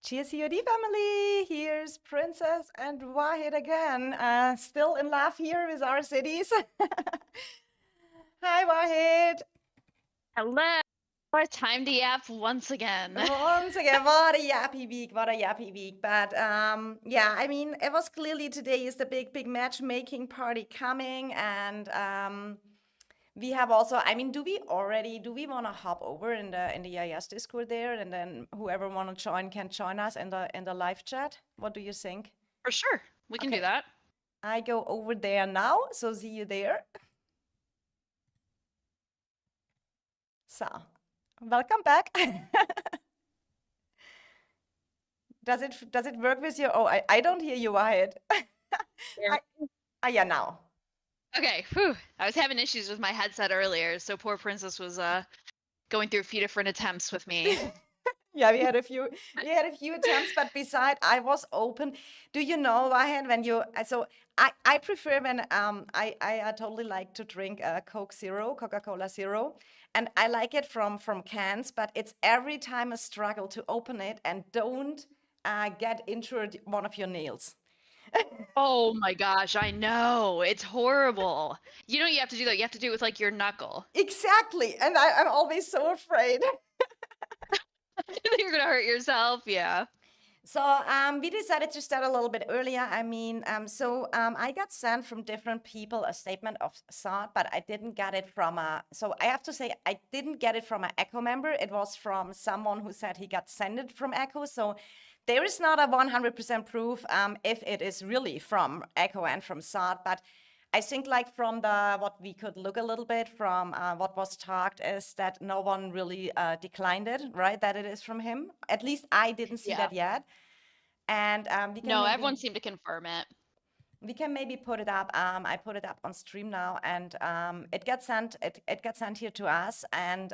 Cheers, COD family! Here's Princess and Wahid again. Still in love here with our cities. Hi, Wahid. Hello. Our time to yap once again. Once again, what a yappy week, what a yappy week. But yeah, I mean, it was clearly today is the big matchmaking party coming, and we have also. I mean, do we want to hop over in the IS Discord there, and then whoever want to join can join us in the live chat? What do you think? For sure. We can do Okay, that. I go over there now, so see you there. So, welcome back. Does it work with you? Oh, I don't hear you, Wyatt. There. I yeah, now. Okay. Whew. I was having issues with my headset earlier, so poor Princess was going through a few different attempts with me. Yeah, we had a few attempts, but beside I was open. Do you know, Wyatt, when you so I prefer when I totally like to drink Coke Zero, Coca-Cola Zero, and I like it from cans, but it's every time a struggle to open it and don't get injured one of your nails. Oh my gosh, I know. It's horrible. You know what you have to do though? You have to do it with like your knuckle. Exactly. And I'm always so afraid. You're gonna hurt yourself. Yeah. So we decided to start a little bit earlier. I mean, I got sent from different people a statement of thought, but I didn't get it from a. So I have to say, I didn't get it from an Echo member. It was from someone who said he got sent it from Echo. So there is not a 100% proof if it is really from Echo and from thought, but I think like from the what we could look a little bit from what was talked is that no one really declined it, right? That it is from him. At least I didn't see Yeah. that yet. And No, everyone seemed to confirm it. we can maybe put it up. I put it up on stream now, and it gets sent. It gets sent here to us, and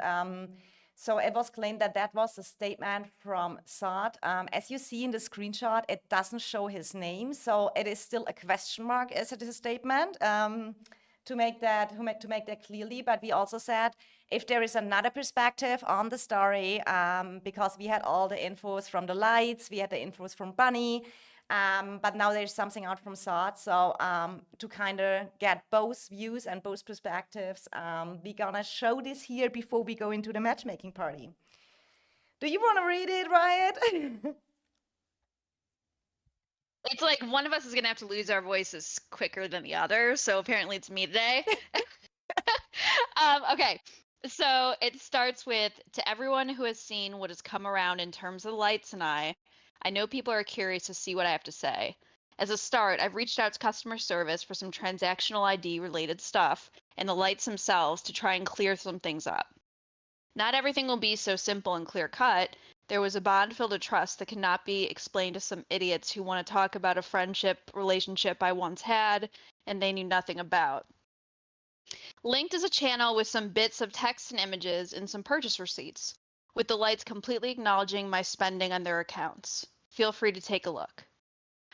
so it was claimed that that was a statement from Sod. As you see in the screenshot, it doesn't show his name, so it is still a question mark. Is it a statement? To make that clearly, but we also said if there is another perspective on the story, because we had all the infos from the lights, we had the infos from Bunny, but now there's something out from Sod. So to kind of get both views and both perspectives, we're gonna show this here before we go into the matchmaking party. Do you want to read it, Riot? It's like one of us is gonna have to lose our voices quicker than the other, so apparently it's me today. Okay, so it starts with to everyone who has seen what has come around in terms of the lights and I know people are curious to see what I have to say. As a start, I've reached out to customer service for some transactional ID related stuff and the lights themselves to try and clear some things up. Not everything will be so simple and clear cut. There was a bond filled of trust that cannot be explained to some idiots who want to talk about a friendship relationship I once had and they knew nothing about. Linked is a channel with some bits of text and images and some purchase receipts, with the lights completely acknowledging my spending on their accounts. Feel free to take a look.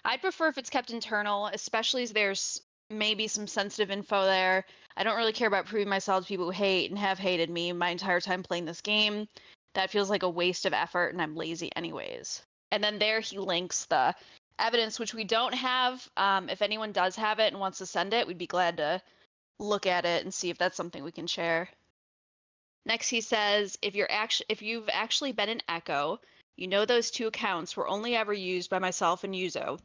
I'd prefer if it's kept internal, especially as there's maybe some sensitive info there. I don't really care about proving myself to people who hate and have hated me my entire time playing this game. That feels like a waste of effort, and I'm lazy anyways. And then there he links the evidence, which we don't have. If anyone does have it and wants to send it, we'd be glad to look at it and see if that's something we can share. Next, he says, if you've actually been in Echo, you know those two accounts were only ever used by myself and Yuzo.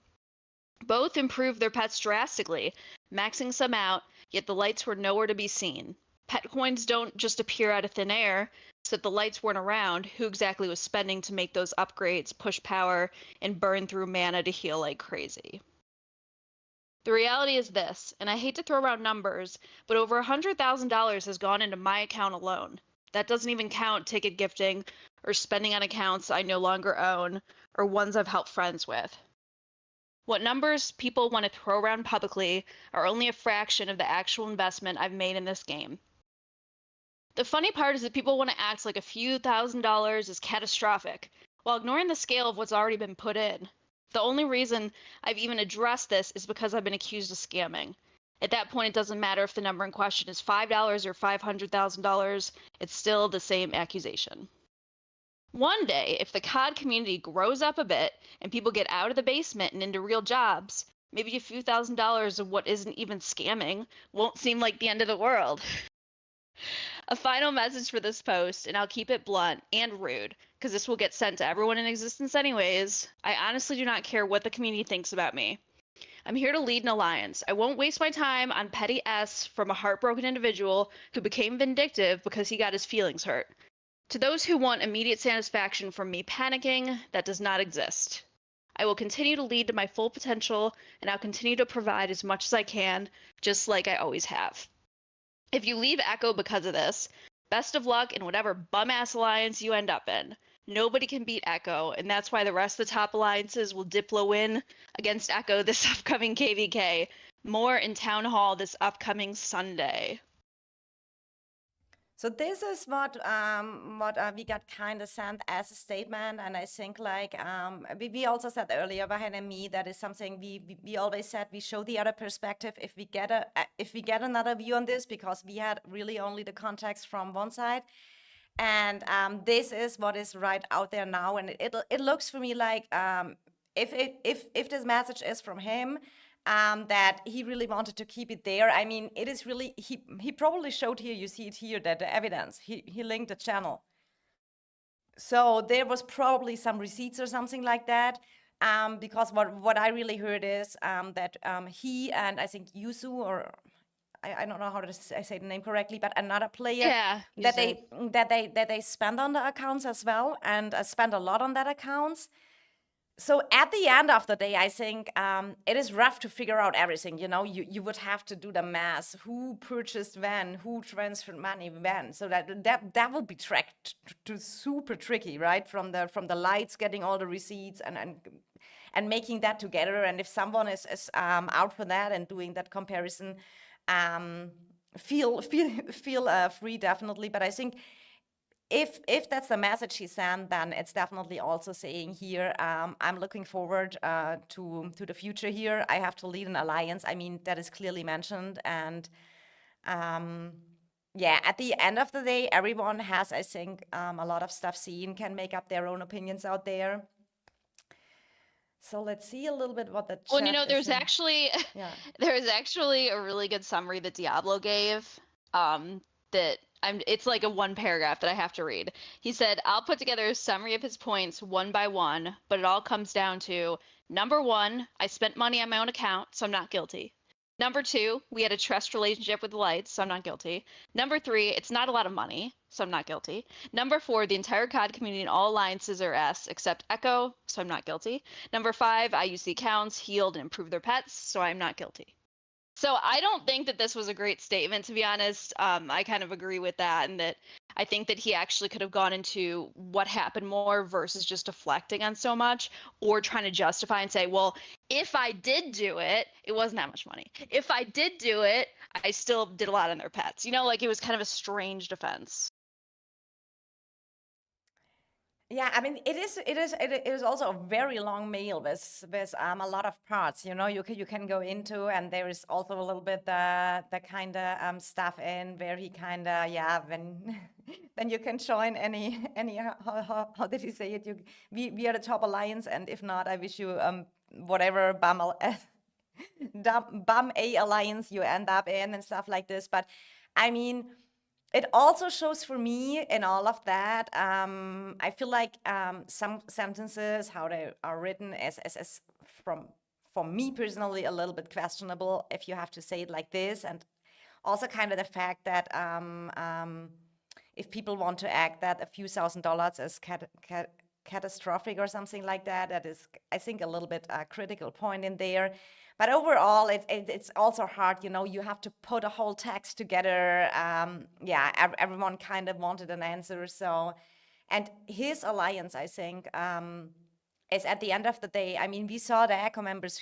Both improved their pets drastically, maxing some out, yet the lights were nowhere to be seen. Pet coins don't just appear out of thin air, so if the lights weren't around, who exactly was spending to make those upgrades, push power, and burn through mana to heal like crazy? The reality is this, and I hate to throw around numbers, but over $100,000 has gone into my account alone. That doesn't even count ticket gifting or spending on accounts I no longer own or ones I've helped friends with. What numbers people want to throw around publicly are only a fraction of the actual investment I've made in this game. The funny part is that people want to act like a few $1,000s is catastrophic, while ignoring the scale of what's already been put in. The only reason I've even addressed this is because I've been accused of scamming. At that point, it doesn't matter if the number in question is $5 or $500,000, it's still the same accusation. One day, if the COD community grows up a bit and people get out of the basement and into real jobs, maybe a few $1,000s of what isn't even scamming won't seem like the end of the world. A final message for this post, and I'll keep it blunt and rude, because this will get sent to everyone in existence anyways. I honestly do not care what the community thinks about me. I'm here to lead an alliance. I won't waste my time on petty S from a heartbroken individual who became vindictive because he got his feelings hurt. To those who want immediate satisfaction from me panicking, that does not exist. I will continue to lead to my full potential, and I'll continue to provide as much as I can, just like I always have. If you leave Echo because of this, best of luck in whatever bum-ass alliance you end up in. Nobody can beat Echo, and that's why the rest of the top alliances will Diplo win against Echo this upcoming KVK. More in Town Hall this upcoming Sunday. So this is what we got kind of sent as a statement, and I think like we also said earlier, Wahid and me, that is something we always said we show the other perspective if we get another view on this, because we had really only the context from one side, and this is what is right out there now, and it looks for me like if this message is from him, that he really wanted to keep it there. I mean, it is really, he probably showed here, you see it here, that the evidence, he linked the channel. So there was probably some receipts or something like that. Because what I really heard is that he and I think Yusu, or I don't know how to say the name correctly, but another player, Yeah, that they spend on the accounts as well, and spend a lot on that accounts. So at the end of the day, I think it is rough to figure out everything. You know, you would have to do the math: who purchased when, who transferred money when. So that will be tracked to super tricky, right? From the lights, getting all the receipts and making that together. And if someone is out for that and doing that comparison, feel free, definitely. But I think if that's the message he sent, then it's definitely also saying here, I'm looking forward to the future here. I have to lead an alliance. I mean, that is clearly mentioned. And yeah, at the end of the day, everyone has, I think, a lot of stuff seen, can make up their own opinions out there. So let's see a little bit what the chat well, you know, is there's saying. actually Yeah. there's actually a really good summary that Diablo gave. That it's like a one paragraph that I have to read. He said, I'll put together a summary of his points one by one, but it all comes down to number one, I spent money on my own account, so I'm not guilty. Number two, we had a trust relationship with the lights, so I'm not guilty. Number three, it's not a lot of money, so I'm not guilty. Number four, the entire COD community and all alliances are S except Echo, so I'm not guilty. Number five, I use the accounts, healed, and improved their pets, so I'm not guilty. So I don't think that this was a great statement, to be honest. I kind of agree with that, and that I think that he actually could have gone into what happened more versus just deflecting on so much, or trying to justify and say, well, if I did do it, it wasn't that much money. If I did do it, I still did a lot on their pets. You know, like it was kind of a strange defense. Yeah, I mean, it is also a very long mail with a lot of parts. You know, you can go into, and there is also a little bit the kind of stuff in where he kind of, yeah, when then you can join any how did he say it? We are the top alliance, and if not, I wish you whatever bum a alliance you end up in and stuff like this. But I mean, it also shows for me in all of that, I feel like some sentences, how they are written, as from for me personally a little bit questionable if you have to say it like this, and also kind of the fact that if people want to act that a few $1,000s is catastrophic or something like that, that is, I think, a little bit a critical point in there. But overall, it's also hard, you know, you have to put a whole text together. Yeah, everyone kind of wanted an answer. So, and his alliance, I think, is at the end of the day, I mean, we saw the Echo members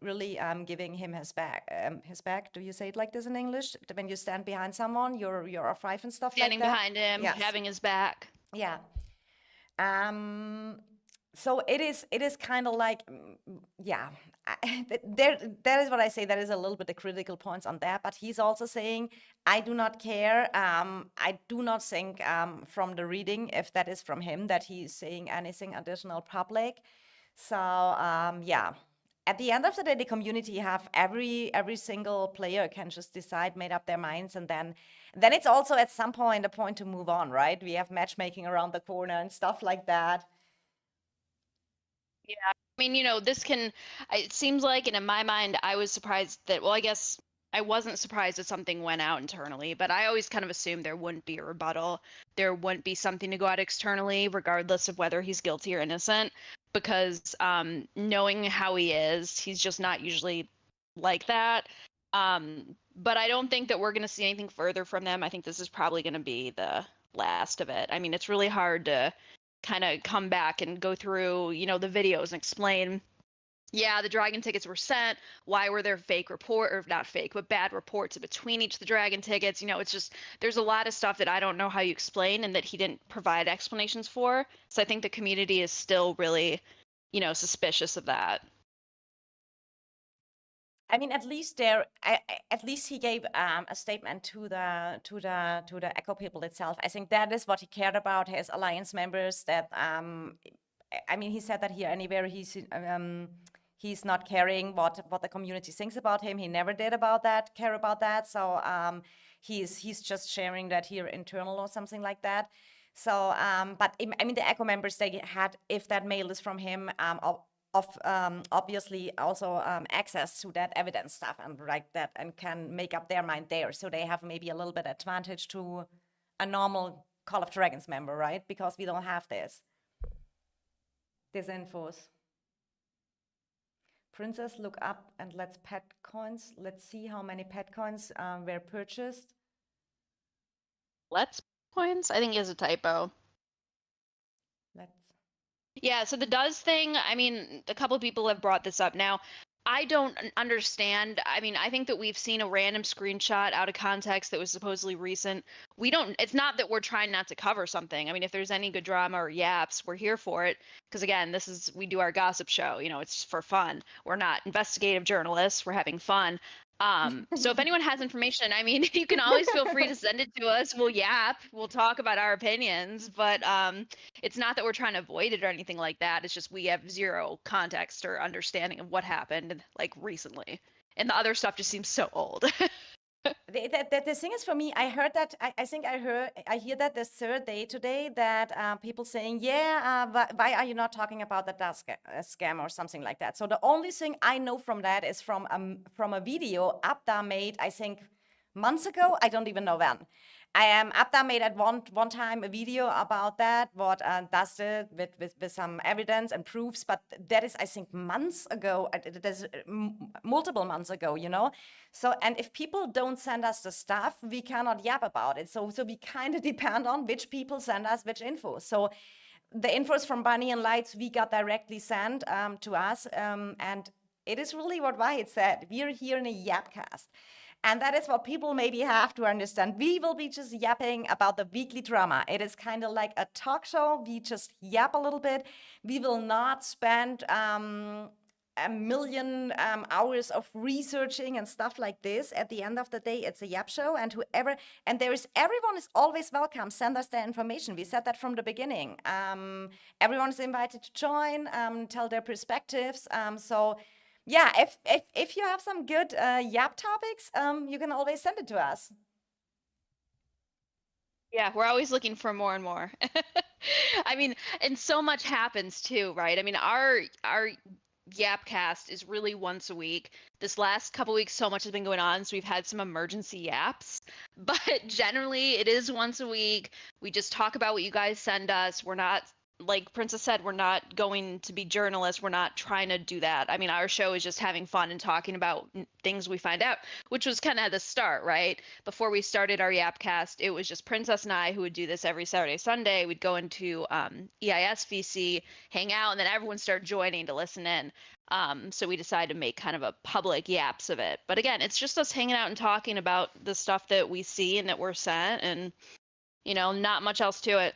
really giving him his back. His back, do you say it like this in English? When you stand behind someone, you're F5 and stuff Standing like that? behind him, Yes. having his back. Yeah. So it is kind of like yeah, there, that is what I say. That is a little bit the critical points on that. But he's also saying, I do not care. I do not think from the reading, if that is from him, that he's saying anything additional public. So yeah, at the end of the day, the community have every single player can just decide, made up their minds, and then it's also at some point a point to move on, right? We have matchmaking around the corner and stuff like that. Yeah. I mean, this can, it seems like, and in my mind, I was surprised that, well, I guess I wasn't surprised that something went out internally, but I always kind of assumed there wouldn't be a rebuttal. There wouldn't be something to go out externally, regardless of whether he's guilty or innocent, because knowing how he is, he's just not usually like that. But I don't think that we're going to see anything further from them. I think this is probably going to be the last of it. I mean, it's really hard to kind of come back and go through, the videos and explain, yeah, the dragon tickets were sent. Why were there fake report, or not fake, but bad reports in between each of the dragon tickets? It's just, there's a lot of stuff that I don't know how you explain and that he didn't provide explanations for. So I think the community is still really, suspicious of that. I mean, at least at least he gave a statement to the Echo people itself. I think that is what he cared about, his alliance members. That I mean, he said that here anywhere he's not caring what the community thinks about him. He never did care about that. So he's just sharing that here internal or something like that. So but I mean, the Echo members, they had, if that mail is from him, obviously also access to that evidence stuff and like that, and can make up their mind there. So they have maybe a little bit advantage to a normal Call of Dragons member, right? Because we don't have this infos. Princess, look up and let's pet coins. Let's see how many pet coins were purchased. Let's coins? I think is a typo. Let's. Yeah, so the does thing, I mean, a couple of people have brought this up now. I don't understand. I mean, I think that we've seen a random screenshot out of context that was supposedly recent. It's not that we're trying not to cover something. I mean, if there's any good drama or yaps, we're here for it. Because again, we do our gossip show, it's for fun. We're not investigative journalists, we're having fun. So if anyone has information, I mean, you can always feel free to send it to us. We'll yap, we'll talk about our opinions, but it's not that we're trying to avoid it or anything like that. It's just we have zero context or understanding of what happened like recently. And the other stuff just seems so old. The thing is, for me, I heard that, I hear that the third day today, that people saying, yeah, why are you not talking about the DAS scam or something like that? So the only thing I know from that is from a video Abda made, I think, months ago. I don't even know when. Abda made at one time a video about that, what DAS did with some evidence and proofs, but that is, I think, months ago. It is multiple months ago. So, and if people don't send us the stuff, we cannot yap about it. So we kind of depend on which people send us which info. So the infos from Bunny and Lights we got directly sent to us, and it is really what Wahid said. We are here in a Yapcast. And that is what people maybe have to understand. We will be just yapping about the weekly drama. It is kind of like a talk show. We just yap a little bit. We will not spend a million hours of researching and stuff like this. At the end of the day, it's a yap show, and everyone is always welcome. Send us their information. We said that from the beginning. Everyone is invited to join, tell their perspectives. So yeah, if you have some good yap topics, you can always send it to us. Yeah, we're always looking for more and more. I mean, and so much happens too, right? I mean, our Yapcast is really once a week. This last couple weeks, so much has been going on, so we've had some emergency yaps. But generally, it is once a week. We just talk about what you guys send us. We're not, like Princess said, we're not going to be journalists. We're not trying to do that. I mean, our show is just having fun and talking about things we find out, which was kind of the start, right? Before we started our Yapcast, it was just Princess and I who would do this every Saturday, Sunday. We'd go into EIS VC, hang out, and then everyone started joining to listen in. So we decided to make kind of a public yaps of it. But again, it's just us hanging out and talking about the stuff that we see and that we're sent, and not much else to it.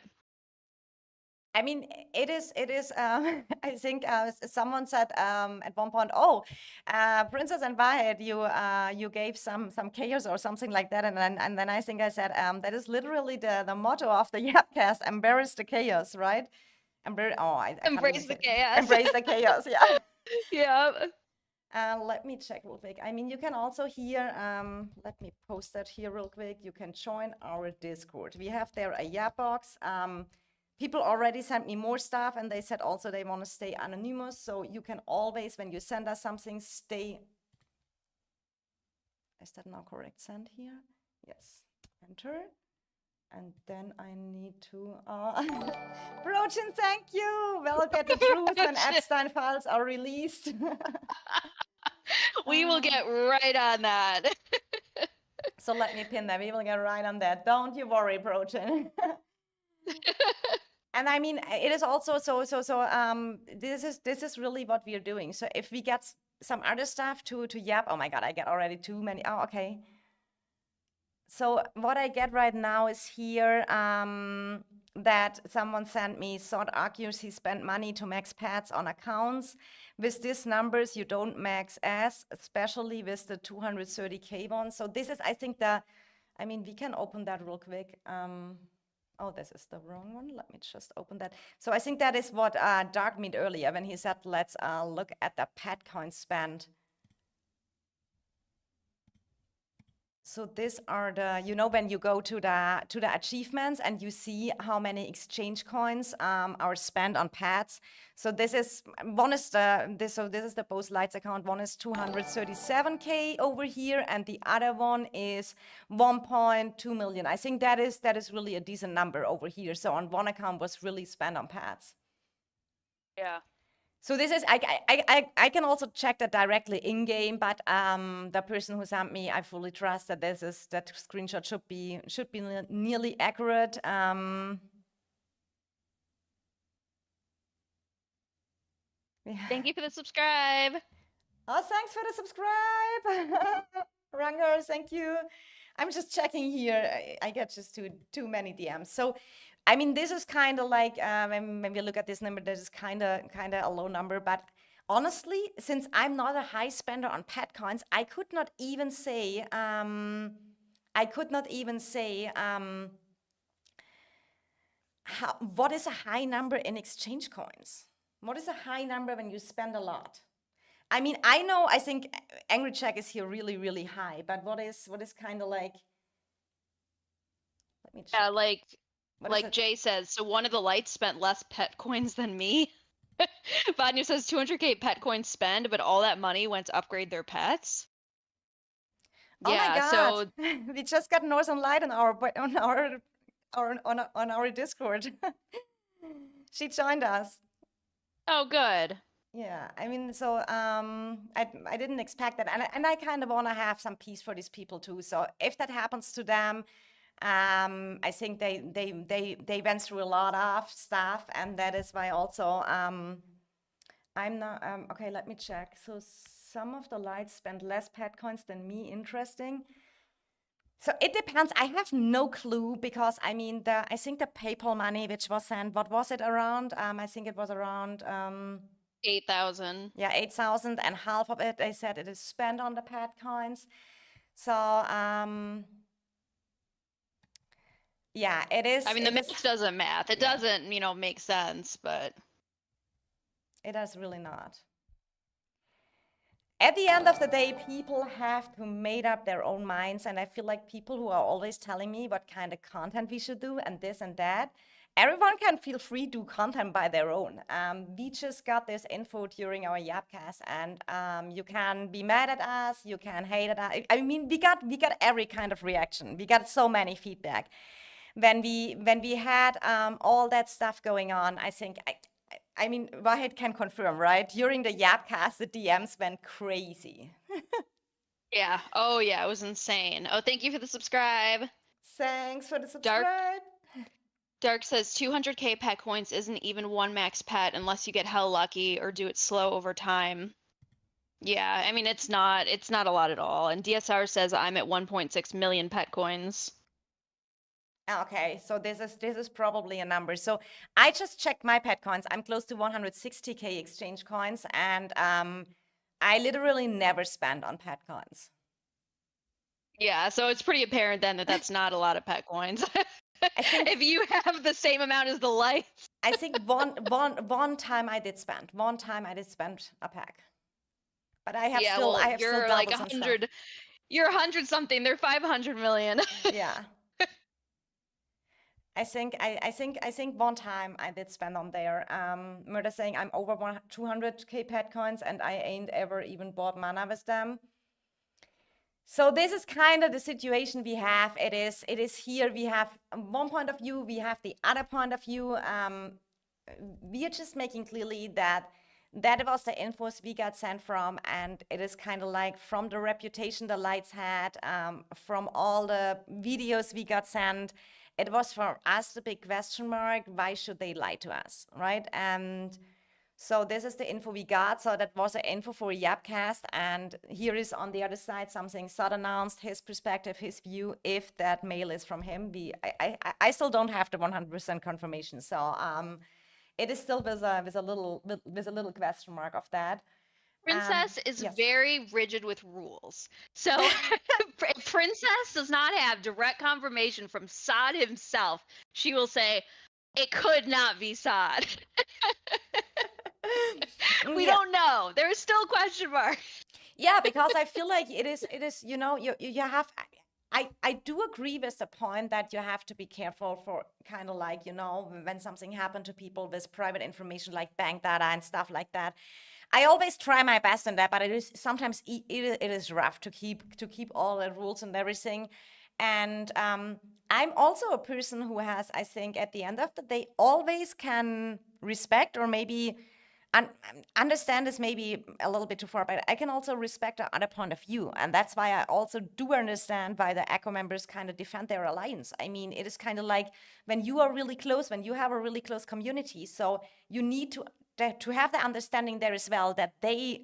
I mean, it is, I think someone said at one point, oh, Princess and Wahid, you gave some chaos or something like that. And then I think I said, that is literally the motto of the Yapcast, embrace the chaos, right? I can't even Embrace the say, chaos. embrace the chaos, yeah. Yeah. Let me check real quick. I mean, you can also here, let me post that here real quick. You can join our Discord. We have there a Yap box. People already sent me more stuff, and they said also they want to stay anonymous. So you can always, when you send us something, stay. Is that now correct? Send here? Yes. Enter. And then I need to, Brochen, thank you. We'll get the truth when Epstein files are released. We will get right on that. So let me pin that. We will get right on that. Don't you worry, Brochen. And I mean, it is also this is really what we are doing. So if we get some other stuff to Yap, oh my God, I get already too many. Oh, okay. So what I get right now is here that someone sent me, Sod argues he spent money to max pads on accounts. With these numbers, you don't max S, especially with the 230K one. So this is, I think, I mean, we can open that real quick. Oh, this is the wrong one. Let me just open that. So I think that is what Dark meant earlier when he said, let's look at the pad coin spend. So these are the, when you go to the achievements and you see how many exchange coins are spent on pads. So this is this is the Both Lights account. One is 237K over here, and the other one is 1.2 million. I think that is really a decent number over here. So on one account was really spent on pads. Yeah. So this is, I can also check that directly in game, but the person who sent me, I fully trust that that screenshot should be nearly accurate. Thank you for the subscribe. Oh, thanks for the subscribe, Ranger. Thank you. I'm just checking here. I get just too many DMs. So I mean, this is kind of like when we look at this number, this is kind of a low number. But honestly, since I'm not a high spender on pet coins, I could not even say what is a high number in exchange coins. What is a high number when you spend a lot? I mean, I think Angry Check is here really, really high. But what is kind of like? Let me check. Yeah, like Jay says, so one of the lights spent less pet coins than me. Vanya says 200K pet coins spend, but all that money went to upgrade their pets. Oh Yeah, my God. so We just got Northern Light on our Discord. She joined us. oh good. Yeah, I mean, so I didn't expect that, and I kind of want to have some peace for these people too. So if that happens to them, I think they went through a lot of stuff, and that is why also I'm not okay. Let me check. So some of the lights spend less pet coins than me. Interesting. So it depends. I have no clue because I mean I think the PayPal money which was sent, what was it around? I think it was around 8,000. yeah, 8,000, and half of it they said it is spent on the pet coins. So yeah, it is. I mean, the math doesn't math. It doesn't, make sense, but it does really not. At the end of the day, people have to make up their own minds, and I feel like people who are always telling me what kind of content we should do and this and that, everyone can feel free to do content by their own. We just got this info during our Yapcast, and you can be mad at us, you can hate at us. I mean, we got every kind of reaction. We got so many feedback. When we had all that stuff going on, I think I mean, Wahid can confirm, right? During the Yapcast, the DMs went crazy. yeah. Oh, yeah, it was insane. Oh, thank you for the subscribe. Thanks for the subscribe. Dark says 200K pet coins isn't even one max pet unless you get hell lucky or do it slow over time. Yeah, I mean, it's not a lot at all. And DSR says I'm at 1.6 million pet coins. Okay, so this is probably a number. So I just checked my pet coins. I'm close to 160K exchange coins, and I literally never spend on pet coins. Yeah, so it's pretty apparent then that that's not a lot of pet coins. I think If you have the same amount as the lights. I think one time I did spend. One time I did spend a pack. But I have Yeah, still well, I have still you're like doubles and stuff. 100. You're 100 something. They're 500 million. Yeah. I think one time I did spend on there. Murder saying I'm over 200K pet coins and I ain't ever even bought mana with them. So this is kind of the situation we have. It is here. We have one point of view. We have the other point of view. We are just making clearly that that was the infos we got sent from, and it is kind of like from the reputation the lights had, from all the videos we got sent. It was for us the big question mark. Why should they lie to us, right? And so this is the info we got. So that was the info for Yapcast. And here is on the other side something Sod announced, his perspective, his view, if that mail is from him. I still don't have the 100% confirmation. So it is still with a little question mark of that. Princess is Yes. very rigid with rules. So if Princess does not have direct confirmation from Sod himself, she will say, it could not be Sod. We Yeah. don't know. There is still a question mark. Yeah, because I feel like it is, you have I do agree with the point that you have to be careful for kind of like, when something happened to people with private information like bank data and stuff like that. I always try my best in that, but it is sometimes it is rough to keep all the rules and everything. And I'm also a person who has, I think, at the end of the day, always can respect or maybe un- understand is maybe a little bit too far, but I can also respect the other point of view. And that's why I also do understand why the Echo members kind of defend their alliance. I mean, it is kind of like when you are really close, when you have a really close community. So you need to have the understanding there as well that they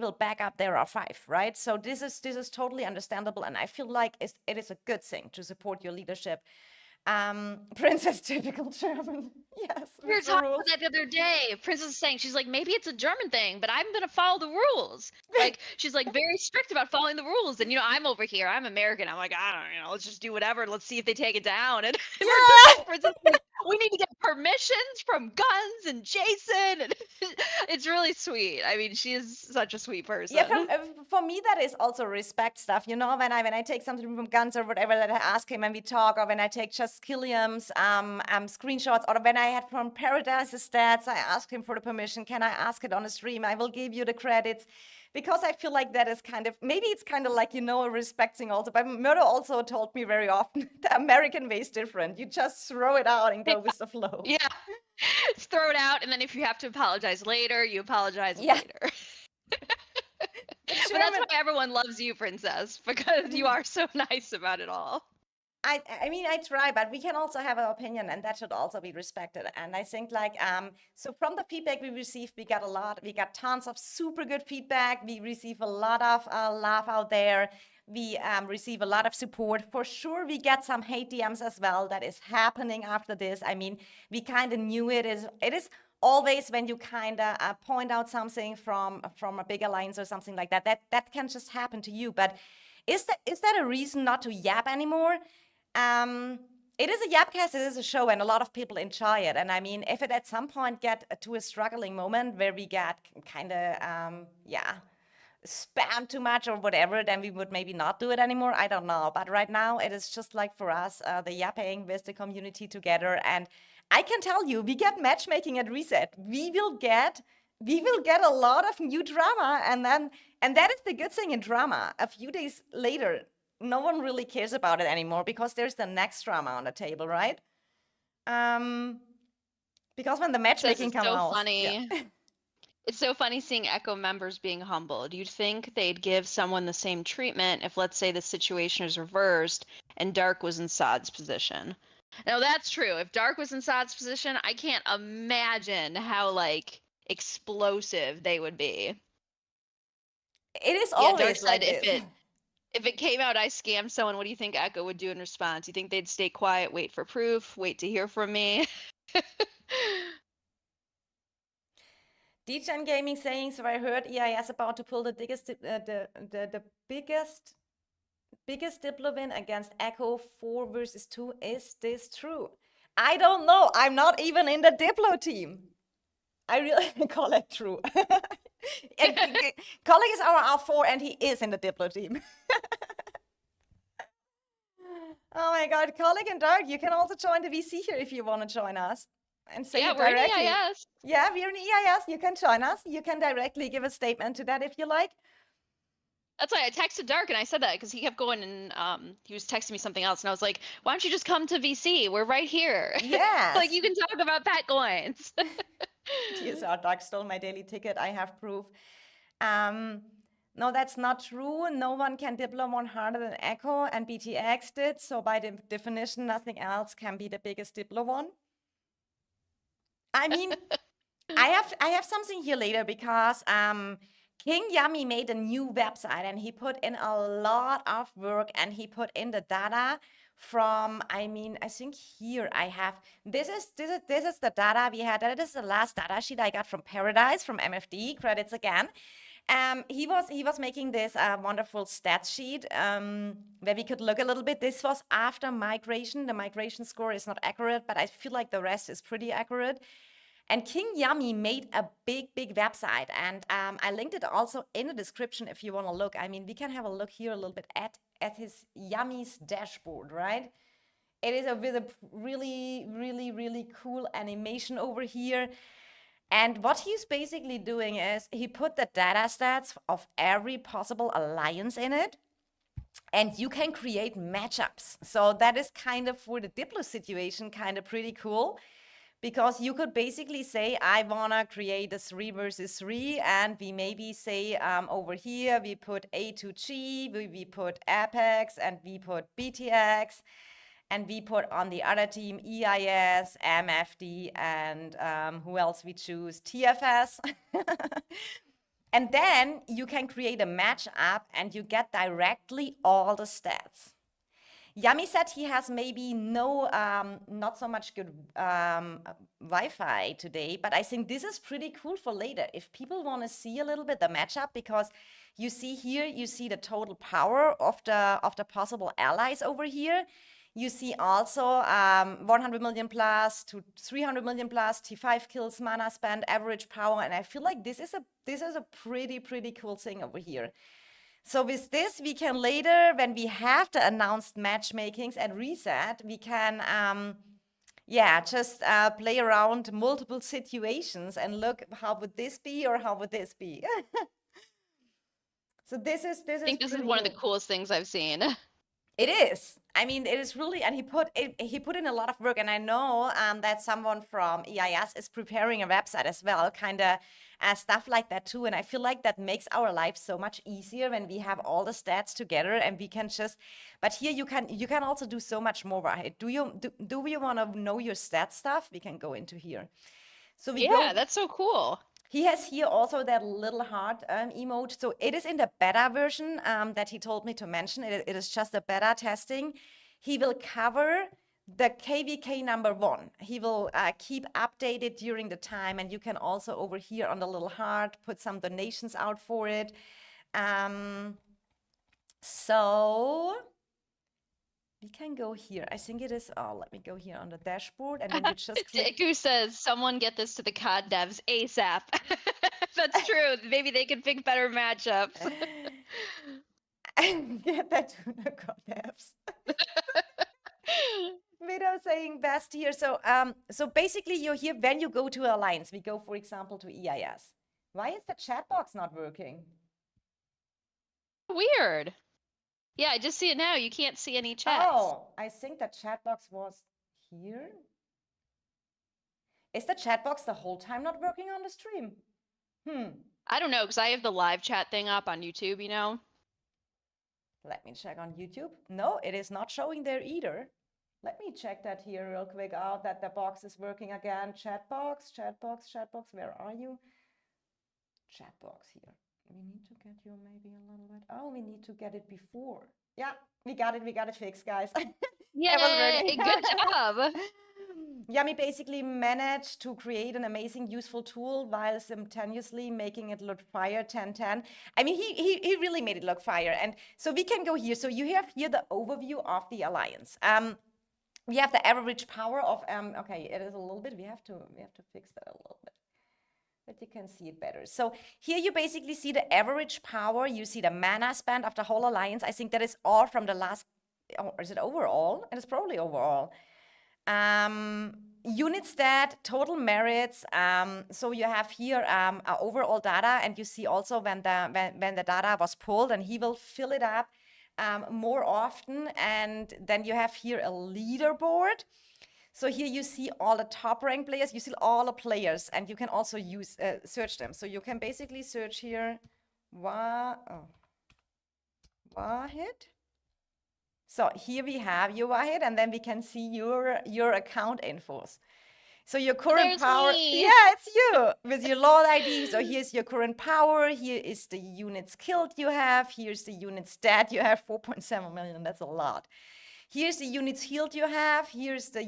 will back up their R5, right? So this is totally understandable. And I feel like it is a good thing to support your leadership. Princess typical German. Yes, We were with the talking rules. about that the other day. Princess is saying, she's like, maybe it's a German thing, but I'm gonna follow the rules. Like, she's like very strict about following the rules. And I'm over here, I'm American. I'm like, I don't know, let's just do whatever. Let's see if they take it down. And Yeah. Princess is like, we need to get permissions from Guns and Jason. And it's really sweet. I mean, she is such a sweet Yeah, person. for me that is also respect stuff. When I take something from Guns or whatever that I ask him and we talk, or when I take just Killiam's screenshots, or when I had from Paradise's stats, I asked him for the permission. Can I ask it on a stream? I will give you the credits. Because I feel like that is kind of, maybe it's kind of like, a respecting also. But Murdo also told me very often the American way is different. You just throw it out and go with the flow. Yeah. Just throw it out, and then if you have to apologize later, you apologize Yeah. later. The But that's German, why everyone loves you, Princess, because you are so nice about it all. I mean, I try, but we can also have an opinion, and that should also be respected. And I think, like, so from the feedback we received, we got a lot. We got tons of super good feedback. We receive a lot of love out there. We receive a lot of support. For sure, we get some hate DMs as well. That is happening after this. I mean, we kind of knew it is always when you kind of point out something from a big alliance or something like that. That can just happen to you. But is that a reason not to yap anymore? It is a Yapcast, it is a show, and a lot of people enjoy it. And I mean, if it at some point get to a struggling moment where we get kind of, spam too much or whatever, then we would maybe not do it anymore. I don't know. But right now, it is just like for us, the yapping with the community together. And I can tell you, we get matchmaking at Reset. We will get a lot of new drama, and that is the good thing in drama. A few days later, no one really cares about it anymore because there's the next drama on the table, right? Um, because when the Says matchmaking it's comes so out, yeah. funny. It's so funny seeing Echo members being humbled. You'd think they'd give someone the same treatment if, let's say, the situation is reversed and Dark was in Sod's position. Now, that's true. If Dark was in Sod's position, I can't imagine how, like, explosive they would be. It is Yeah, Dark always said like if this. it If it came out I scammed someone, what do you think Echo would do in response? You think they'd stay quiet, wait for proof, wait to hear from me? Degen Gaming saying, so I heard EIS about to pull the biggest, the biggest Diplo win against Echo 4 versus 2. Is this true? I don't know. I'm not even in the Diplo team. I really call it true. Colleague is our R4 and he is in the Diplo team. Oh my God, Colleague and Dark, you can also join the VC here if you want to join us and say it we're in directly. EIS. Yeah, we're in EIS. You can join us. You can directly give a statement to that if you like. That's why I texted Dark and I said that because he kept going and he was texting me something else and I was like, why don't you just come to VC? We're right here. Yes. Like you can talk about Pat coins. TSR Dark stole my daily ticket. I have proof. No, that's not true. No one can Diplo one harder than Echo and BTX did. So by definition, nothing else can be the biggest Diplo one. I mean, I have something here later because King Yummy made a new website and he put in a lot of work and he put in the data from, I think here I have, this is the data we had. This is the last data sheet I got from Paradise, from MFD, credits again. He was making this wonderful stat sheet where we could look a little bit. This was after migration. The migration score is not accurate, but I feel like the rest is pretty accurate. And King Yummy made a big website, and I linked it also in the description if you want to look. I mean, we can have a look here a little bit at his Yummy's dashboard, right? It is with a really cool animation over here. And what he's basically doing is he put the data stats of every possible alliance in it, and you can create matchups. So that is kind of, for the Diplo situation, kind of pretty cool. Because you could basically say, I want to create a 3 versus 3, and we maybe say over here, we put A2G, we put Apex, and we put BTX, and we put on the other team EIS, MFD, and who else we choose? TFS. And then you can create a matchup, and you get directly all the stats. Yami said he has maybe not so much good Wi-Fi today, but I think this is pretty cool for later. If people want to see a little bit the matchup, because you see here, you see the total power of the possible allies over here. You see also 100 million plus to 300 million plus, T5 kills, mana spend, average power, and I feel like this is a pretty cool thing over here. So with this, we can later, when we have the announced matchmakings at reset, we can, just play around multiple situations and look, how would this be or how would this be? So this is I think this is one of the coolest things I've seen. It is. I mean, it is really, and he put in a lot of work, and I know that someone from EIS is preparing a website as well, kind of stuff like that too. And I feel like that makes our life so much easier when we have all the stats together, and we can just. But here you can also do so much more. Right? Do you want to know your stat stuff? We can go into here. So That's so cool. He has here also that little heart emote. So it is in the beta version that he told me to mention. It is just a beta testing. He will cover the KVK number 1. He will keep updated during the time. And you can also over here on the little heart put some donations out for it. So we can go here. I think it is, let me go here on the dashboard, and then you just click. Iku says, someone get this to the COD devs ASAP. That's true. Maybe they can pick better matchups. Get that to the COD devs. Widow saying best here. So basically you're here when you go to Alliance. We go, for example, to EIS. Why is the chat box not working? Weird. Yeah, I just see it now. You can't see any chats. Oh, I think the chat box was here. Is the chat box the whole time not working on the stream? I don't know, because I have the live chat thing up on YouTube, you know? Let me check on YouTube. No, it is not showing there either. Let me check that here real quick out, that the box is working again. Chat box, where are you? Chat box here. we need to get you maybe a little bit. Oh, we need to get it before. Yeah, we got it fixed, guys. It was Yay! working. Good job. Yeah, we basically managed to create an amazing, useful tool while simultaneously making it look fire 1010. I mean, he really made it look fire. And so we can go here. So you have here the overview of the alliance. We have the average power of, okay, it is a little bit, we have to fix that a little bit, but you can see it better. So here you basically see the average power, you see the mana spent of the whole alliance. I think that is all from the last, or is it overall? It is probably overall. Unit stat, total merits. So you have here overall data, and you see also when the data was pulled, and he will fill it up more often. And then you have here a leaderboard. So here you see all the top rank players, you see all the players, and you can also use search them. So you can basically search here Wahid. So here we have you, Wahid, and then we can see your account infos. So your current There's power, me. yeah, it's you with your lord ID. So here's your current power. Here is the units killed you have. Here's the unit stat you have, 4.7 million. That's a lot. Here's the units healed you have. Here's the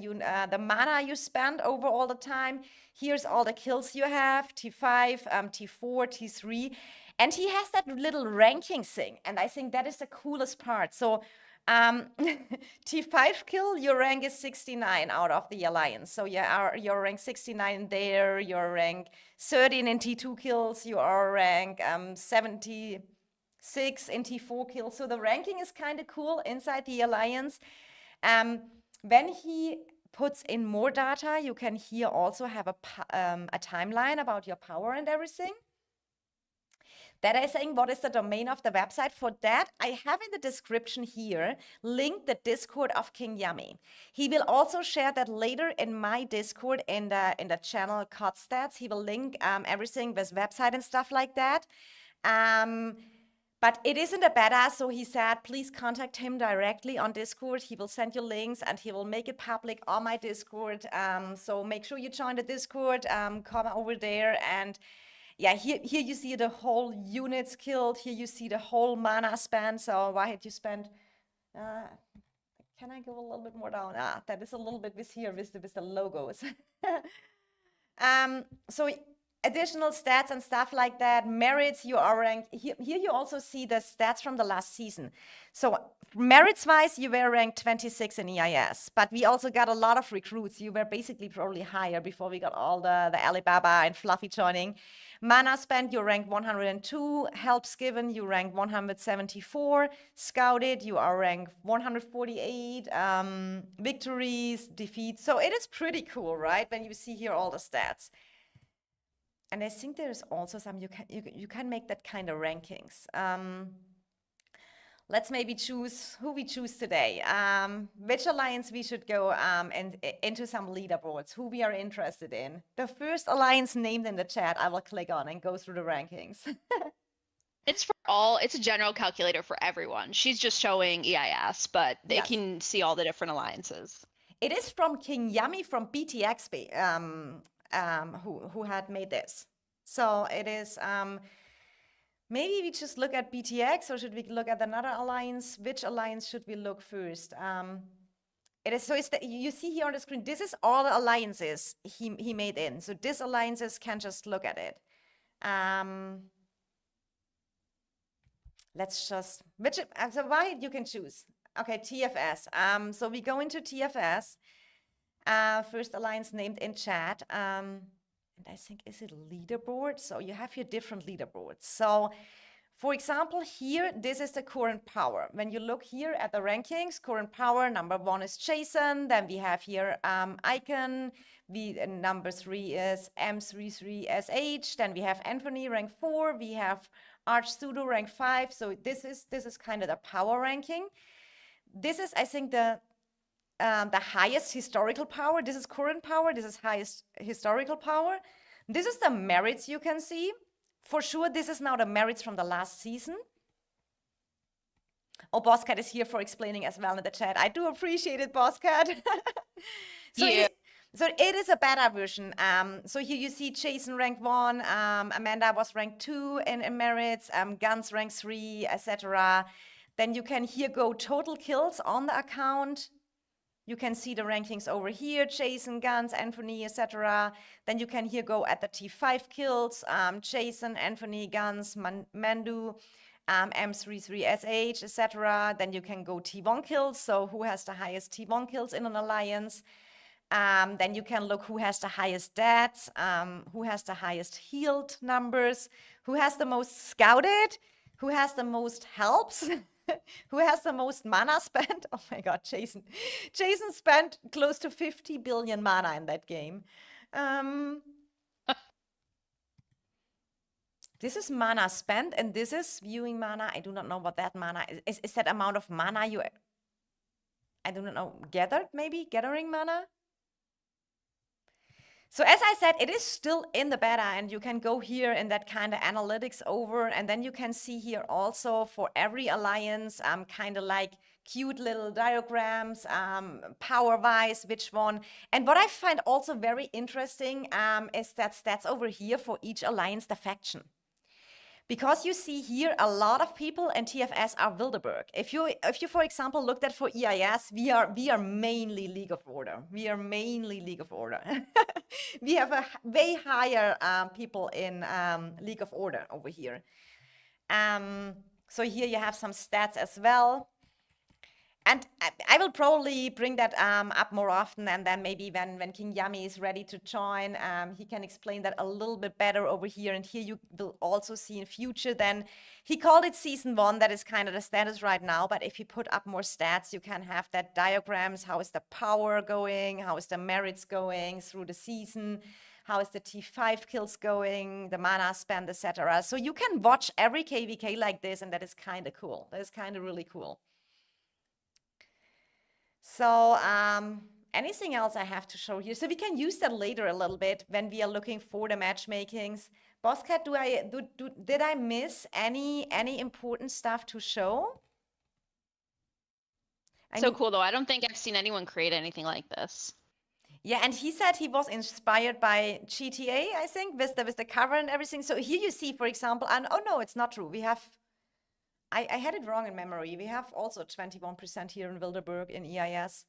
mana you spend over all the time. Here's all the kills you have, T5, T4, T3. And he has that little ranking thing. And I think that is the coolest part. So T5 kill, your rank is 69 out of the alliance. So you're rank 69 there, you're rank 13 in T2 kills, you are rank 76 in T4 kills. So the ranking is kind of cool inside the alliance. When he puts in more data, you can here also have a timeline about your power and everything. That is saying, what is the domain of the website? For that, I have in the description here linked the Discord of King Yummy. He will also share that later in my Discord in the channel COD Stats. He will link everything with website and stuff like that. But it isn't a beta, so he said, please contact him directly on Discord. He will send you links and he will make it public on my Discord. So make sure you join the Discord, come over there, and yeah, here you see the whole units killed. Here you see the whole mana spent. So Wahid, you spent, can I go a little bit more down? That is a little bit with here with the logos. So additional stats and stuff like that, merits, you are ranked. Here you also see the stats from the last season. So merits-wise, you were ranked 26 in EIS, but we also got a lot of recruits. You were basically probably higher before we got all the Alibaba and Fluffy joining. Mana spent, you ranked 102. Helps given, you ranked 174. Scouted, you are ranked 148. Victories, defeats. So it is pretty cool, right? When you see here all the stats. And I think there's also some, you can make that kind of rankings. Let's maybe choose who we choose today. Which alliance we should go and into some leaderboards, who we are interested in. The first alliance named in the chat, I will click on and go through the rankings. It's for all, it's a general calculator for everyone. She's just showing EIS, but they Yes. can see all the different alliances. It is from King Yummy from BTXP, who had made this. So it is, maybe we just look at BTX, or should we look at another alliance? Which alliance should we look first? It is, so it's you see here on the screen, this is all the alliances he made in. So these alliances can just look at it. Let's just, so why you can choose. Okay, TFS. So we go into TFS. First alliance named in chat. And I think, is it leaderboard? So you have here different leaderboards. So for example, here, this is the current power. When you look here at the rankings, current power, number 1 is Jason. Then we have here Icon. Number 3 is M33SH. Then we have Anthony, rank 4. We have Archsudo, rank 5. So this is kind of the power ranking. This is, I think, the highest historical power. This is current power. This is highest historical power. This is the merits you can see. For sure, this is now the merits from the last season. Oh, Bosscat is here for explaining as well in the chat. I do appreciate it, Bosscat. So Yeah. So it is a beta version. So here you see Jason rank 1, Amanda was rank 2 in merits, Guns rank 3, etc. Then you can here go total kills on the account. You can see the rankings over here, Jason, Guns, Anthony, etc. Then you can here go at the T5 kills, Jason, Anthony, Guns, Mandu, M33SH, etc. Then you can go T1 kills, so who has the highest T1 kills in an alliance. Then you can look who has the highest stats, who has the highest healed numbers, who has the most scouted, who has the most helps, who has the most mana spent. Oh my God, Jason. Jason spent close to 50 billion mana in that game. This is mana spent, and this is viewing mana. I do not know what that mana is. Is that amount of mana you, I do not know, gathered maybe? Gathering mana? So as I said, it is still in the beta, and you can go here in that kind of analytics over, and then you can see here also for every alliance, kind of like cute little diagrams, power-wise, which one. And what I find also very interesting is that stats over here for each alliance, the faction. Because you see here a lot of people in TFS are Wildeburg. If you, for example, looked at for EIS, we are mainly League of Order. We are mainly League of Order. We have a way higher people in League of Order over here. So here you have some stats as well. And I will probably bring that up more often, and then maybe when King Yami is ready to join, he can explain that a little bit better over here. And here you will also see in future, then he called it season 1, that is kind of the status right now. But if you put up more stats, you can have that diagrams, how is the power going, how is the merits going through the season, how is the T5 kills going, the mana spend, etc. So you can watch every KVK like this, and that is kind of cool. That is kind of really cool. So anything else I have to show here? So we can use that later a little bit when we are looking for the matchmakings. Bosscat, did I miss any important stuff to show? So cool though. I don't think I've seen anyone create anything like this. Yeah, and he said he was inspired by GTA, I think, with the cover and everything. So here you see, for example, and oh no, it's not true. We have, I had it wrong in memory. We have also 21% here in Wildeburg in EIS.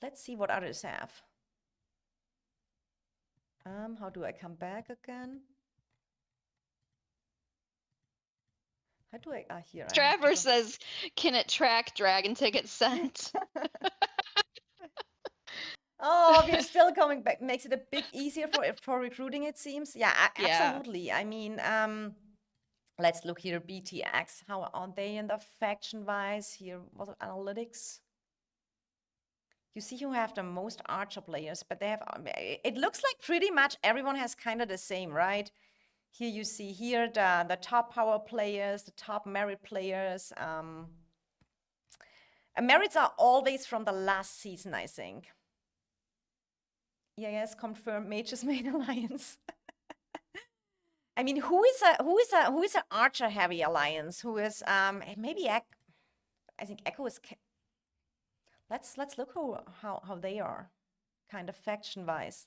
Let's see what others have. How do I come back again? How do I, here. Trevor says, can it track dragon tickets sent? Oh, we're still coming back. Makes it a bit easier for recruiting, it seems. Yeah, absolutely. I mean, let's look here, BTX. How are they in the faction-wise? Here, was it analytics? You see who have the most Archer players, but they have, it looks like pretty much everyone has kind of the same, right? Here you see here the top power players, the top merit players. Merits are always from the last season, I think. Yes, confirmed Mage's main alliance. I mean, who is an Archer heavy alliance? Who is maybe I think Echo is. Let's look how they are, kind of faction wise.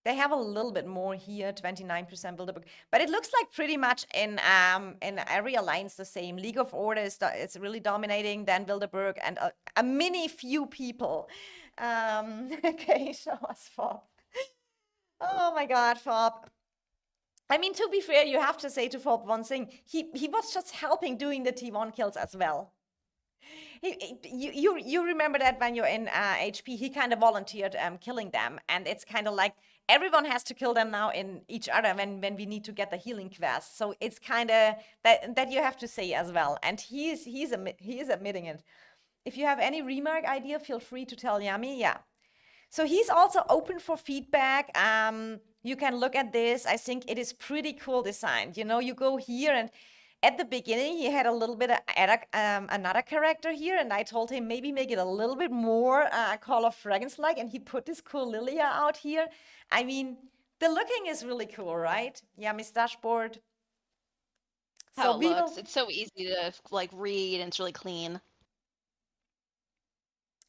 They have a little bit more here, 29% Bilderberg, but it looks like pretty much in every alliance the same. League of Order is really dominating, then Bilderberg, and a mini few people. Okay, show us Fob. Oh my God, Fob. I mean, to be fair, you have to say to Fob one thing. He was just helping doing the T1 kills as well. You remember that when you're in HP, he kind of volunteered killing them, and it's kind of like everyone has to kill them now in each other when we need to get the healing quest. So it's kind of that you have to say as well, and he is admitting it. If you have any remark idea, feel free to tell Yami. Yeah. So he's also open for feedback. You can look at this. I think it is pretty cool designed. You know, you go here, and at the beginning, he had a little bit of another character here, and I told him maybe make it a little bit more Call of Dragons-like, and he put this cool Lilia out here. I mean, the looking is really cool, right? Yami's dashboard. How it looks. It's so easy to like read, and it's really clean.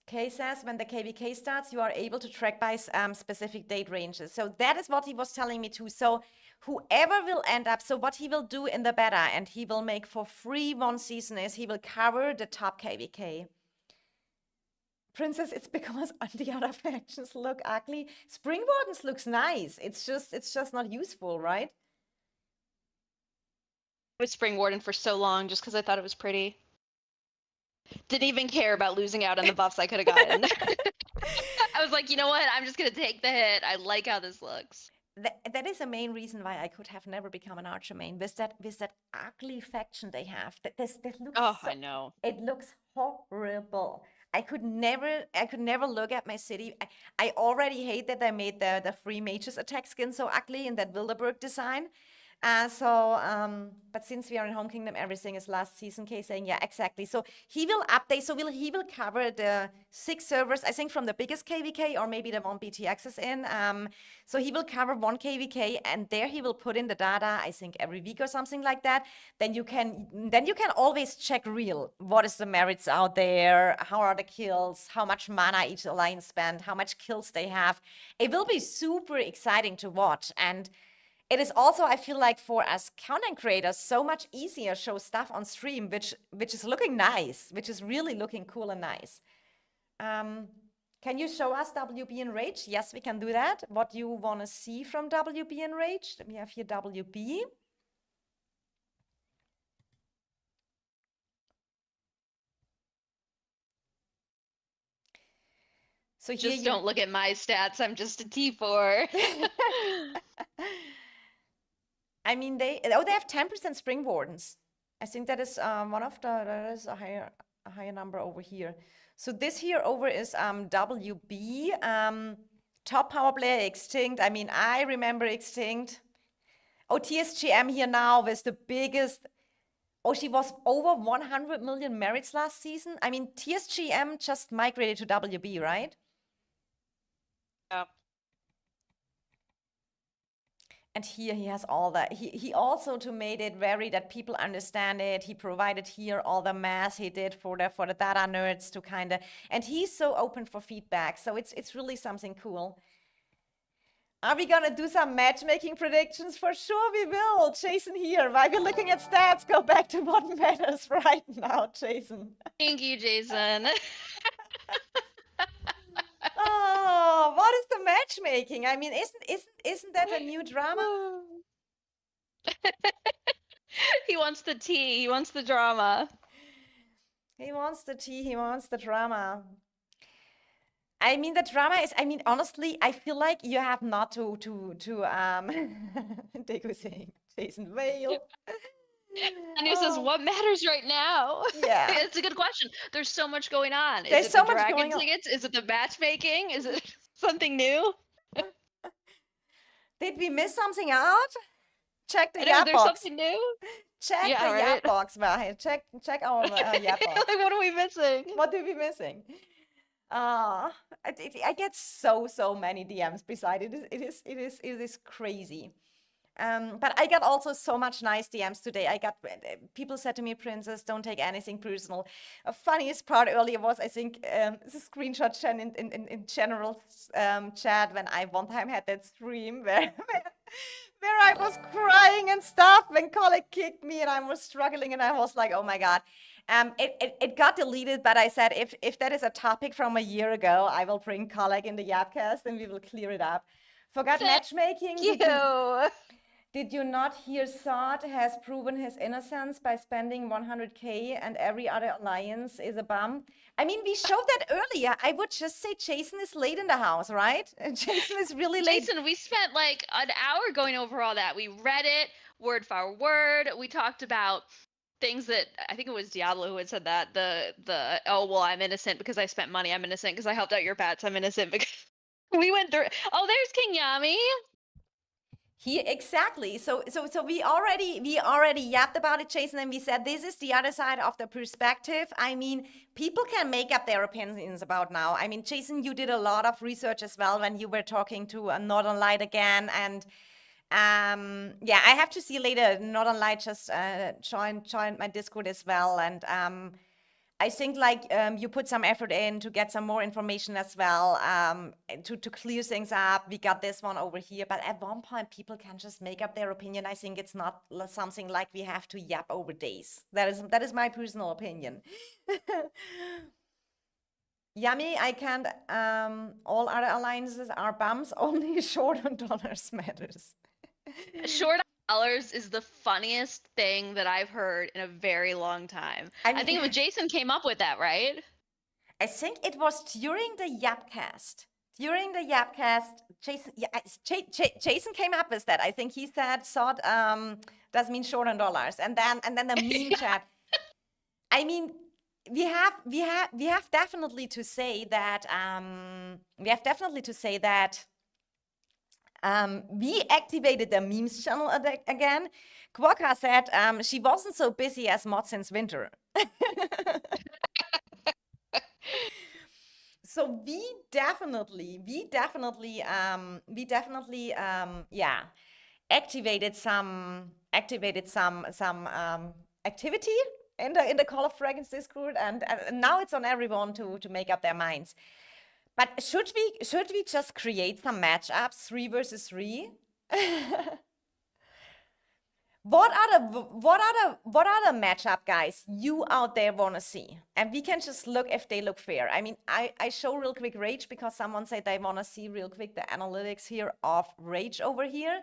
Kay says when the KVK starts, you are able to track by specific date ranges. So that is what he was telling me too. So whoever will end up, so what he will do in the beta, and he will make for free one season, is he will cover the top KVK. Princess, it's because the other factions look ugly. Spring Wardens looks nice. It's just not useful, right? I was Spring Warden for so long just because I thought it was pretty. Didn't even care about losing out on the buffs I could have gotten. I was like, you know what? I'm just gonna take the hit. I like how this looks. That is the main reason why I could have never become an archer main, with that ugly faction they have. This looks Oh, I know. It looks horrible. I could never look at my city. I already hate that they made the free mages attack skin so ugly in that Wilderberg design. But since we are in Home Kingdom, everything is last season case saying, yeah, exactly. So he will update, he will cover the 6 servers, I think from the biggest KVK or maybe the one BTX is in. So he will cover 1 KVK, and there he will put in the data, I think every week or something like that. Then you can always check real. What is the merits out there? How are the kills? How much mana each alliance spent? How much kills they have? It will be super exciting to watch. And it is also, I feel like, for us content creators, so much easier show stuff on stream, which is looking nice, which is really looking cool and nice. Can you show us WB Enraged? Yes, we can do that. What you want to see from WB Enraged? We have here WB. So here just don't look at my stats. I'm just a T4. I mean, they have 10% Spring Wardens. I think that is that is a higher number over here. So this here over is WB. Top power player Extinct. I mean, I remember Extinct. Oh, TSGM here now with the biggest. Oh, she was over 100 million merits last season. I mean, TSGM just migrated to WB, right? Yeah. And here he has all that. He also, to made it very that people understand it, he provided here all the math he did for the data nerds to kind of, and he's so open for feedback. So it's really something cool. Are we gonna do some matchmaking predictions? For sure we will. Jason here. While we're looking at stats, go back to what matters right now, Jason. Thank you, Jason. Oh, what is the matchmaking? I mean, isn't that a new drama? He wants the tea. He wants the drama. He wants the tea. He wants the drama. I mean, the drama is, I mean, honestly, I feel like you have not to Deku saying Jason Vale. And he says, what matters right now? Yeah. It's a good question. There's so much going on. There's is it so the much dragon going on. tickets? Is it the matchmaking? Is it something new? Did we miss something out? Check the There's box. something new? Check the right? box, Wahid. Check our yap box. Like, what are we missing? What did we missing? I get so many DMs beside it. It is crazy. But I got also so much nice DMs today. I got people said to me, Princess, don't take anything personal. A funniest part earlier was, I think, the screenshot in general chat when I one time had that stream where I was crying and stuff when colleague kicked me and I was struggling and I was like, oh my God. It got deleted, but I said if that is a topic from a year ago, I will bring colleague in the Yapcast and we will clear it up. Forgot matchmaking. Did you not hear Sod has proven his innocence by spending 100k and every other alliance is a bum? I mean, we showed that earlier. I would just say Jason is late in the house, right? Jason is really late. Jason, we spent like an hour going over all that. We read it word for word. We talked about things that I think it was Diablo who had said that oh, well, I'm innocent because I spent money. I'm innocent because I helped out your pets. I'm innocent because we went through. Oh, there's King Yami. Exactly. So we already yapped about it, Jason, and we said this is the other side of the perspective. I mean, people can make up their opinions about now. I mean, Jason, you did a lot of research as well when you were talking to Northern Light again, and yeah, I have to see later. Northern Light just joined my Discord as well, and I think like you put some effort in to get some more information as well, to clear things up. We got this one over here, but at one point people can just make up their opinion. I think it's not something like we have to yap over days. That is my personal opinion. Yummy, I can't. All other alliances are bums. Only short on dollars matters. Short on dollars is the funniest thing that I've heard in a very long time. I I mean, think it was Jason came up with that, right? I think it was during the Yapcast. During the Yapcast, Jason, yeah, Jason came up with that. I think he said "sod" does mean short on dollars, and then the meme chat. I mean, we have definitely to say that we activated the memes channel again. Quokka said she wasn't so busy as mod since winter. So we definitely yeah, activated some activity in the Call of Dragons Discord, and now it's on everyone to make up their minds. But should we just create some matchups, 3 versus 3? What other matchup guys you out there wanna see? And we can just look if they look fair. I mean, I show real quick Rage because someone said they wanna see real quick the analytics here of Rage over here.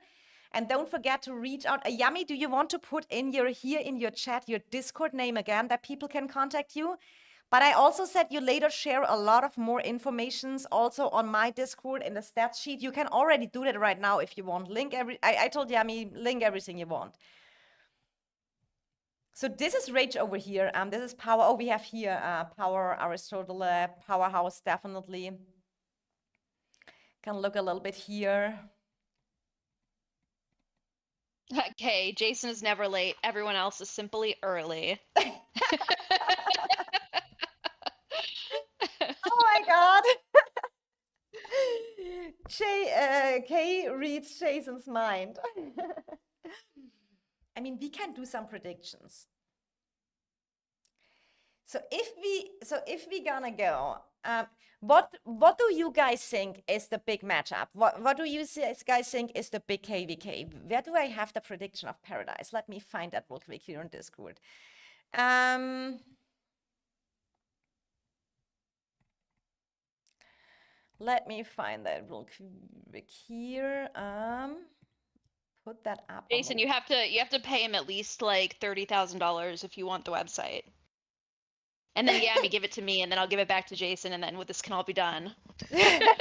And don't forget to reach out. Yummy, do you want to put in your chat your Discord name again that people can contact you? But I also said you later share a lot of more informations also on my Discord in the stats sheet. You can already do that right now if you want. I told Yummy, link everything you want. So this is Rage over here. This is Power. Oh, we have here Power, Aristotle, Powerhouse, definitely. Can look a little bit here. Okay, Jason is never late. Everyone else is simply early. Oh my God. Kay reads Jason's mind. I mean, we can do some predictions. So if we gonna go, what do you guys think is the big matchup? What do you guys think is the big KVK? Where do I have the prediction of Paradise? Let me find that real quick here in Discord. Let me find that real quick here. Put that up. Jason, you have to pay him at least like $30,000 if you want the website. And then Yami, give it to me, and then I'll give it back to Jason, and then this can all be done. The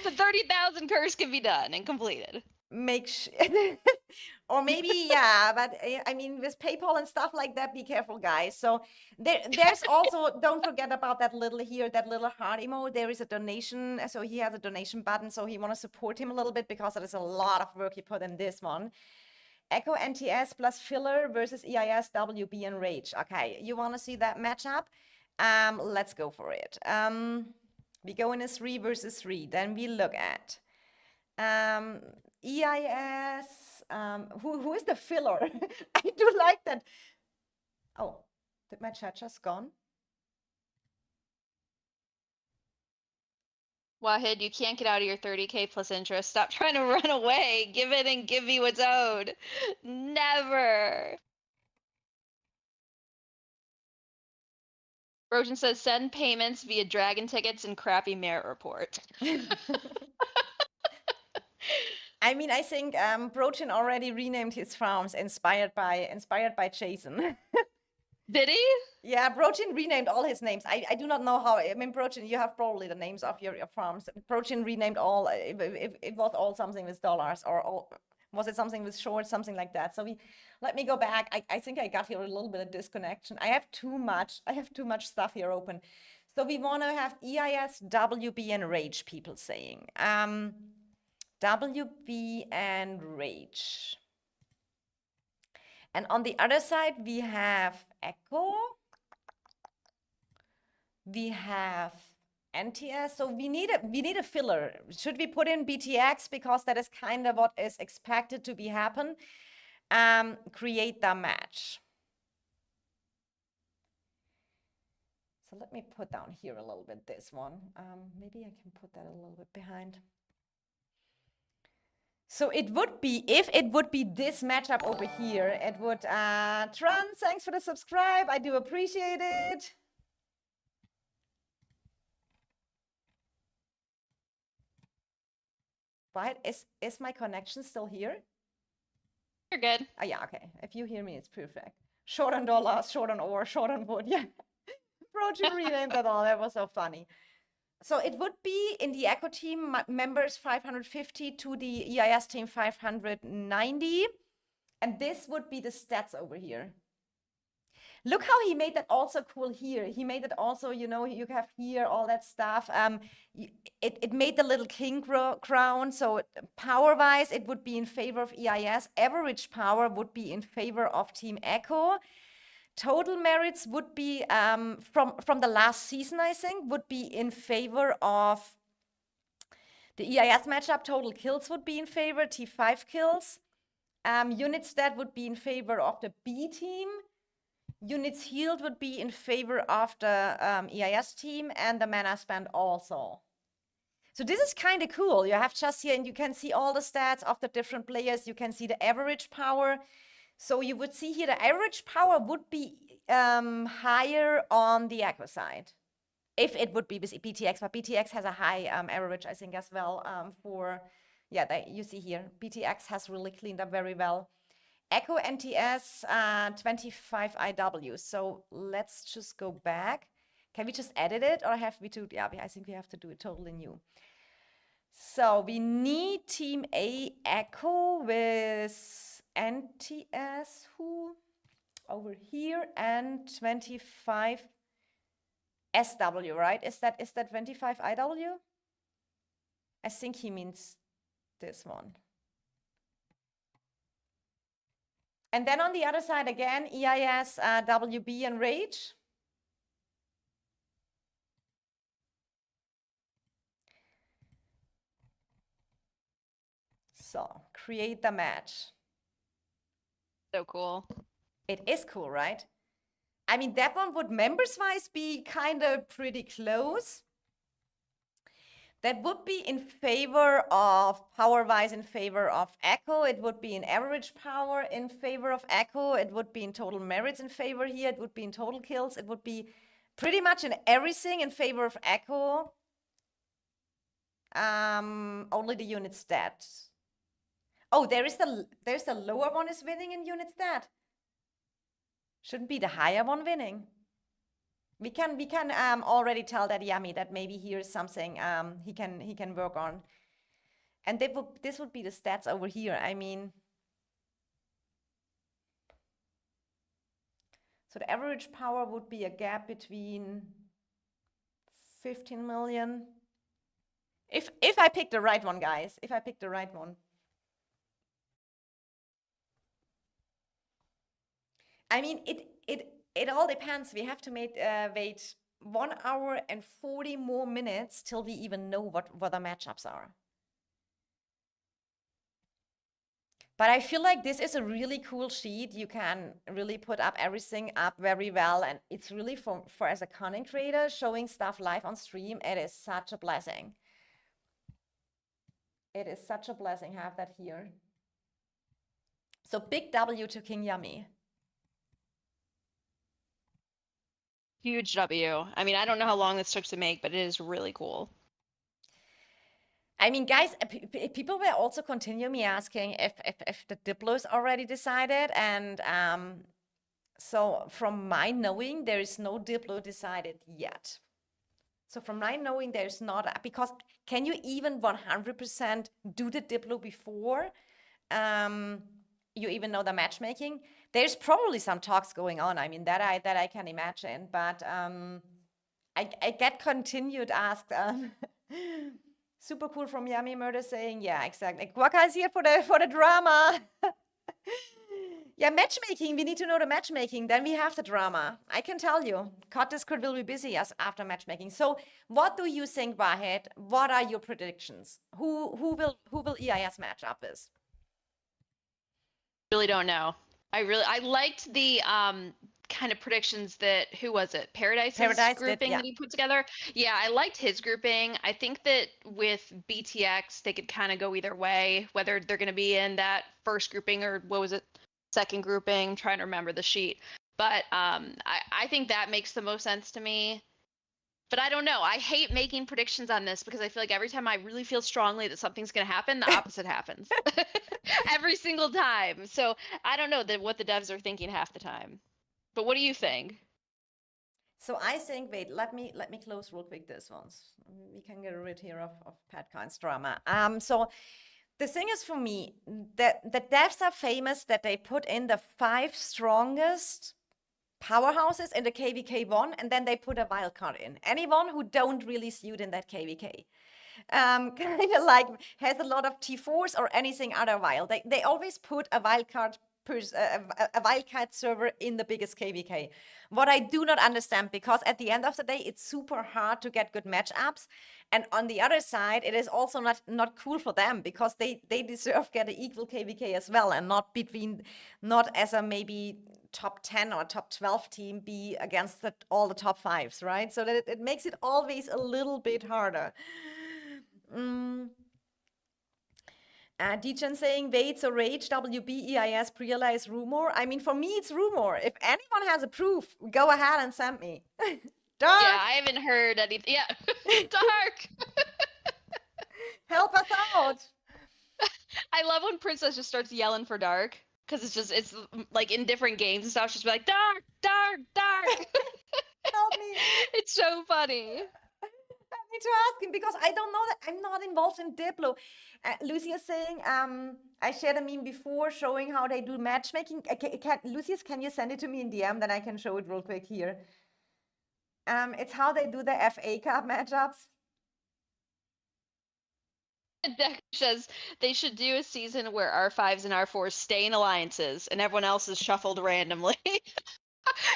30,000 curse can be done and completed. Or maybe, yeah, but I mean, with PayPal and stuff like that, be careful, guys. So there's also, don't forget about that little heart emoji. There is a donation. So he has a donation button. So he want to support him a little bit because it is a lot of work he put in this one. Echo NTS plus filler versus EIS, WB, and Rage. Okay, you want to see that matchup? Let's go for it. We go in a 3 versus 3. Then we look at EIS. Who is the filler? I do like that. Oh, did my chat just gone? Wahid, you can't get out of your 30K plus interest. Stop trying to run away. Give it and give me what's owed. Never. Rojan says send payments via dragon tickets and crappy merit report. I mean, I think Brochin already renamed his farms inspired by Jason. Did he? Yeah, Brochin renamed all his names. I do not know how. I mean, Brochin, you have probably the names of your farms. Brochin renamed all. It was all something with dollars, or all, was it something with shorts, something like that. So let me go back. I think I got here a little bit of disconnection. I have too much stuff here open. So we want to have EIS, WB, and Rage. People saying WB and Rage. And on the other side, we have Echo. We have NTS. So we need a filler. Should we put in BTX because that is kind of what is expected to be happen? Create the match. So let me put down here a little bit this one. Maybe I can put that a little bit behind. So it would be, if it would be this matchup over here, it would, Tran, thanks for the subscribe. I do appreciate it. But is my connection still here? You're good. Oh, yeah, okay. If you hear me, it's perfect. Short on dollars, short on ore, short on wood. Yeah. Bro, you renamed that all. That was so funny. So it would be in the Echo team members 550 to the EIS team 590. And this would be the stats over here. Look how he made that also cool here. He made it also, you know, you have here all that stuff. It made the little king crown. So power-wise, it would be in favor of EIS. Average power would be in favor of Team Echo. Total merits would be, from the last season, I think, would be in favor of the EIS matchup. Total kills would be in favor, T5 kills. Unit stat would be in favor of the B team. Units healed would be in favor of the EIS team, and the mana spent also. So this is kind of cool. You have just here, and you can see all the stats of the different players. You can see the average power. So you would see here the average power would be higher on the Echo side, if it would be with BTX. But BTX has a high average, I think, as well. You see here, BTX has really cleaned up very well. Echo NTS 25 IW. So let's just go back. Can we just edit it, or have we to? Yeah, I think we have to do it totally new. So we need Team A Echo with NTS who over here and 25 SW, right? Is that 25 IW? I think he means this one. And then on the other side again, EIS, WB, and Rage. So create the match. So cool. It is cool, right? I mean, that one would members-wise be kind of pretty close. That would be in favor of, power-wise, in favor of Echo. It would be in average power in favor of Echo. It would be in total merits in favor here. It would be in total kills. It would be pretty much in everything in favor of Echo. Only the unit stats. Oh, there's the lower one is winning in unit stat. Shouldn't be the higher one winning. We can already tell that Yummy that maybe here's something he can work on. And this would be the stats over here. I mean, so the average power would be a gap between 15 million. If I pick the right one, guys, if I pick the right one. I mean, it all depends. We have to wait 1 hour and 40 more minutes till we even know what the matchups are. But I feel like this is a really cool sheet. You can really put up everything up very well. And it's really for as a content creator, showing stuff live on stream, it is such a blessing. It is such a blessing to have that here. So big W to King Yummy. Huge W. I mean, I don't know how long this took to make, but it is really cool. I mean, guys, people were also continue me asking if the Diplo is already decided. And so from my knowing, there is no Diplo decided yet. So from my knowing, there's not, because can you even 100% do the Diplo before you even know the matchmaking? There's probably some talks going on. I mean, that I can imagine, but I get continued asked. Super cool from Yummy Murder saying, yeah, exactly. Guaca is here for the drama. Yeah, matchmaking. We need to know the matchmaking. Then we have the drama. I can tell you, COD Discord will be busy as after matchmaking. So, what do you think, Wahid? What are your predictions? Who will EIS match up with? Really don't know. I liked the kind of predictions that, who was it? Paradise's Paradise did, grouping yeah. that he put together. Yeah, I liked his grouping. I think that with BTX, they could kind of go either way, whether they're going to be in that first grouping or what was it, second grouping. I'm trying to remember the sheet. But I think that makes the most sense to me. But I don't know. I hate making predictions on this because I feel like every time I really feel strongly that something's going to happen, the opposite happens. Every single time. So I don't know what the devs are thinking half the time. But what do you think? So I think, wait, let me close real quick this one. We can get rid here of Pat Kyne's drama. So the thing is for me that the devs are famous that they put in the 5 strongest powerhouses in the KVK1, and then they put a wild card in. Anyone who don't really suit in that KVK. Kind of like has a lot of T4s or anything other wild. They always put a wildcard a wildcard server in the biggest KVK. What I do not understand, because at the end of the day, it's super hard to get good matchups. And on the other side, it is also not cool for them, because they deserve get an equal KVK as well, and not as a maybe top 10 or top 12 team be against all the top 5s, right? So that it makes it always a little bit harder. Dejan saying, wait, so Rage, WBEIS, pre-realize rumor? I mean, for me, it's rumor. If anyone has a proof, go ahead and send me. Dark! Yeah, I haven't heard anything. Yeah, Dark! Help us out! I love when Princess just starts yelling for Dark. Because it's like in different games and stuff, she's like, Dark, Dark, Dark! Help me! It's so funny. I need to ask him, because I don't know that I'm not involved in Diplo. Lucy is saying, I shared a meme before showing how they do matchmaking. Lucius, can you send it to me in DM? Then I can show it real quick here. It's how they do the FA Cup matchups. Deck says they should do a season where R5s and R4s stay in alliances and everyone else is shuffled randomly.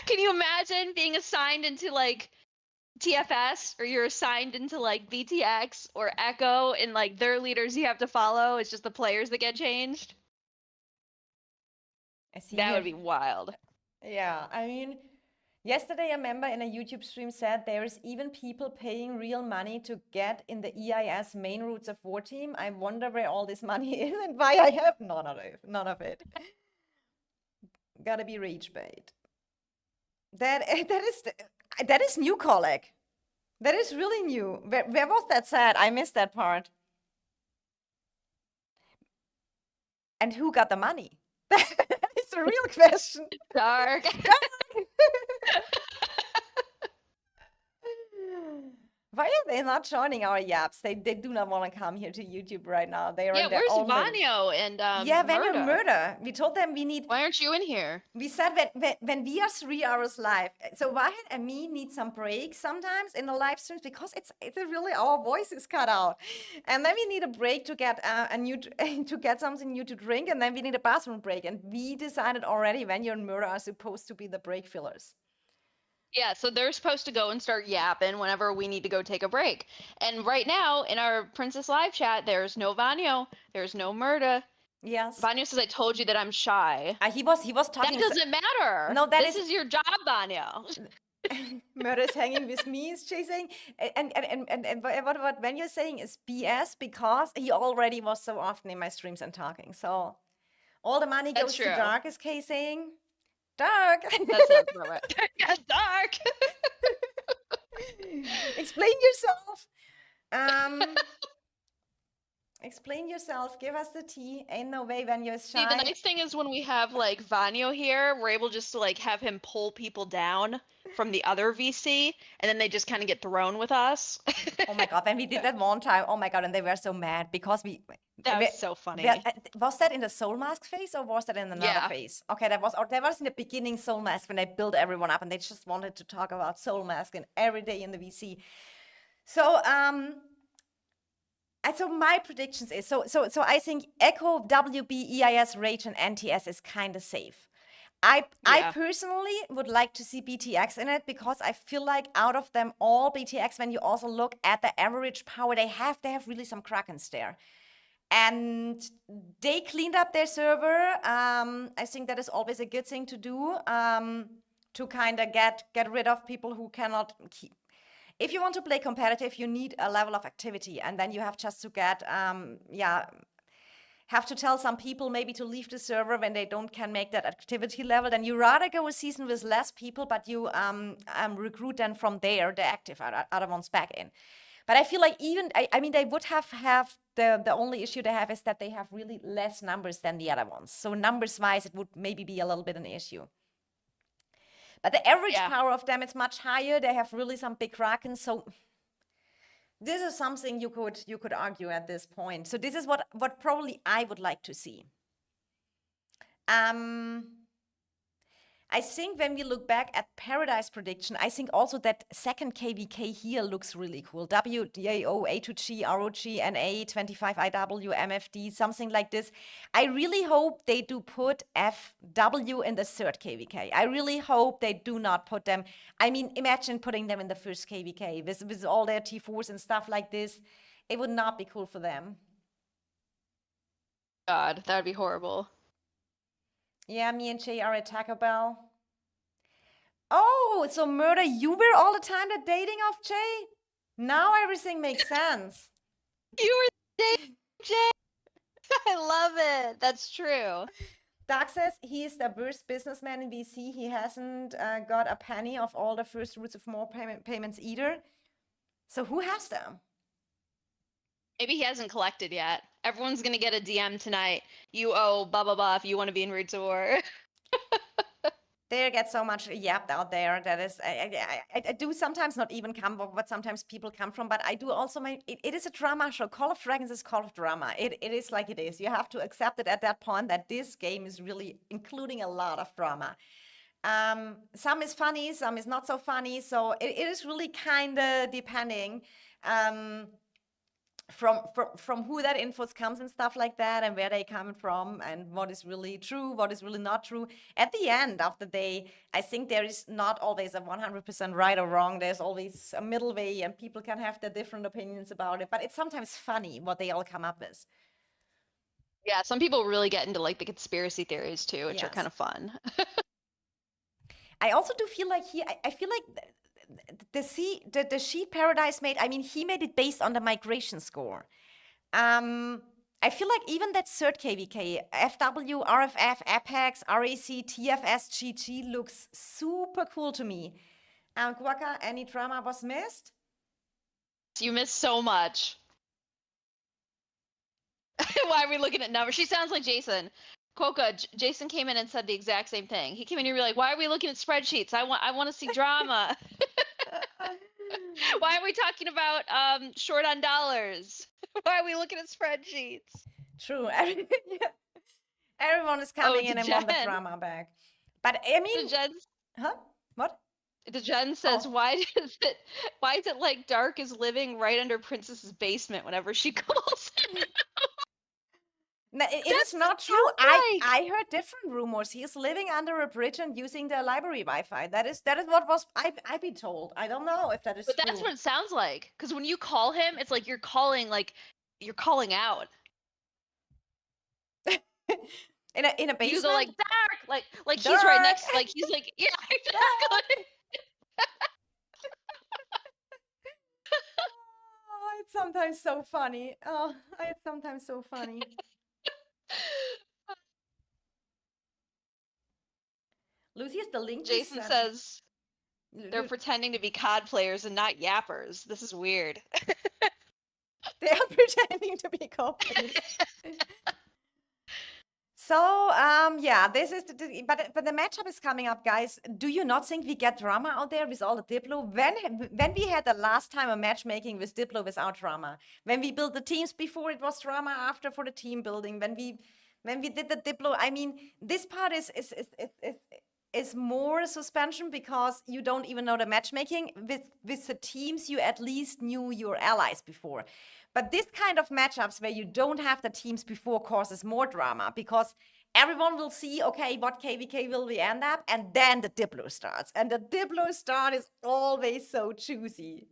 Can you imagine being assigned into like TFS, or you're assigned into like BTX or Echo, and like their leaders you have to follow? It's just the players that get changed. I see That here. would be wild. Yeah, I mean, yesterday a member in a YouTube stream said there's even people paying real money to get in the EIS main Roots of War team. I wonder where all this money is and why I have none of it. None of it. Gotta be rage bait. That is new, colleague. That is really new. Where was that said? I missed that part. And who got the money? That is the real question. Dark. Why are they not joining our yaps? They do not want to come here to YouTube right now. They are Yeah, in their where's own little... Vanyo and Yeah, Vanyo Murda? Murder. We told them we need... Why aren't you in here? We said when we are 3 hours live, so Wahid and me need some breaks sometimes in the live streams, because it's really our voice is cut out, and then we need a break to get to get something new to drink, and then we need a bathroom break. And we decided already Vanyo and Murder are supposed to be the break fillers. Yeah, so they're supposed to go and start yapping whenever we need to go take a break. And right now in our Princess Live chat, there's no Vanyo, there's no Murda. Yes. Vanyo says, I told you that I'm shy. He was talking. That doesn't matter. No, this is your job, Vanyo. Murder is hanging with me, is chasing. And what when you're saying is BS, because he already was so often in my streams and talking. So all the money goes to Dark, is Kay saying. Dark. That's not right. Yeah, Dark. Explain yourself. Explain yourself. Give us the tea. Ain't no way Vanyo's shy. See, the nice thing is when we have like Vanyo here, we're able just to like have him pull people down from the other VC, and then they just kind of get thrown with us. Oh my god, when we did that one time, oh my god, and they were so mad because that was so funny. Was that in the Soul Mask phase, or was that in another phase? Okay, that was in the beginning Soul Mask, when they built everyone up and they just wanted to talk about Soul Mask and every day in the VC. So so my predictions is so I think Echo, WB, EIS, Rage, and NTS is kind of safe. I personally would like to see BTX in it, because I feel like out of them all, BTX, when you also look at the average power, they have really some Krakens there. And they cleaned up their server. I think that is always a good thing to do. to kind of get rid of people who cannot keep. If you want to play competitive, you need a level of activity, and then you have just to get have to tell some people maybe to leave the server when they can make that activity level. Then you rather go a season with less people, but you recruit them from there, the active other ones back in. But I feel like even, I mean, they would have the only issue they have is that they have really less numbers than the other ones. So numbers wise, it would maybe be a little bit an issue. But the average power of them is much higher. They have really some big krakens. So this is something you could argue at this point. So this is what probably I would like to see. I think when we look back at Paradise prediction, I think also that second KVK here looks really cool. WDAO, A2G, ROG, NA, 25IW, MFD, something like this. I really hope they do put FW in the third KVK. I really hope they do not put them. I mean, imagine putting them in the first KVK with all their T4s and stuff like this. It would not be cool for them. God, that would be horrible. Yeah, me and Jay are at Taco Bell. Oh, so Murder, you were all the time the dating of Jay? Now everything makes sense. You were dating Jay? I love it. That's true. Doug says he is the worst businessman in VC. He hasn't got a penny of all the first roots of more payments either. So who has them? Maybe he hasn't collected yet. Everyone's going to get a DM tonight. You owe blah, blah, blah if you want to be in Root Tour. There gets so much yapped out there that is, I do sometimes not even come from what sometimes people come from, but I do also, it is a drama show. Call of Dragons is Call of Drama. It is like it is. You have to accept it at that point that this game is really including a lot of drama. Some is funny, some is not so funny. So it is really kind of depending from who that info comes and stuff like that, and where they come from, and what is really true, what is really not true. At the end of the day, I think there is not always a 100% right or wrong. There's always a middle way, and people can have their different opinions about it. But it's sometimes funny what they all come up with. Yeah, some people really get into like the conspiracy theories too, which are kind of fun. I also do feel like I feel like the sheet Paradise made, I mean, he made it based on the migration score. I feel like even that third KVK, FW, RFF, Apex, RAC, TFS, GG looks super cool to me. Guaca, any drama was missed? You missed so much. Why are we looking at numbers? She sounds like Jason. Quokka, Jason came in and said the exact same thing. He came in here like, why are we looking at spreadsheets? I want to see drama. Why are we talking about short on dollars? Why are we looking at spreadsheets? True. Everyone is coming in and want the drama back. But I mean, huh? What? The Jen says, why is it like Dark is living right under Princess's basement whenever she calls him? No, it is not true. I heard different rumors. He's living under a bridge and using the library Wi-Fi. That is what was I've been told. I don't know if that is true. But that's what it sounds like. Because when you call him, it's like you're calling out. in a basement. You go like Dark, like he's right next. Like he's like yeah, exactly. Oh, it's sometimes so funny. Oh, it's sometimes so funny. Lucy is the link. Jason says they're pretending to be COD players and not yappers. This is weird. They are pretending to be COD players. So yeah, this is but the matchup is coming up, guys. Do you not think we get drama out there with all the Diplo? When we had the last time a matchmaking with Diplo without drama? When we built the teams before, it was drama. After, for the team building, when we did the Diplo, I mean, this part is more suspension because you don't even know the matchmaking. With the teams, you at least knew your allies before. But this kind of matchups where you don't have the teams before causes more drama because everyone will see, okay, what KVK will we end up? And then the Diplo starts. And the Diplo start is always so juicy.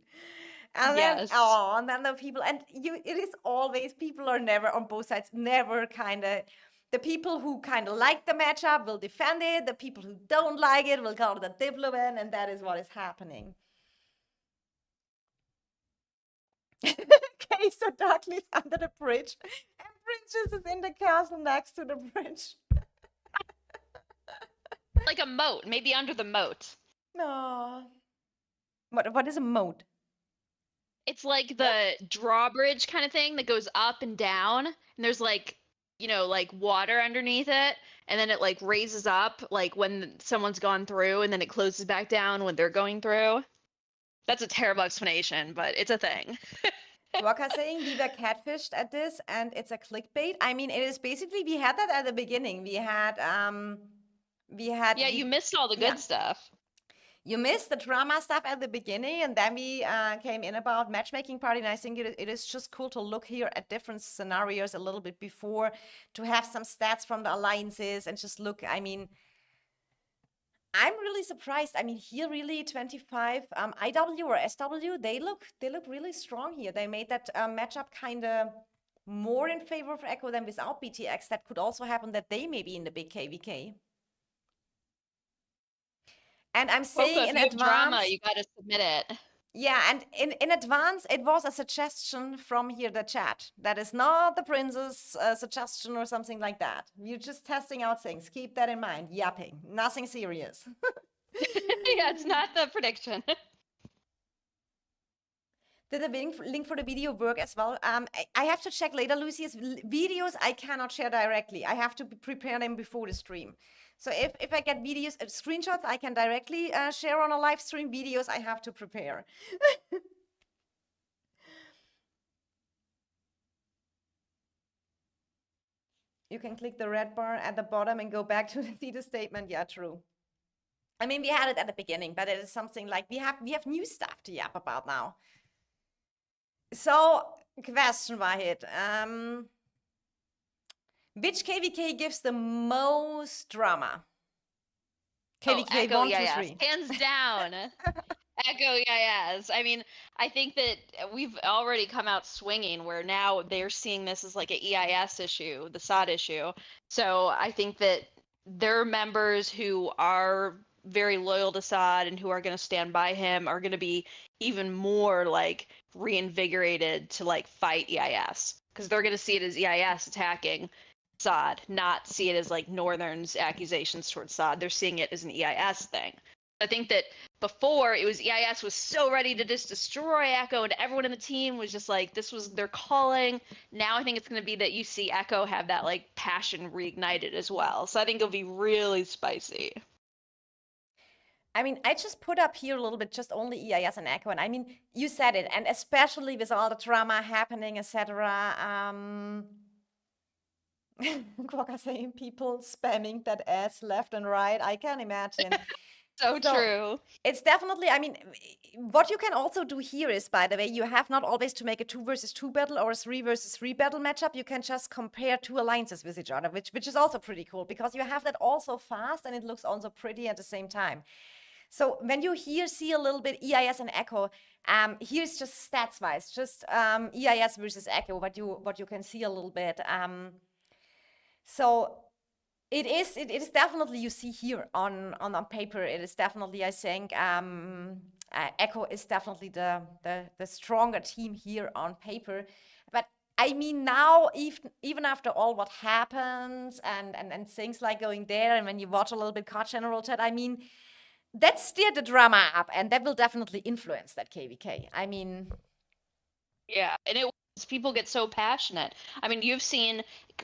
And then, and then the people, and it is always, people are never on both sides, never kind of The people who kind of like the matchup will defend it. The people who don't like it will call it a diplomat, and that is what is happening. Okay, so Doug lives under the bridge, and Princess is in the castle next to the bridge. Like a moat, maybe under the moat. No. What is a moat? It's like the drawbridge kind of thing that goes up and down, and there's like, you know, like water underneath it, and then it like raises up like when someone's gone through, and then it closes back down when they're going through. That's a terrible explanation, but it's a thing. Waka saying we were catfished at this and it's a clickbait. I mean, it is basically, we had that at the beginning. We had Yeah, you missed all the good stuff. You missed the drama stuff at the beginning, and then we came in about matchmaking party, and I think it is just cool to look here at different scenarios a little bit before, to have some stats from the alliances and just look. I mean, I'm really surprised. I mean, here really 25 IW or SW, they look really strong here. They made that matchup kind of more in favor of Echo than without BTX. That could also happen that they may be in the big KVK. And I'm saying Coco, in if you have drama, advance, you gotta submit it. yeah, and in advance, it was a suggestion from here, the chat. That is not the prince's suggestion or something like that. You're just testing out things. Keep that in mind. Yapping. Nothing serious. Yeah, it's not the prediction. Did the link for the video work as well? I have to check later, Lucy's videos I cannot share directly. I have to prepare them before the stream. So if I get videos, screenshots, I can directly share on a live stream. Videos I have to prepare. You can click the red bar at the bottom and go back to see the statement. Yeah, true. I mean, we had it at the beginning, but it is something like we have new stuff to yap about now. So, question, Wahid. Which KVK gives the most drama? KVK Echo, 1, yeah, 2, 3. Hands down. Echo, yes. I mean, I think that we've already come out swinging where now they're seeing this as like an EIS issue, the SOD issue. So I think that their members who are very loyal to SOD and who are going to stand by him are going to be even more like reinvigorated to like fight EIS because they're going to see it as EIS attacking SOD, not see it as like Northern's accusations towards SOD. They're seeing it as an EIS thing. I think that before it was EIS was so ready to just destroy Echo, and everyone in the team was just like, this was their calling. Now I think it's going to be that you see Echo have that like passion reignited as well. So I think it'll be really spicy. I mean, I just put up here a little bit, just only EIS and Echo, and I mean, you said it, and especially with all the drama happening, etc. Quokka saying people spamming that S left and right. I can imagine. So true. It's definitely, I mean, what you can also do here is, by the way, you have not always to make a 2 versus 2 battle or a 3 versus 3 battle matchup. You can just compare two alliances with each other, which is also pretty cool because you have that also fast and it looks also pretty at the same time. So when you here see a little bit EIS and Echo, here's just stats wise, just EIS versus Echo, what you can see a little bit. So it is definitely, you see here on paper, it is definitely, I think, Echo is definitely the stronger team here on paper. But I mean, now, even after all what happens and things like going there, and when you watch a little bit COD General Chat, I mean, that stirred the drama up, and that will definitely influence that KVK. I mean, yeah, and it was, people get so passionate. I mean, you've seen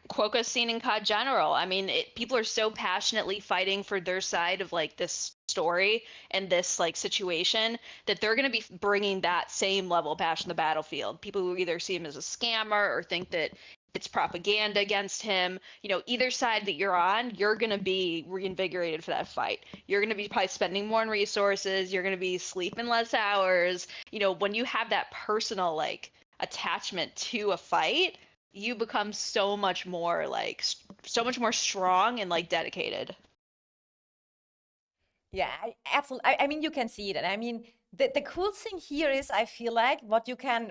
Quokka's seen in COD General. I mean, people are so passionately fighting for their side of like this story and this like situation that they're going to be bringing that same level of passion to the battlefield. People who either see him as a scammer or think that it's propaganda against him. You know, either side that you're on, you're going to be reinvigorated for that fight. You're going to be probably spending more on resources. You're going to be sleeping less hours. You know, when you have that personal like attachment to a fight, you become so much more like so much more strong and like dedicated. yeah, absolutely. I mean, you can see it, and I mean, the cool thing here is, I feel like what you can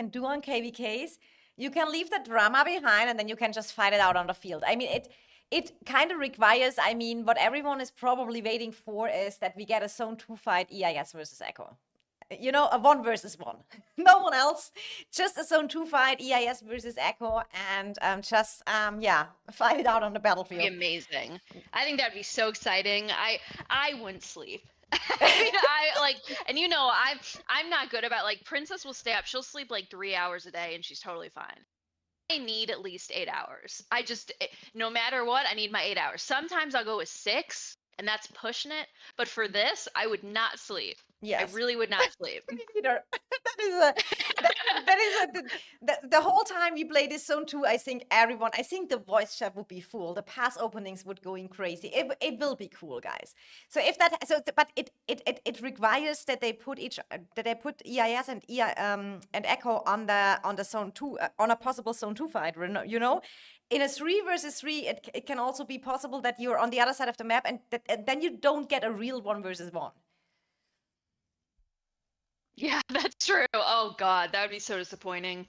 do on KVKs, you can leave the drama behind, and then you can just fight it out on the field. I mean, it kind of requires, I mean, what everyone is probably waiting for is that we get a Zone 2 fight, EIS versus Echo. You know, a 1 versus 1. No one else. Just a Zone 2 fight, EIS versus Echo, and yeah, fight it out on the Be battlefield. amazing. I think that'd be so exciting. I wouldn't sleep. I mean, I like, and you know, I'm not good about like Princess will stay up. She'll sleep like 3 hours a day, and she's totally fine. I need at least 8 hours. No matter what, I need my 8 hours. Sometimes I'll go with 6, and that's pushing it. But for this, I would not sleep. I Yes. really would not sleep. Me neither. The whole time we play this Zone 2, I think the voice chat would be full. The pass openings would go in crazy. It will be cool, guys. So if that, so but it requires that they put EIS and Echo on the Zone 2 on a possible Zone 2 fight. You know, in a 3 versus 3, it can also be possible that you're on the other side of the map and then you don't get a real 1 versus 1. Yeah, that's true. Oh God, that would be so disappointing.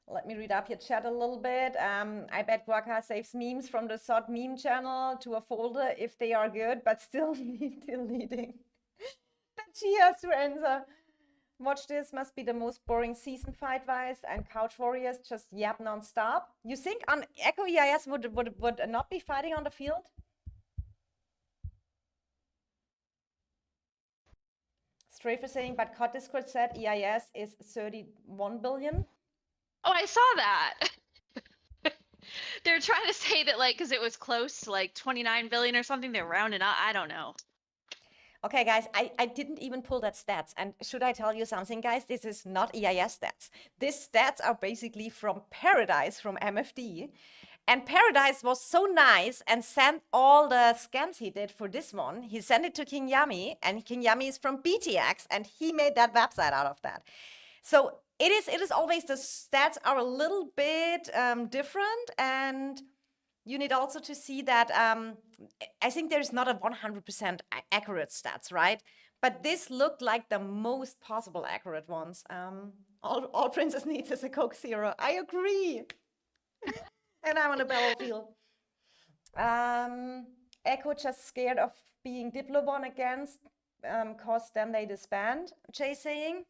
Let me read up your chat a little bit. I bet Guaca saves memes from the Sod meme channel to a folder if they are good, but still need deleting. That she has to answer. Watch this, must be the most boring season fight-wise, and Couch Warriors just yap non-stop. You think on Echo EIS would not be fighting on the field? Strafer saying, but COD Discord said EIS is 31 billion. Oh, I saw that. They're trying to say that like because it was close to like 29 billion or something, they're rounding up. I don't know. Okay, guys, I didn't even pull that stats. And should I tell you something, guys? This is not EIS stats. These stats are basically from Paradise, from MFD. And Paradise was so nice and sent all the scans he did for this one. He sent it to King Yummy, and King Yummy is from BTX, and he made that website out of that. So it is always the stats are a little bit different, and you need also to see that I think there's not a 100% accurate stats, right? But this looked like the most possible accurate ones. All Princess needs is a Coke Zero. I agree. And I'm on the battlefield. Echo just scared of being Diplobon against, cause then they disband. Jay saying.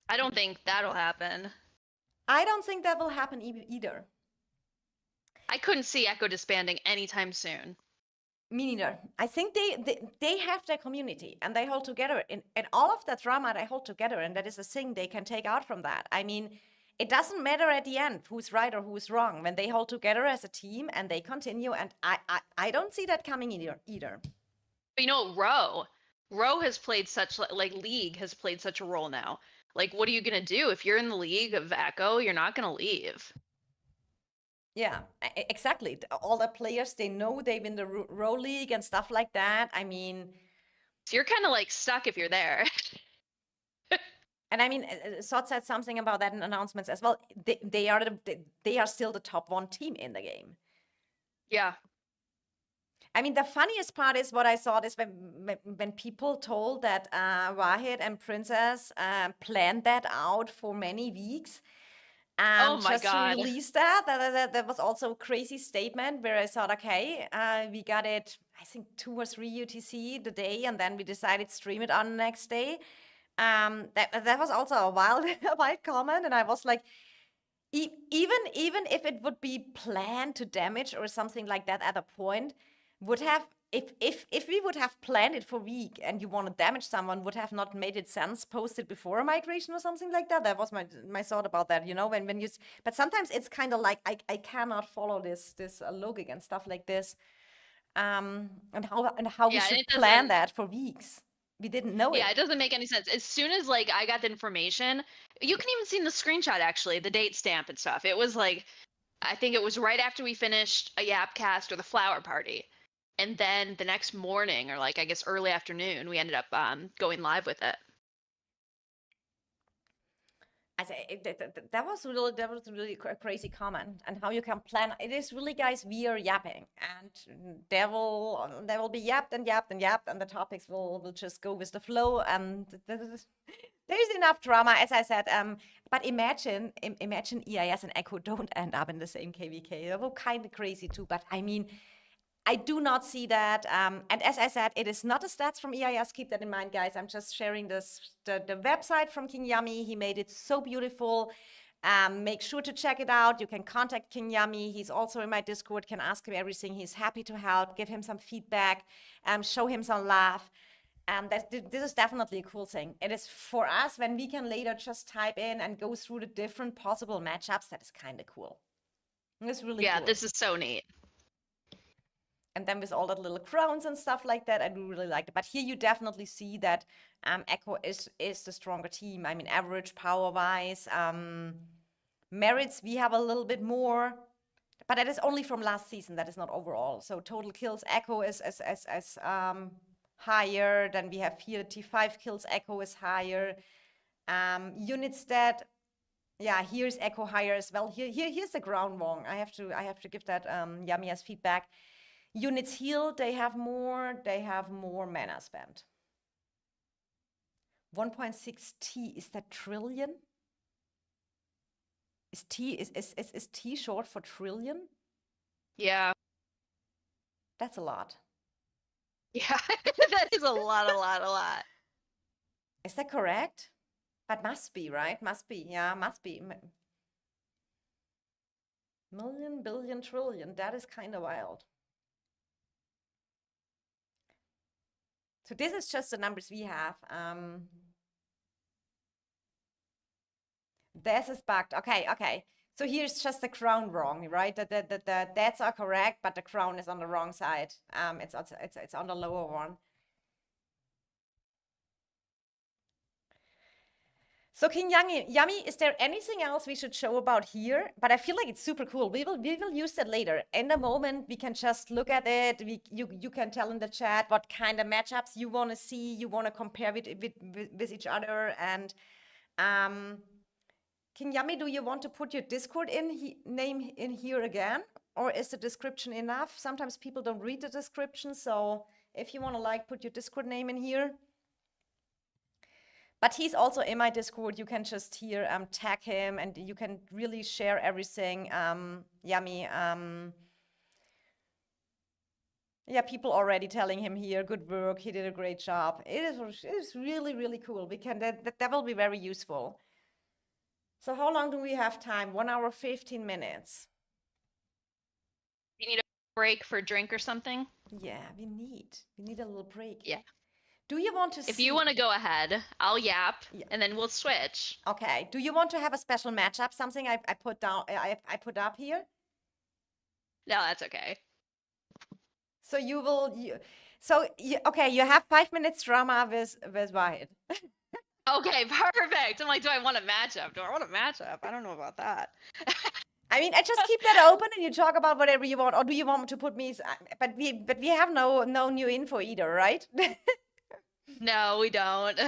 I don't think that'll happen. I don't think that will happen either. I couldn't see Echo disbanding anytime soon. Me neither. I think they have their community and they hold together. And all of that drama, they hold together. And that is a thing they can take out from that. I mean, it doesn't matter at the end who's right or who's wrong. When they hold together as a team and they continue. And I don't see that coming either. But you know, Row has played such, like, League has played such a role now. Like, what are you going to do? If you're in the League of Echo, you're not going to leave. Yeah, exactly. All the players, they know they've in the Row League and stuff like that. I mean, so you're kind of like stuck if you're there. And I mean, Sod said something about that in announcements as well. They are still the top 1 team in the game. Yeah. I mean, the funniest part is what I saw is when people told that Wahid and Princess planned that out for many weeks. Oh my just God. to release that was also a crazy statement where I thought, okay, we got it, I think 2 or 3 UTC the day, and then we decided stream it on the next day. That was also a wild comment, and I was like, even if it would be planned to damage or something like that at a point, would have if we would have planned it for a week and you want to damage someone, would have not made it sense posted before a migration or something like that. That was my thought about that, you know, when you, but sometimes it's kind of like I cannot follow this logic and stuff like this, and how we should plan that for weeks. We didn't know it. Yeah, it doesn't make any sense. As soon as like I got the information, you can even see in the screenshot actually, the date stamp and stuff. It was like, I think it was right after we finished a Yapcast or the flower party. And then the next morning, or like I guess early afternoon, we ended up going live with it. That was really a crazy comment, and how you can plan. It is really, guys, we are yapping, and there will be yapped and yapped and yapped, and the topics will just go with the flow, and There's enough drama, as I said. But imagine EIS and Echo don't end up in the same KVK. That would kind of crazy too. But I mean, I do not see that. And as I said, it is not the stats from EIS. Keep that in mind, guys. I'm just sharing the website from King Yummy. He made it so beautiful. Make sure to check it out. You can contact King Yummy. He's also in my Discord. Can ask him everything. He's happy to help. Give him some feedback. Show him some love. This is definitely a cool thing. It is for us when we can later just type in and go through the different possible matchups. That is kind of cool. It's really cool. Yeah, this is so neat. And then with all that little crowns and stuff like that, I do really like it. But here you definitely see that Echo is the stronger team. I mean, average power-wise, merits, we have a little bit more. But that is only from last season. That is not overall. So total kills, Echo is higher than we have here. T5 kills, Echo is higher. Unit stat, yeah, here's Echo higher as well. Here's the ground wrong. I have to give that Yummy as feedback. Units healed, they have more mana spent. 1.6 T, is that trillion? Is T short for trillion? Yeah. That's a lot. Yeah, that is a lot. Is that correct? But must be, right? Must be, yeah, must be. Million, billion, trillion, that is kind of wild. So this is just the numbers we have. This is bugged. Okay. So here's just the crown wrong, right? The deaths are correct, but the crown is on the wrong side. It's on the lower one. So King Yummy, is there anything else we should show about here? But I feel like it's super cool. We will use that later. In the moment, we can just look at it. You can tell in the chat what kind of matchups you want to see. You want to compare with each other. And King Yummy, do you want to put your Discord name in here again? Or is the description enough? Sometimes people don't read the description. So if you want to put your Discord name in here. But he's also in my Discord. You can just here tag him and you can really share everything. Yummy. Yeah, people already telling him here, good work, he did a great job. It is really, really cool. That will be very useful. So how long do we have time? 1 hour, 15 minutes. You need a break for a drink or something? Yeah, we need a little break. Yeah. Do you want to If you want to go ahead, I'll yap, yeah, and then we'll switch. Okay. Do you want to have a special matchup? Something I put down. I put up here. No, that's okay. So okay. You have 5 minutes drama with Wahid. Okay, perfect. I'm like, do I want a matchup? Do I want a matchup? I don't know about that. I mean, I just keep that open and you talk about whatever you want. Or do you want to put me? But we have no new info either, right? No, we don't.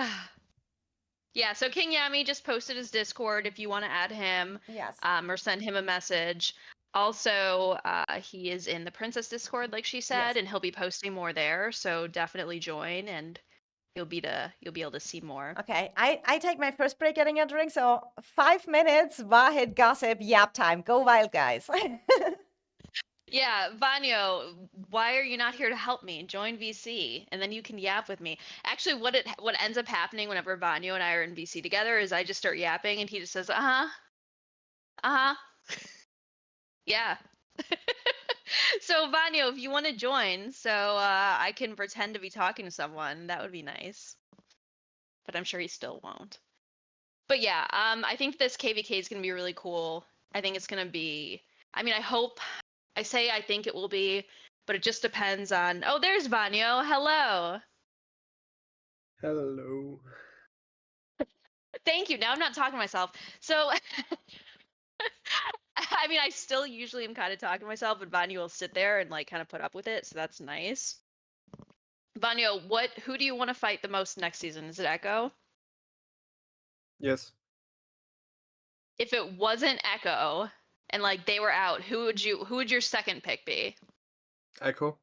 Yeah, so King Yami just posted his Discord if you want to add him. Yes. Or send him a message. Also, he is in the Princess Discord, like she said, Yes. and he'll be posting more there. So definitely join, and you'll be able to see more. Okay, I take my first break getting a drink. So 5 minutes, Wahid gossip, yap time. Go wild, guys. Yeah, Vanyo, why are you not here to help me? Join VC, and then you can yap with me. Actually, what ends up happening whenever Vanyo and I are in VC together is I just start yapping, and he just says, yeah. So Vanyo, if you want to join, so I can pretend to be talking to someone, that would be nice. But I'm sure he still won't. But yeah, I think this KVK is gonna be really cool. I think it's gonna be. I mean, I think it will be, but it just depends on. Oh, there's Vanyo. Hello. Hello. Thank you. Now I'm not talking to myself. So, I mean, I still usually am kind of talking to myself, but Vanyo will sit there and kind of put up with it, so that's nice. Vanyo, who do you want to fight the most next season? Is it Echo? Yes. If it wasn't Echo and they were out, who would your second pick be? Echo.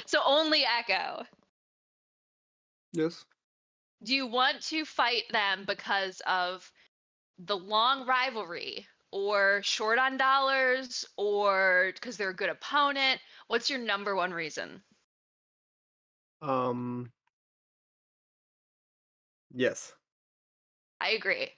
So only Echo. Yes. Do you want to fight them because of the long rivalry, or short on dollars, or because they're a good opponent? What's your number one reason? Yes. I agree.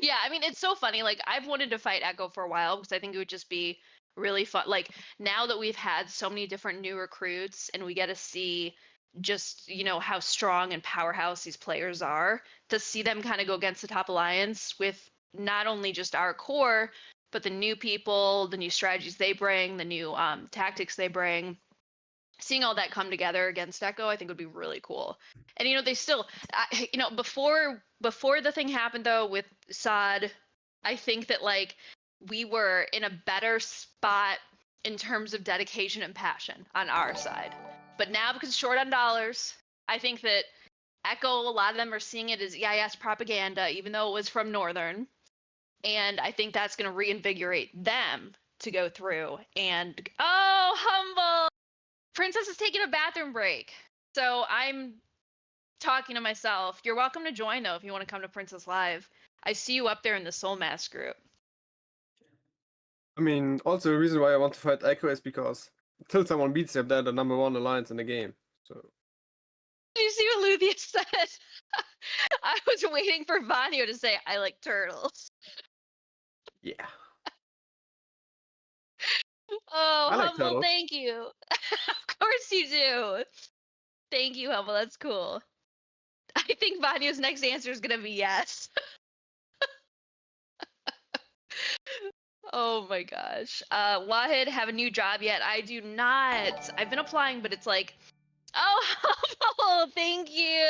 Yeah, I mean, it's so funny. Like, I've wanted to fight Echo for a while because I think it would just be really fun. Like, now that we've had so many different new recruits and we get to see just, how strong and powerhouse these players are, to see them kind of go against the top alliance with not only just our core, but the new people, the new strategies they bring, the new tactics they bring. Seeing all that come together against Echo, I think would be really cool. And they still, before the thing happened though with Sod, I think that like we were in a better spot in terms of dedication and passion on our side. But now, because it's short on dollars, I think that Echo, a lot of them are seeing it as EIS propaganda, even though it was from Northern. And I think that's going to reinvigorate them to go through and, oh, Humble! Princess is taking a bathroom break. So I'm talking to myself. You're welcome to join, though, if you want to come to Princess Live. I see you up there in the Soul Mask group. I mean, also the reason why I want to fight Echo is because until someone beats them, they're the number one alliance in the game. So Did you see what Luthia said? I was waiting for Vanyo to say, I like turtles. yeah. Oh, I like Humble, turtles. thank you. Of course you do. Thank you, Humble. That's cool. I think Vanyo's next answer is going to be yes. Oh my gosh. Wahid, have a new job yet? I do not. I've been applying, but it's like, oh, Humble, thank you.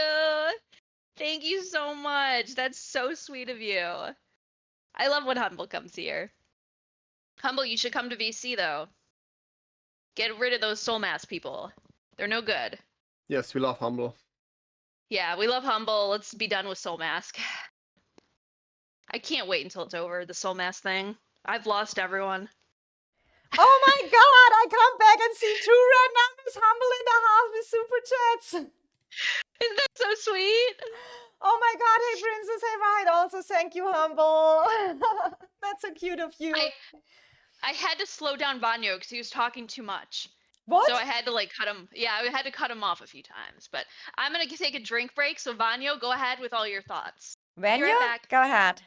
Thank you so much. That's so sweet of you. I love when Humble comes here. Humble, you should come to VC though. Get rid of those soul mask people. They're no good. Yes, we love Humble. Yeah, we love Humble. Let's be done with soul mask. I can't wait until it's over, the soul mask thing. I've lost everyone. Oh my god, I come back and see 2 red numbers, Humble in the house with super chats. Isn't that so sweet? Oh my god, hey Princess, hey Wahid, also thank you, Humble. That's so cute of you. I had to slow down Vanyo because he was talking too much. What? So I had to cut him. Yeah, I had to cut him off a few times. But I'm gonna take a drink break. So Vanyo, go ahead with all your thoughts. Vanya, right back. go ahead.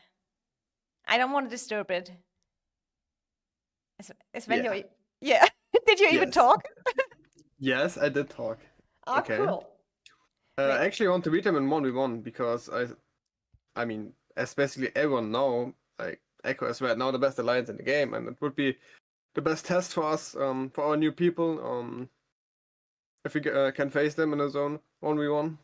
I don't want to disturb it. Is Vanya? Yeah. Did you even Yes. talk? Yes, I did talk. Oh, Okay. cool. I actually want to beat them in 1v1 because I mean, as basically everyone know, like Echo is right now the best alliance in the game, and it would be the best test for us, for our new people, if we can face them in a zone 1v1.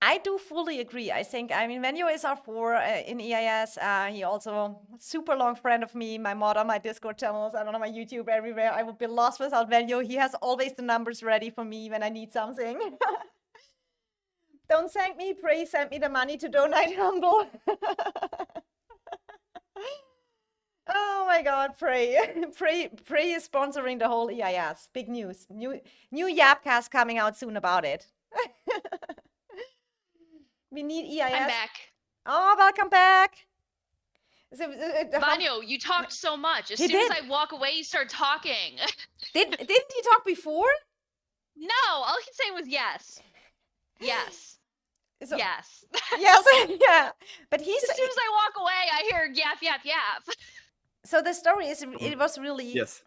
I do fully agree. I mean, Venio is our 4 in EIS. He also super long friend of me, my mod on my Discord channels, I don't know, my YouTube, everywhere. I would be lost without Venio. He has always the numbers ready for me when I need something. Don't thank me, pray send me the money to donate, Humble. Oh my god, pray. Pray is sponsoring the whole EIS. Big news. New Yapcast coming out soon about it. We need EIS. I'm back. Oh, welcome back. So, Vanyo, you talked so much. As He soon did. as I walk away, you start talking. Didn't he talk before? No, all he saying was yes. Yes. So, yes. Yes, yeah. But he's As soon as I walk away, I hear yap, yap, yap. so the story is it was really Yes.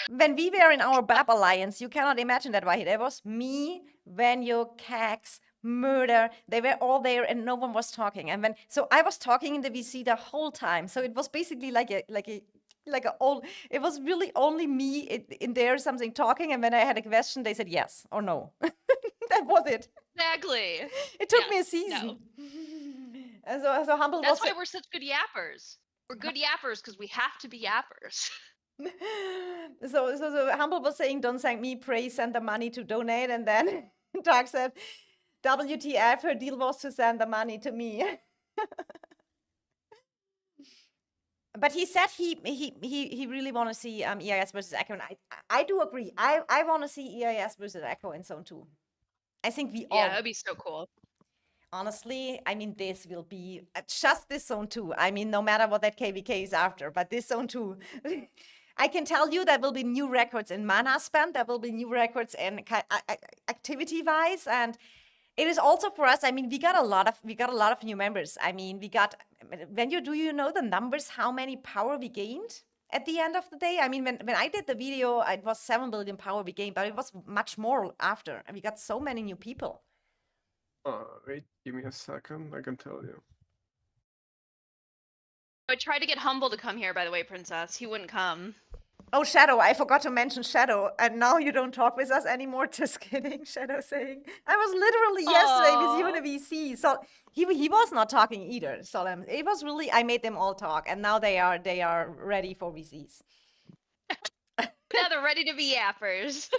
when we were in our BAP alliance, you cannot imagine that, Wahid. It was me, Venyo, Cax, Murder. They were all there and no one was talking. And so I was talking in the VC the whole time. So it was basically like a it was really only me in there something talking. And when I had a question, they said yes or no. That was it. Exactly. It took Yeah, me a season. no. And so Humble That's was why we're such good yappers. We're good yappers because we have to be yappers. So Humble was saying, don't thank me, pray, send the money to donate. And then Dark said, WTF, her deal was to send the money to me. But he said he really want to see EIS versus Echo. And I do agree. I want to see EIS versus Echo in Zone 2. I think we Yeah, all, that'd be so cool. honestly, I mean, this will be just this zone 2. I mean, no matter what that KVK is after, but this zone 2. I can tell you there will be new records in mana spent. There will be new records in activity-wise, and it is also for us. I mean, we got a lot of new members. I mean, do you know the numbers? How many power we gained at the end of the day? I mean, when I did the video, it was 7 billion power we gained, but it was much more after, and we got so many new people. Wait, give me a second. I can tell you. I tried to get Humble to come here, by the way, Princess. He wouldn't come. Oh, Shadow, I forgot to mention Shadow, and now you don't talk with us anymore. Just kidding, Shadow saying. I was literally yesterday with you in a VC, so he was not talking either. So it was really, I made them all talk, and now they are ready for VCs. Now they're ready to be yappers.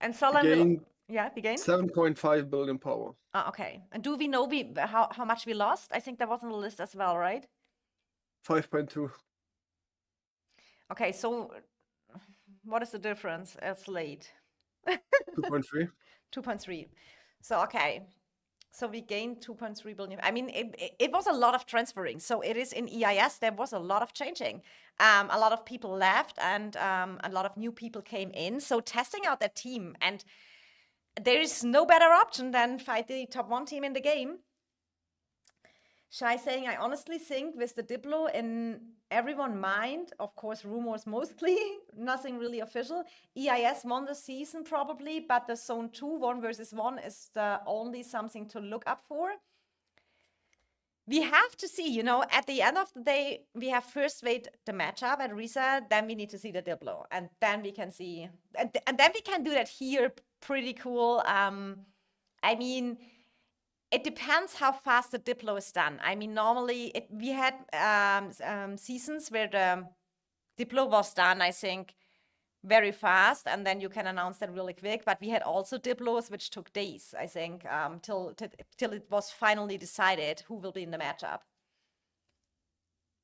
And Solem Gained we gained? 7.5 billion power. Okay. And do we know how much we lost? I think that was on the list as well, right? 5.2. Okay, so what is the difference? It's late. 2.3. 2.3. So, okay. So we gained 2.3 billion. I mean, it was a lot of transferring. So it is in EIS, there was a lot of changing. A lot of people left and a lot of new people came in. So testing out that team, and there is no better option than fight the top 1 team in the game. Shai saying, I honestly think with the Diplo in everyone's mind, of course, rumors mostly, nothing really official. EIS won the season probably, but the Zone 2 1 versus 1 is the only something to look up for. We have to see, at the end of the day, we have first wait the matchup at Reset, then we need to see the Diplo, and then we can see, and then we can do that here, pretty cool. I mean, it depends how fast the Diplo is done. I mean, normally we had seasons where the Diplo was done, I think, very fast, and then you can announce that really quick. But we had also Diplos which took days, I think, till it was finally decided who will be in the matchup.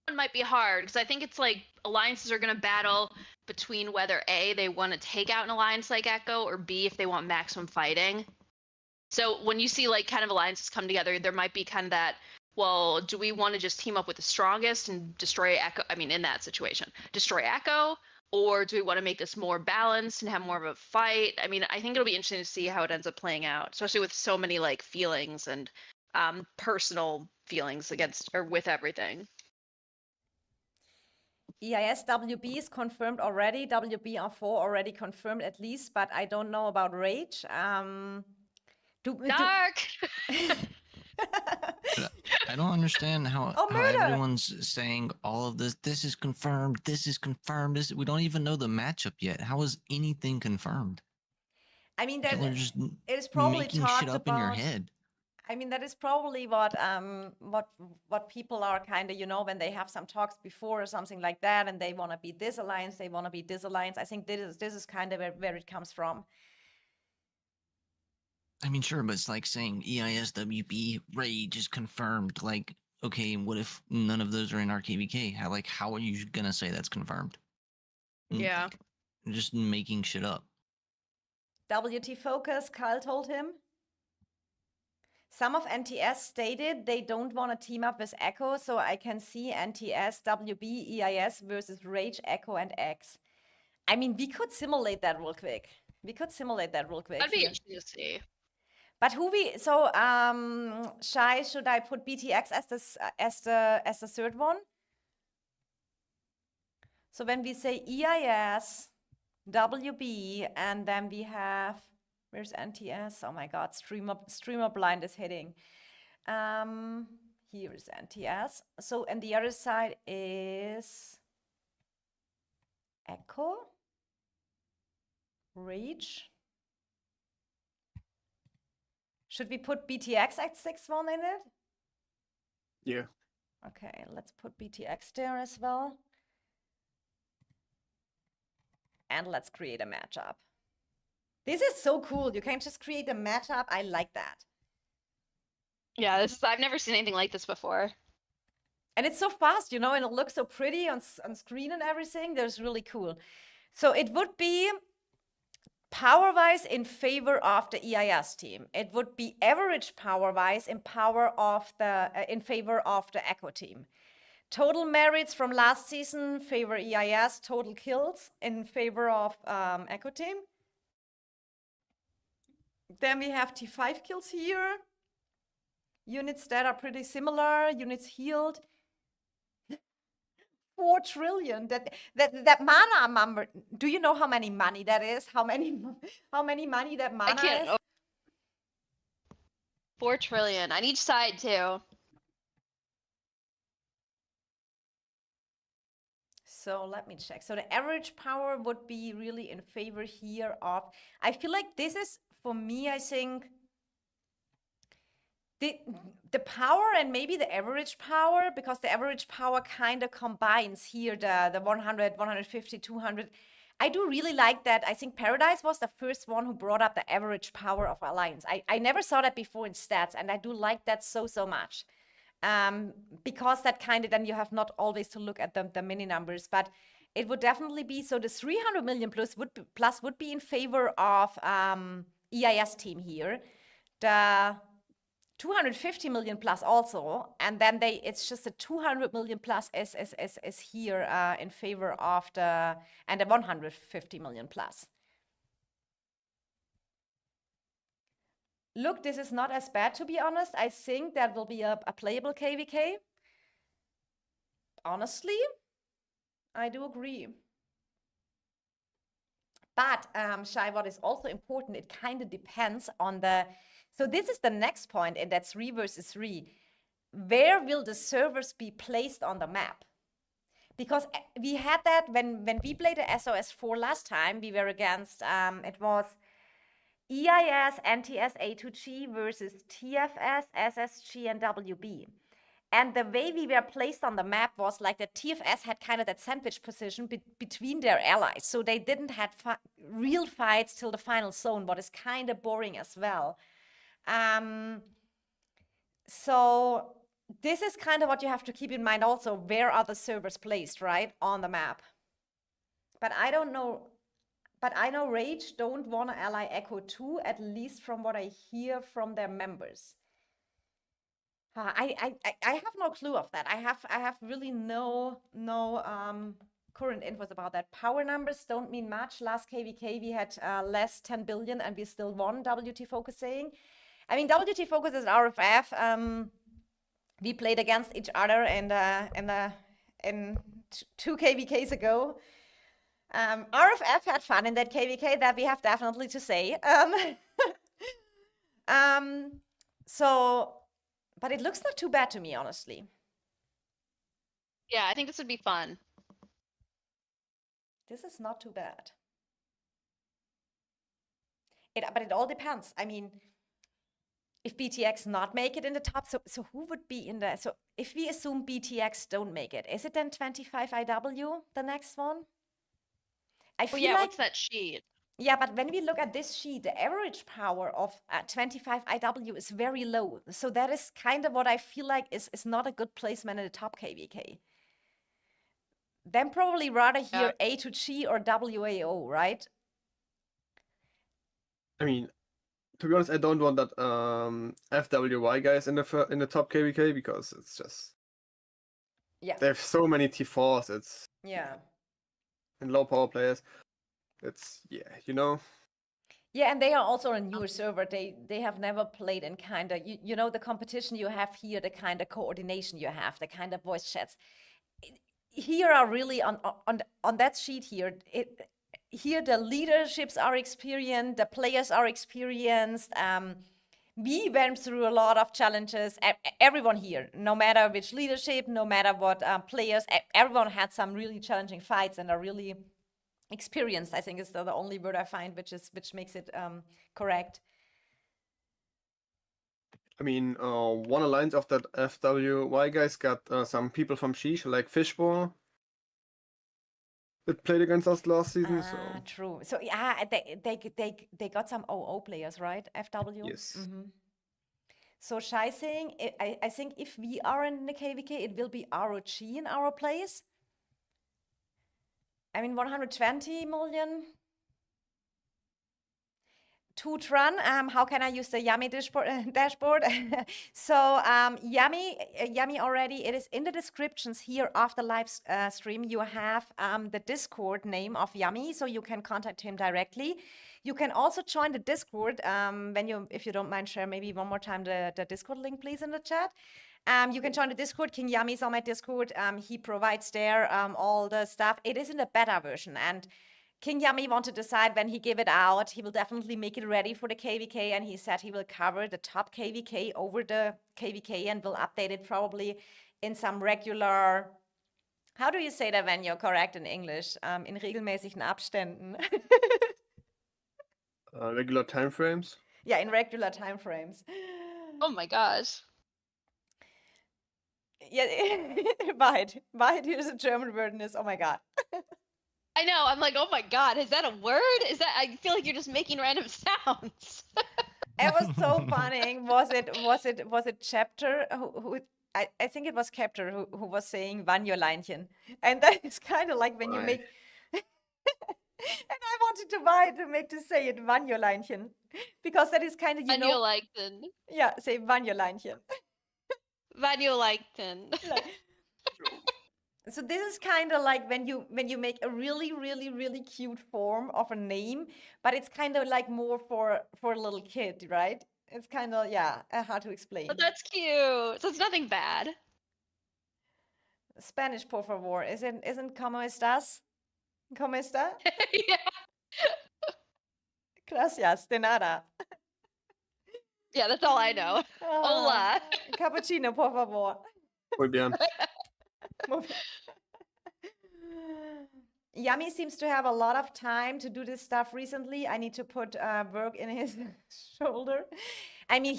It might be hard because I think it's like alliances are going to battle between whether A, they want to take out an alliance like Echo, or B, if they want maximum fighting. So when you see like kind of alliances come together, there might be kind of that, well, do we want to just team up with the strongest and destroy Echo? I mean, in that situation, destroy Echo, or do we want to make this more balanced and have more of a fight? I mean, I think it'll be interesting to see how it ends up playing out, especially with so many like feelings and personal feelings against or with everything. EIS WB is confirmed already. WB4 already confirmed at least, but I don't know about Rage. Dark! I don't understand how everyone's saying all of this. This is confirmed. This is confirmed. We don't even know the matchup yet. How is anything confirmed? I mean, that just it is probably making shit up in your head. I mean, that is probably what people are kind of, when they have some talks before or something like that, and they want to be this alliance, they want to be this alliance. I think this is kind of where it comes from. I mean, sure, but it's like saying EISWB Rage is confirmed. Like, okay, what if none of those are in our KVK? How are you gonna say that's confirmed? Yeah. Like, just making shit up. WT Focus, Kyle told him. Some of NTS stated they don't want to team up with Echo, so I can see NTS, WB, EIS versus Rage, Echo, and X. I mean, we could simulate that real quick. That'd be interesting to see. But Shai, should I put BTX as the third one? So when we say EIS, WB, and then we have, where's NTS? Oh my God, streamer blind is hitting. Here is NTS. So, and the other side is Echo, Rage. Should we put BTX at 6-1 in it? Yeah. Okay, let's put BTX there as well. And let's create a matchup. This is so cool. You can just create a matchup. I like that. Yeah, I've never seen anything like this before. And it's so fast, and it looks so pretty on screen and everything. That's really cool. So it would be power-wise in favor of the EIS team. It would be average power-wise in favor of the Echo team. Total merits from last season favor EIS. Total kills in favor of Echo team. Then we have T5 kills here. Units that are pretty similar. Units healed. 4 trillion. That mana number. Do you know how many money that is? How many money that mana I can't. is? 4 trillion on each side too. So let me check. So the average power would be really in favor here of. I feel like this is for me. I think the power and maybe the average power, because the average power kind of combines here the 100, 150, 200. I do really like that. I think Paradise was the first one who brought up the average power of Alliance. I never saw that before in stats, and I do like that so much. Because that kind of, then you have not always to look at the mini numbers, but it would definitely be, so the 300 million plus would be in favor of EIS team here. The 250 million plus also, and then it's just a 200 million plus is here in favor of the 150 million plus. Look, this is not as bad, to be honest. I think that will be a playable KVK. Honestly, I do agree. But, Shai, what is also important, it kind of depends on the... So this is the next point, and that's 3 versus 3. Where will the servers be placed on the map? Because we had that when we played the SOS4 last time, we were against, it was EIS, NTS, A2G versus TFS, SSG, and WB. And the way we were placed on the map was like the TFS had kind of that sandwich position between their allies. So they didn't have real fights till the final zone, what is kind of boring as well. So this is kind of what you have to keep in mind also. Where are the servers placed, right, on the map? But I don't know. But I know Rage don't want to ally Echo 2, at least from what I hear from their members. I have no clue of that. I have really no current infos about that. Power numbers don't mean much. Last KVK we had less 10 billion and we still won, WT Focus saying. I mean, WT Focus is RFF. We played against each other in 2 KVKs ago. RFF had fun in that KVK, that we have definitely to say. So, but it looks not too bad to me, honestly. Yeah, I think this would be fun. This is not too bad. But it all depends. I mean, if BTX not make it in the top, so who would be in the... So if we assume BTX don't make it, is it then 25 IW, the next one? I feel like, what's that sheet? Yeah, but when we look at this sheet, the average power of 25 IW is very low. So that is kind of what I feel like is not a good placement in the top KVK. Then probably rather here A to G or WAO, right? I mean, to be honest, I don't want that FWY guys in the top KVK because it's just... Yeah. They have so many T4s, it's... Yeah. And low power players. It's, yeah, you know. Yeah, and they are also a newer server. They have never played in kind of, you know, the competition you have here, the kind of coordination you have, the kind of voice chats. Here are really on that sheet here. Here the leaderships are experienced, the players are experienced. We went through a lot of challenges. Everyone here, no matter which leadership, no matter what players, everyone had some really challenging fights and are really experienced. I think is the only word I find which makes it correct. I mean, one alliance of that FWY guys got some people from Sheesh, like Fishball, that played against us last season. So True. So yeah, they got some OO players, right? FW. yes. Mm-hmm. So Shai saying, I think if we are in the KVK, it will be ROG in our place. I mean, 120 million. Tutran, how can I use the Yummy dashboard? So Yummy already, it is in the descriptions here of the live stream. You have the Discord name of Yummy, so you can contact him directly. You can also join the Discord if you don't mind, share maybe one more time the Discord link, please, in the chat. You can join the Discord. King Yummy's on my Discord. He provides there all the stuff. It is in the beta version, and King Yummy want to decide when he give it out. He will definitely make it ready for the KVK, and he said he will cover the top KVK over the KVK and will update it probably in some regular. How do you say that when you're correct in English? In regelmäßigen Abständen. Regular time frames. Yeah, in regular time frames. Oh my gosh. Yeah, Wahid, here's a German word in this. Oh my God. I know. I'm like, oh my god, is that a word? Is that? I feel like you're just making random sounds. It was so funny. Was it Chapter who I think it was Chapter who was saying Vanjoleinchen. And that is kind of like when you Right. make and I wanted to Wahid to make to say it Vanjoleinchen. Because that is kind of, you know, Vanjoleinchen. yeah, say Vanjoleinchen. Vanjoleinchen. So this is kind of like when you make a really, really, really cute form of a name, but it's kind of like more for a little kid, right? It's kind of, yeah, hard to explain. But that's cute. So it's nothing bad. Spanish, por favor. Isn't ¿Cómo estás? ¿Cómo está? Yeah. Gracias, de nada. Yeah, that's all I know. Hola. Cappuccino, por favor. Muy bien. Yummy seems to have a lot of time to do this stuff recently. I need to put work in his shoulder. I mean,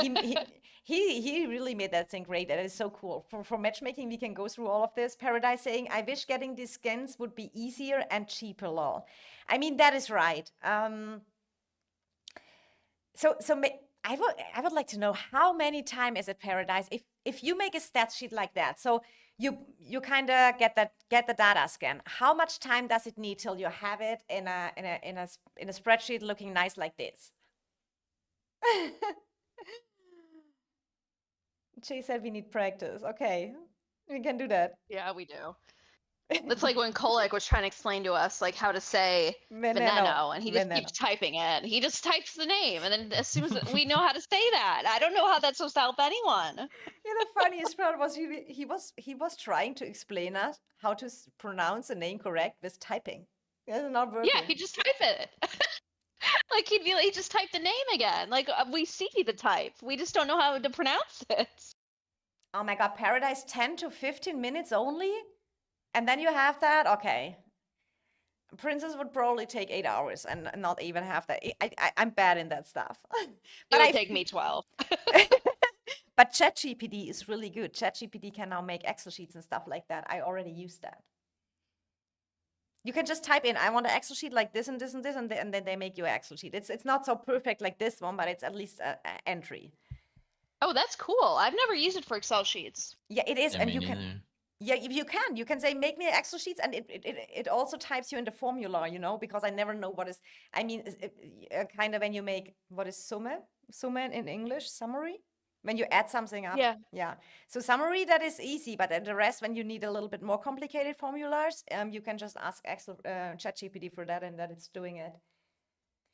he really made that thing great. That is so cool. For matchmaking, we can go through all of this. Paradise saying, I wish getting these skins would be easier and cheaper, lol. I mean, that is right. I would like to know how many time is it Paradise if you make a stat sheet like that. So you kind of get the data scan. How much time does it need till you have it in a spreadsheet looking nice like this? Jay said we need practice. Okay, we can do that. Yeah, we do. It's like when Kolek was trying to explain to us like how to say veneno, and he just keeps typing it. He just types the name, and then as soon as we know how to say that, I don't know how that's supposed to help anyone. Yeah, the funniest part was he was trying to explain us how to pronounce a name correct with typing. It's not working. Yeah, he just type it. Like he just typed the name again. Like we see the type, we just don't know how to pronounce it. Oh my God, Paradise 10 to 15 minutes only? And then you have that? Okay. Princess would probably take 8 hours and not even have that. I'm bad in that stuff. It would take me 12. But ChatGPT is really good. ChatGPT can now make Excel sheets and stuff like that. I already used that. You can just type in, I want an Excel sheet like this and this and this, and then they make you an Excel sheet. It's not so perfect like this one, but it's at least an entry. Oh, that's cool. I've never used it for Excel sheets. Yeah, it is, Yeah, and me you can. neither. Yeah, you can say make me Excel sheets, and it also types you in the formula, you know, because I never know what is. I mean, kind of when you make what is summe in English, summary, when you add something up. Yeah. So summary, that is easy, but the rest, when you need a little bit more complicated formulas, you can just ask ChatGPT for that, and that it's doing it.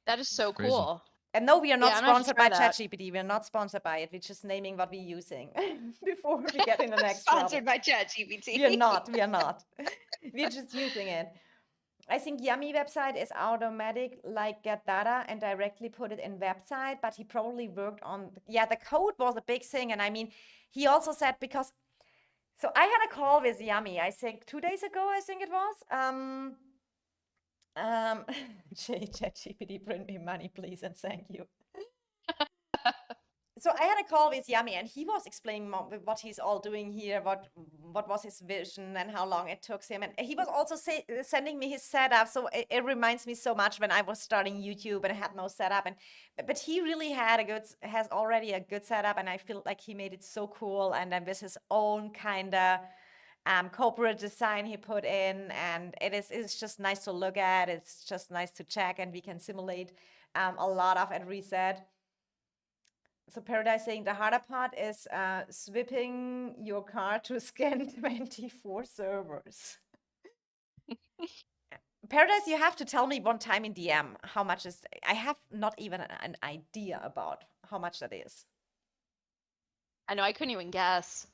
That is so Crazy. cool. And no, we are not Yeah, I'm gonna have to sponsored by try that. ChatGPT. We're not sponsored by it. We're just naming what we're using before we get in the next Sponsored trouble. by ChatGPT. We are not. We're just using it. I think Yummy website is automatic, like get data and directly put it in website, but he probably worked on, the code was a big thing. And I mean, he also said, so I had a call with Yummy, I think 2 days ago, I think it was. ChatGPT, print me money, please, and thank you. So I had a call with Yummy, and he was explaining what he's all doing here, what was his vision, and how long it took him. And he was also sending me his setup. So it reminds me so much when I was starting YouTube and I had no setup. But he really has already a good setup, and I feel like he made it so cool. And then with his own kind of corporate design he put in, and it's just nice to look at. It's just nice to check, and we can simulate a lot of at reset. So Paradise saying the harder part is swapping your car to scan 24 servers. Paradise, you have to tell me one time in DM how much is. I have not even an idea about how much that is. I know, I couldn't even guess.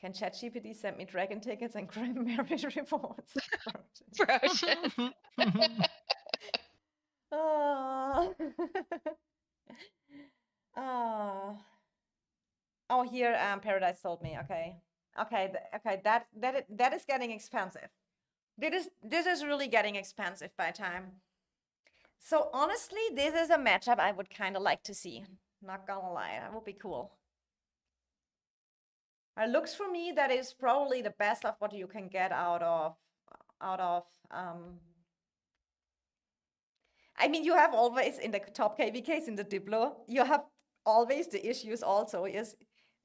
Can ChatGPT send me dragon tickets and cranberry rewards? Frozen. Oh. Oh. Oh, here Paradise told me. Okay. Okay, okay, that is getting expensive. This is really getting expensive by time. So honestly, this is a matchup I would kind of like to see. Not gonna lie, that would be cool. It looks for me that is probably the best of what you can get out of I mean, you have always in the top KVKs in the Diplo, you have always the issues also is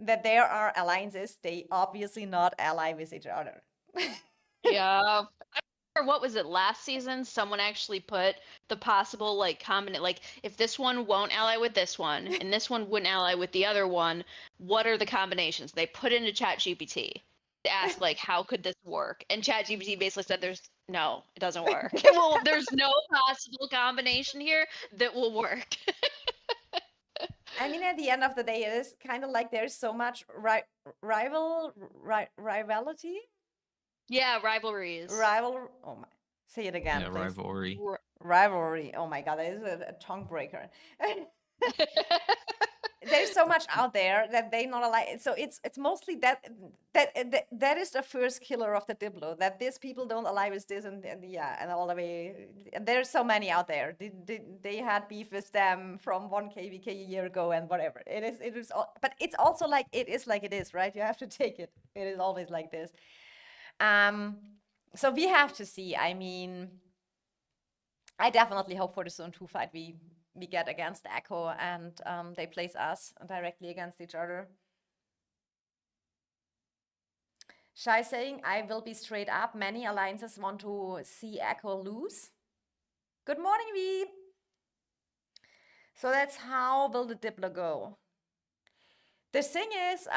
that there are alliances, they obviously not ally with each other. Yeah. Or what was it last season? Someone actually put the possible like combination, like if this one won't ally with this one and this one wouldn't ally with the other one, what are the combinations? They put into ChatGPT to ask like how could this work? And ChatGPT basically said no, it doesn't work. Well, there's no possible combination here that will work. I mean, at the end of the day, it is kind of like there's so much rivalry. Yeah, rivalries. Oh my, say it again. Yeah, please. rivalry. Rivalry. Oh my god, that is a tongue breaker. There's so much out there that they not alike. So it's mostly that is the first killer of the Diplo. That these people don't ally with this and all the way. And there's so many out there. They had beef with them from 1 KVK a year ago and whatever. It is. But it's also like it is, right? You have to take it. It is always like this. So we have to see. I mean, I definitely hope for the Zone 2 fight we get against Echo and they place us directly against each other. Shai saying, I will be straight up. Many alliances want to see Echo lose. Good morning, V. So that's how will the Diplo go. The thing is,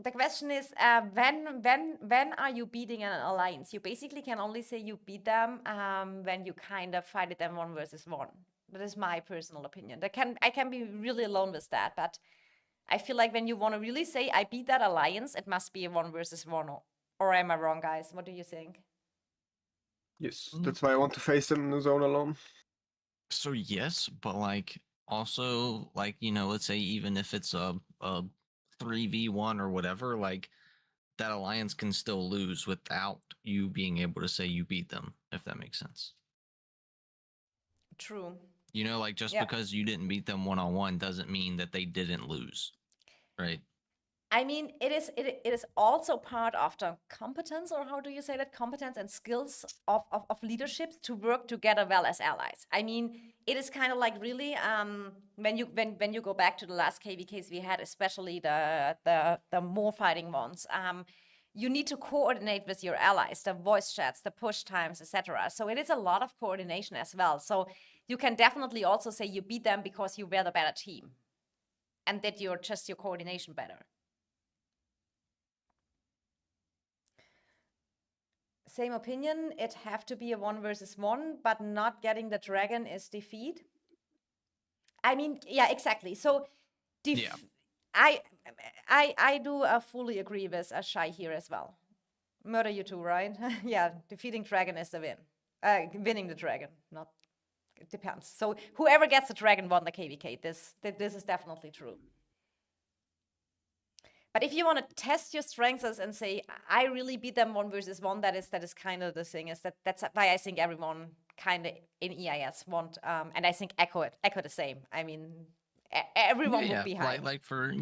the question is, when are you beating an alliance? You basically can only say you beat them when you kind of fight them 1 versus 1. That is my personal opinion. I can be really alone with that, but I feel like when you want to really say I beat that alliance, it must be a 1 versus 1. Or am I wrong, guys? What do you think? Yes, that's why I want to face them in the zone alone. So yes, but like also like let's say even if it's a 3v1 or whatever, like that alliance can still lose without you being able to say you beat them, if that makes sense. True. Like just because you didn't beat them one-on-one doesn't mean that they didn't lose, right? I mean, it is also part of the competence, or how do you say that? Competence and skills of leadership to work together well as allies. I mean, it is kind of like really when you go back to the last KVKs we had, especially the more fighting ones. You need to coordinate with your allies, the voice chats, the push times, etc. So it is a lot of coordination as well. So you can definitely also say you beat them because you were the better team, and that you're just your coordination better. Same opinion, it have to be a 1 versus 1, but not getting the dragon is defeat. I mean, yeah, exactly. So, I do fully agree with Shai here as well. Murder you too, right? Yeah, defeating dragon is the win. Winning the dragon, not, it depends. So whoever gets the dragon won the KVK. This is definitely true. But if you want to test your strengths and say, I really beat them 1 versus 1, that is kind of the thing. That's why I think everyone kind of in EIS want, and I think echo the same. I mean, everyone would be high. Like for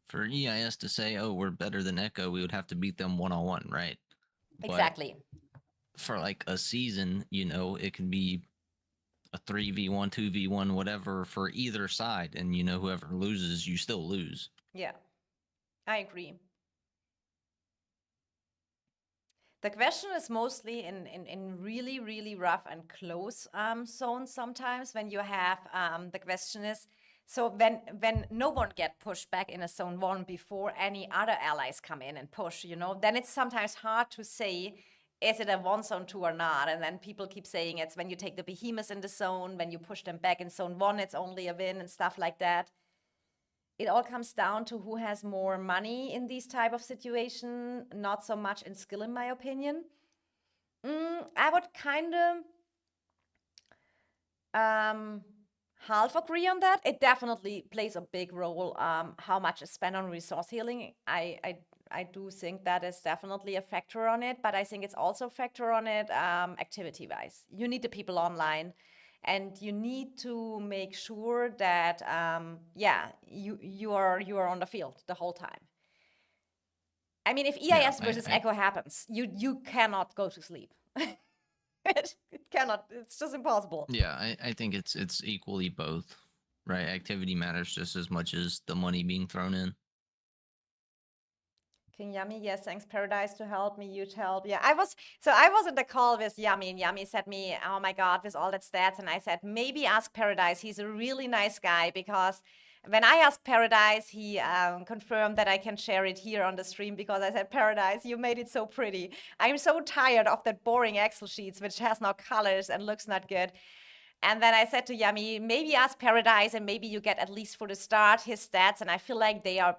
for EIS to say, oh, we're better than Echo, we would have to beat them one-on-one, right? Exactly. But for like a season, it can be a 3v1, 2v1, whatever for either side, and whoever loses, you still lose. Yeah. I agree. The question is mostly in really, really rough and close zones sometimes when you have, the question is, so when no one get pushed back in a zone 1 before any other allies come in and push, then it's sometimes hard to say, is it a 1 zone 2 or not? And then people keep saying it's when you take the behemoths in the zone, when you push them back in zone 1, it's only a win and stuff like that. It all comes down to who has more money in these type of situation, not so much in skill, in my opinion. I would kind of half agree on that. It definitely plays a big role, how much is spent on resource healing. I do think that is definitely a factor on it, but I think it's also a factor on it activity-wise. You need the people online, and you need to make sure that you are on the field the whole time. I mean, if EIS versus Echo happens, you cannot go to sleep. It cannot. It's just impossible. Yeah, I think it's equally both, right? Activity matters just as much as the money being thrown in. King Yummy, yes, thanks Paradise to help me, you to help. Yeah, I was in the call with Yummy, and Yummy said me, oh my God, with all that stats, and I said, maybe ask Paradise. He's a really nice guy, because when I asked Paradise, he confirmed that I can share it here on the stream, because I said, Paradise, you made it so pretty. I'm so tired of that boring Excel sheets, which has no colors and looks not good. And then I said to Yummy, maybe ask Paradise, and maybe you get, at least for the start, his stats. And I feel like they are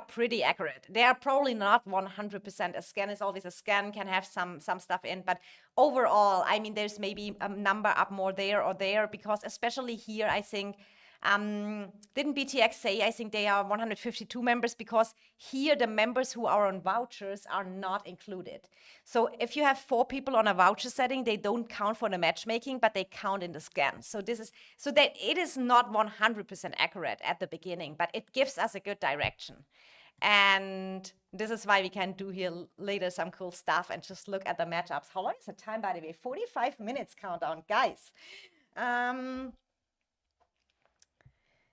pretty accurate. They are probably not 100%. A scan is always a scan, can have some stuff in. But overall, I mean, there's maybe a number up more there or there, because especially here, I think, didn't BTX say, I think they are 152 members, because here the members who are on vouchers are not included. So if you have 4 people on a voucher setting, they don't count for the matchmaking, but they count in the scan. So that it is not 100% accurate at the beginning, but it gives us a good direction. And this is why we can do here later some cool stuff and just look at the matchups. How long is the time, by the way? 45 minutes countdown, guys.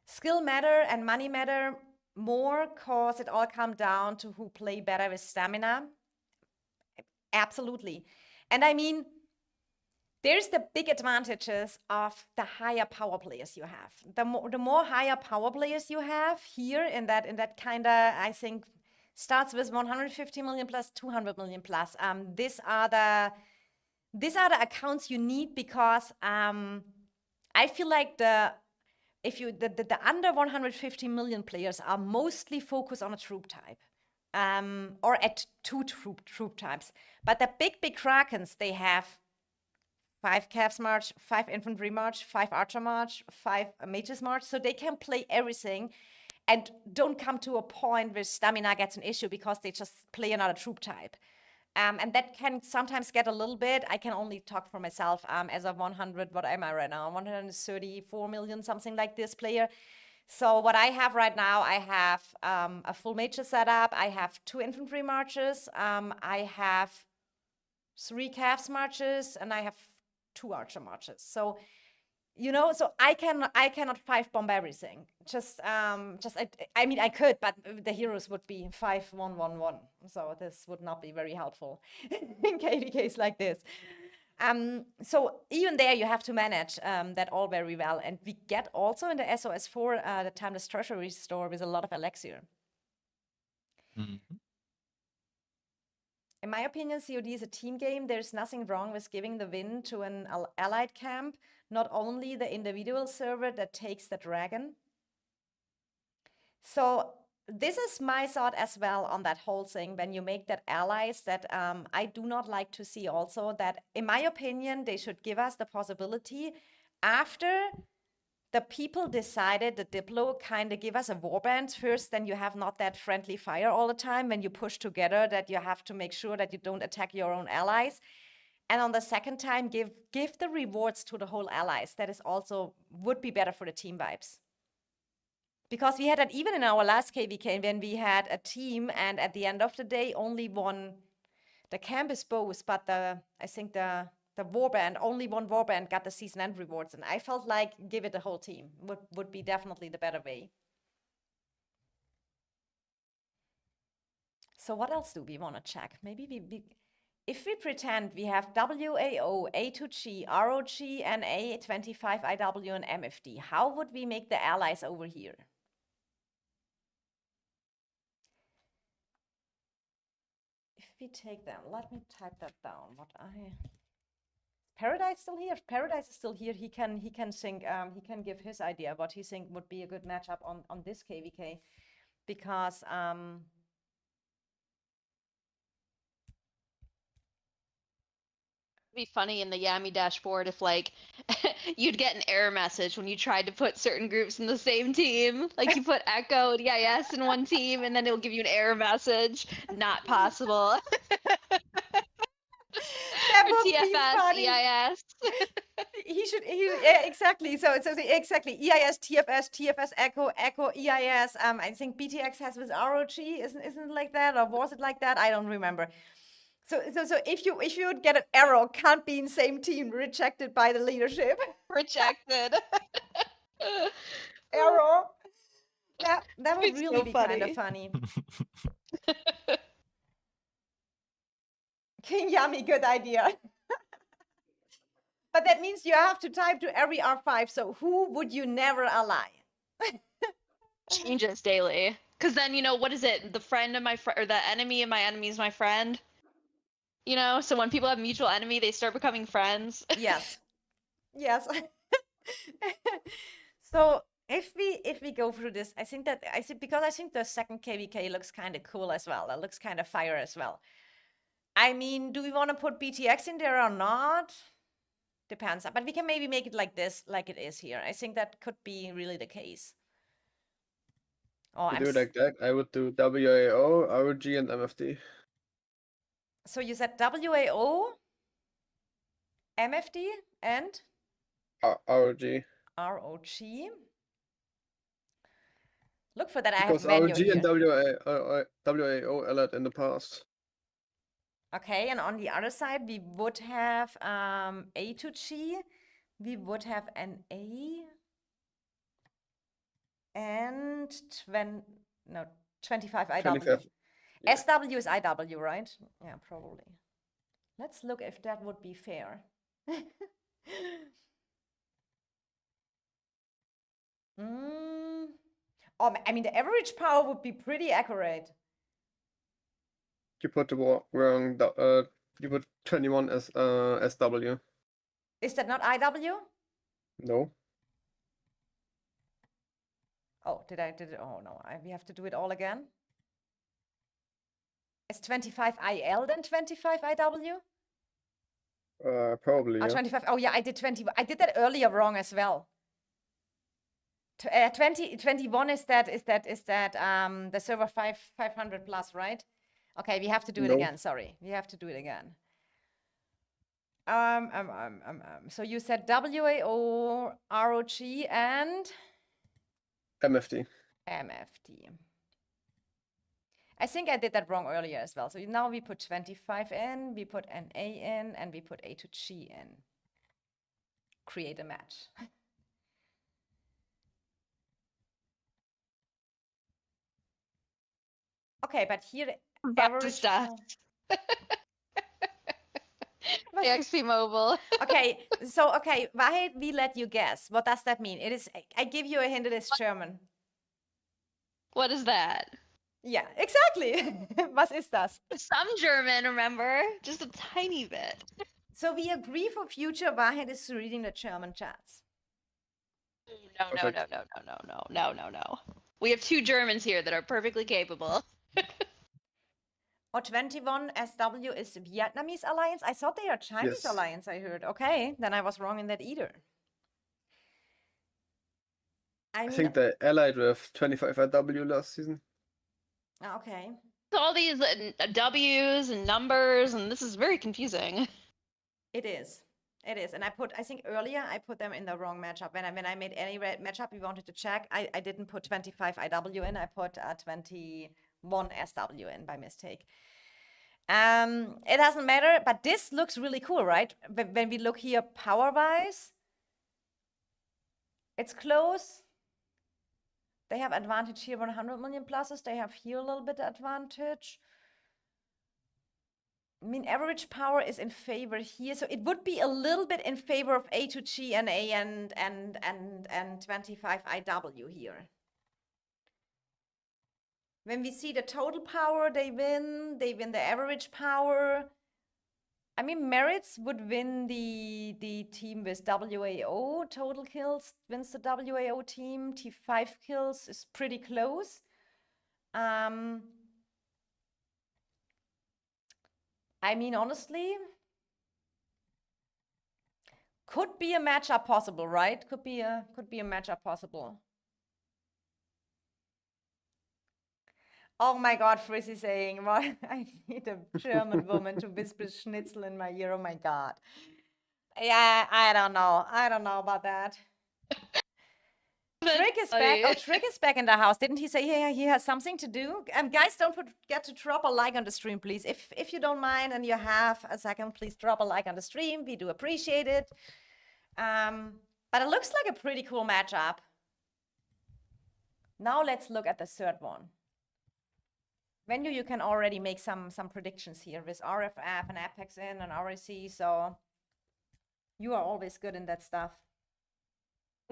Skill matter and money matter more, because it all comes down to who play better with stamina. Absolutely. And I mean, there's the big advantages of the higher power players you have. The more higher power players you have here in that kind of, I think, starts with 150 million plus 200 million plus. These are the accounts you need, because I feel like the under 150 million players are mostly focused on a troop type, or at 2 troop types. But the big Krakens, they have 5 Cavs March, 5 Infantry March, 5 Archer March, 5 Mages March, so they can play everything and don't come to a point where stamina gets an issue because they just play another troop type. And that can sometimes get a little bit, I can only talk for myself, as a 100, what am I right now? 134 million, something like this player. So what I have right now, I have a full major setup. I have 2 infantry marches. I have 3 calves marches, and I have 2 archer marches. So, so I cannot 5 bomb everything. I mean, I could, but the heroes would be 5-1-1-1. So this would not be very helpful in KVKs like this. So even there, you have to manage that all very well. And we get also in the SOS4 the Timeless Treasury store with a lot of elixir. Mm-hmm. In my opinion, COD is a team game. There's nothing wrong with giving the win to an allied camp, not only the individual server that takes the dragon. So this is my thought as well on that whole thing. When you make that allies, that I do not like to see also, that in my opinion, they should give us the possibility, after the people decided, the Diplo kind of give us a warband first, then you have not that friendly fire all the time. When you push together, that you have to make sure that you don't attack your own allies. And on the second time, give the rewards to the whole allies. That is also, would be better for the team vibes. Because we had that even in our last KVK, when we had a team, and at the end of the day, only one, the camp is both, but I think the warband, only one warband got the season end rewards. And I felt like give it the whole team would be definitely the better way. So what else do we want to check? Maybe if we pretend we have WAO, A2G, ROG, NA, 25IW, and MFD, how would we make the allies over here? If we take them, let me type that down. Paradise still here? If Paradise is still here, he can think, he can give his idea what he think would be a good matchup on this KVK, because It'd be funny in the Yami dashboard if like you'd get an error message when you tried to put certain groups in the same team. Like you put Echo and EIS in one team, and then it'll give you an error message. Not possible. that Or would be TFS, funny. EIS. Yeah, exactly. So exactly EIS, TFS, Echo, EIS. I think BTX has with ROG, isn't it like that, or was it like that? I don't remember. So if you would get an error, can't be in same team, rejected by the leadership. Rejected. Error. That would It's really so be kind of funny. funny. King Yummy, good idea. But that means you have to type to every R5. So who would you never ally? Changes daily. Because then, you know, what is it? The friend of my friend, or the enemy of my enemy is my friend. You know, so when people have mutual enemy, they start becoming friends. Yes. Yes. So if we go through this, I think the second KVK looks kind of cool as well. That looks kind of fire as well. I mean, do we want to put BTX in there or not? Depends. But we can maybe make it like this, like it is here. I think that could be really the case. Oh, To I'm do it like that, I would do WAO, ROG, and MFD. so you said WAO, MFD, and ROG. ROG. Look for that. I have Because menu ROG here. and WAO allied in the past. Okay, and on the other side, we would have A to G, we would have an A, and 25 IW. 25. Yeah. SW is IW, right? Yeah, probably. Let's look if that would be fair. Oh, I mean, the average power would be pretty accurate. You put the wrong. You put 21 as SW. Is that not IW? No. Oh, did it? Oh no, we have to do it all again. Is 25 IL then 25 IW? Probably. Oh, Yeah. 25. Oh yeah, I did 20. I did that earlier wrong as well. 21 is that the server 500 plus, right? Okay, we have to do it No. again. Sorry, we have to do it again. So you said WAO, ROG, and MFD. MFD. I think I did that wrong earlier as well. So now we put 25 in, we put an A in, and we put A to G in. Create a match. Okay, but here average. Stuff. XP Mobile. Okay, so Wahid, we let you guess. What does that mean? It is. I give you a hint. It is German. What is that? Yeah, exactly. Was ist das? Some German, remember? Just a tiny bit. So we agree for future. Wahid is reading the German chats. No. We have two Germans here that are perfectly capable. Or 21 SW is Vietnamese alliance. I thought they are Chinese Yes. alliance. I heard. Okay, then I was wrong in that either. I I mean, think they allied with 25 IW last season. okay. All these W's and numbers, and this is very confusing. It is. It is. And I think earlier I put them in the wrong matchup. When I made any matchup we wanted to check, I didn't put 25 IW in. I put 21 SW in by mistake. It doesn't matter, but this looks really cool, right? When we look here power-wise, it's close. They have advantage here, 100 million pluses. They have here a little bit advantage. I mean, average power is in favor here, so it would be a little bit in favor of A2G and A and 25 IW here. When we see the total power, they win the average power. I mean, Merits would win the team with WAO. Total kills wins the WAO team. T5 kills is pretty close. I mean, honestly, could be a matchup possible, right? Could be a matchup possible. Oh my God, Frizzy saying, well, I need a German woman to whisper Schnitzel in my ear. Oh my God. Yeah, I don't know. I don't know about that. Trick is back. Oh, Trick is back in the house. Didn't he say he has something to do? Guys, don't forget to drop a like on the stream, please. If you don't mind and you have a second, please drop a like on the stream. We do appreciate it. But it looks like a pretty cool matchup. Now let's look at the third one. Venue, you can already make some predictions here with RFF and Apex in and RAC, so you are always good in that stuff.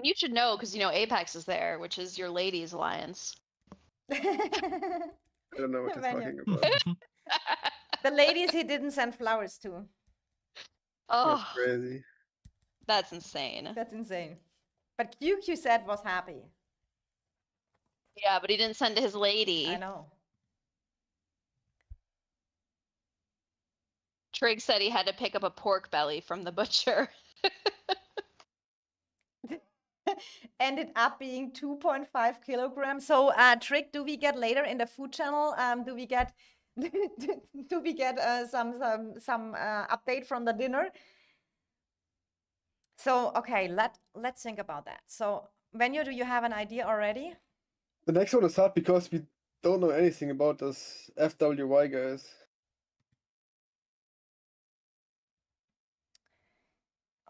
You should know because you know Apex is there, which is your ladies' alliance. I don't know what you're Venue. talking about. The ladies he didn't send flowers to. Oh, That's crazy. that's insane. That's insane. But QQ said was happy. Yeah, but he didn't send to his lady. I know. Trig said he had to pick up a pork belly from the butcher. Ended up being 2.5 kilograms. So, Trick, do we get later in the food channel? Do we get do we get some update from the dinner? So, okay, let's think about that. So, Venue, do you have an idea already? The next one is hard because we don't know anything about this FWY guys.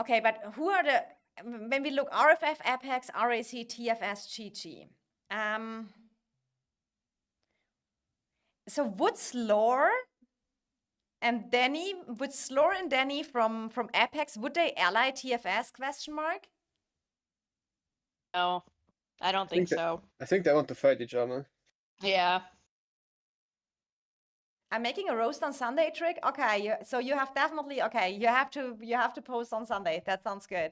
Okay, but who are the, when we look RFF, Apex, RAC, TFS, GG. So would Slore and Danny, would Slore and Danny from Apex, would they ally TFS, question mark? No, I don't think so. I think they want to fight each other. Yeah. I'm making a roast on Sunday, Trick. Okay, so you have definitely, okay, you have to post on Sunday. That sounds good.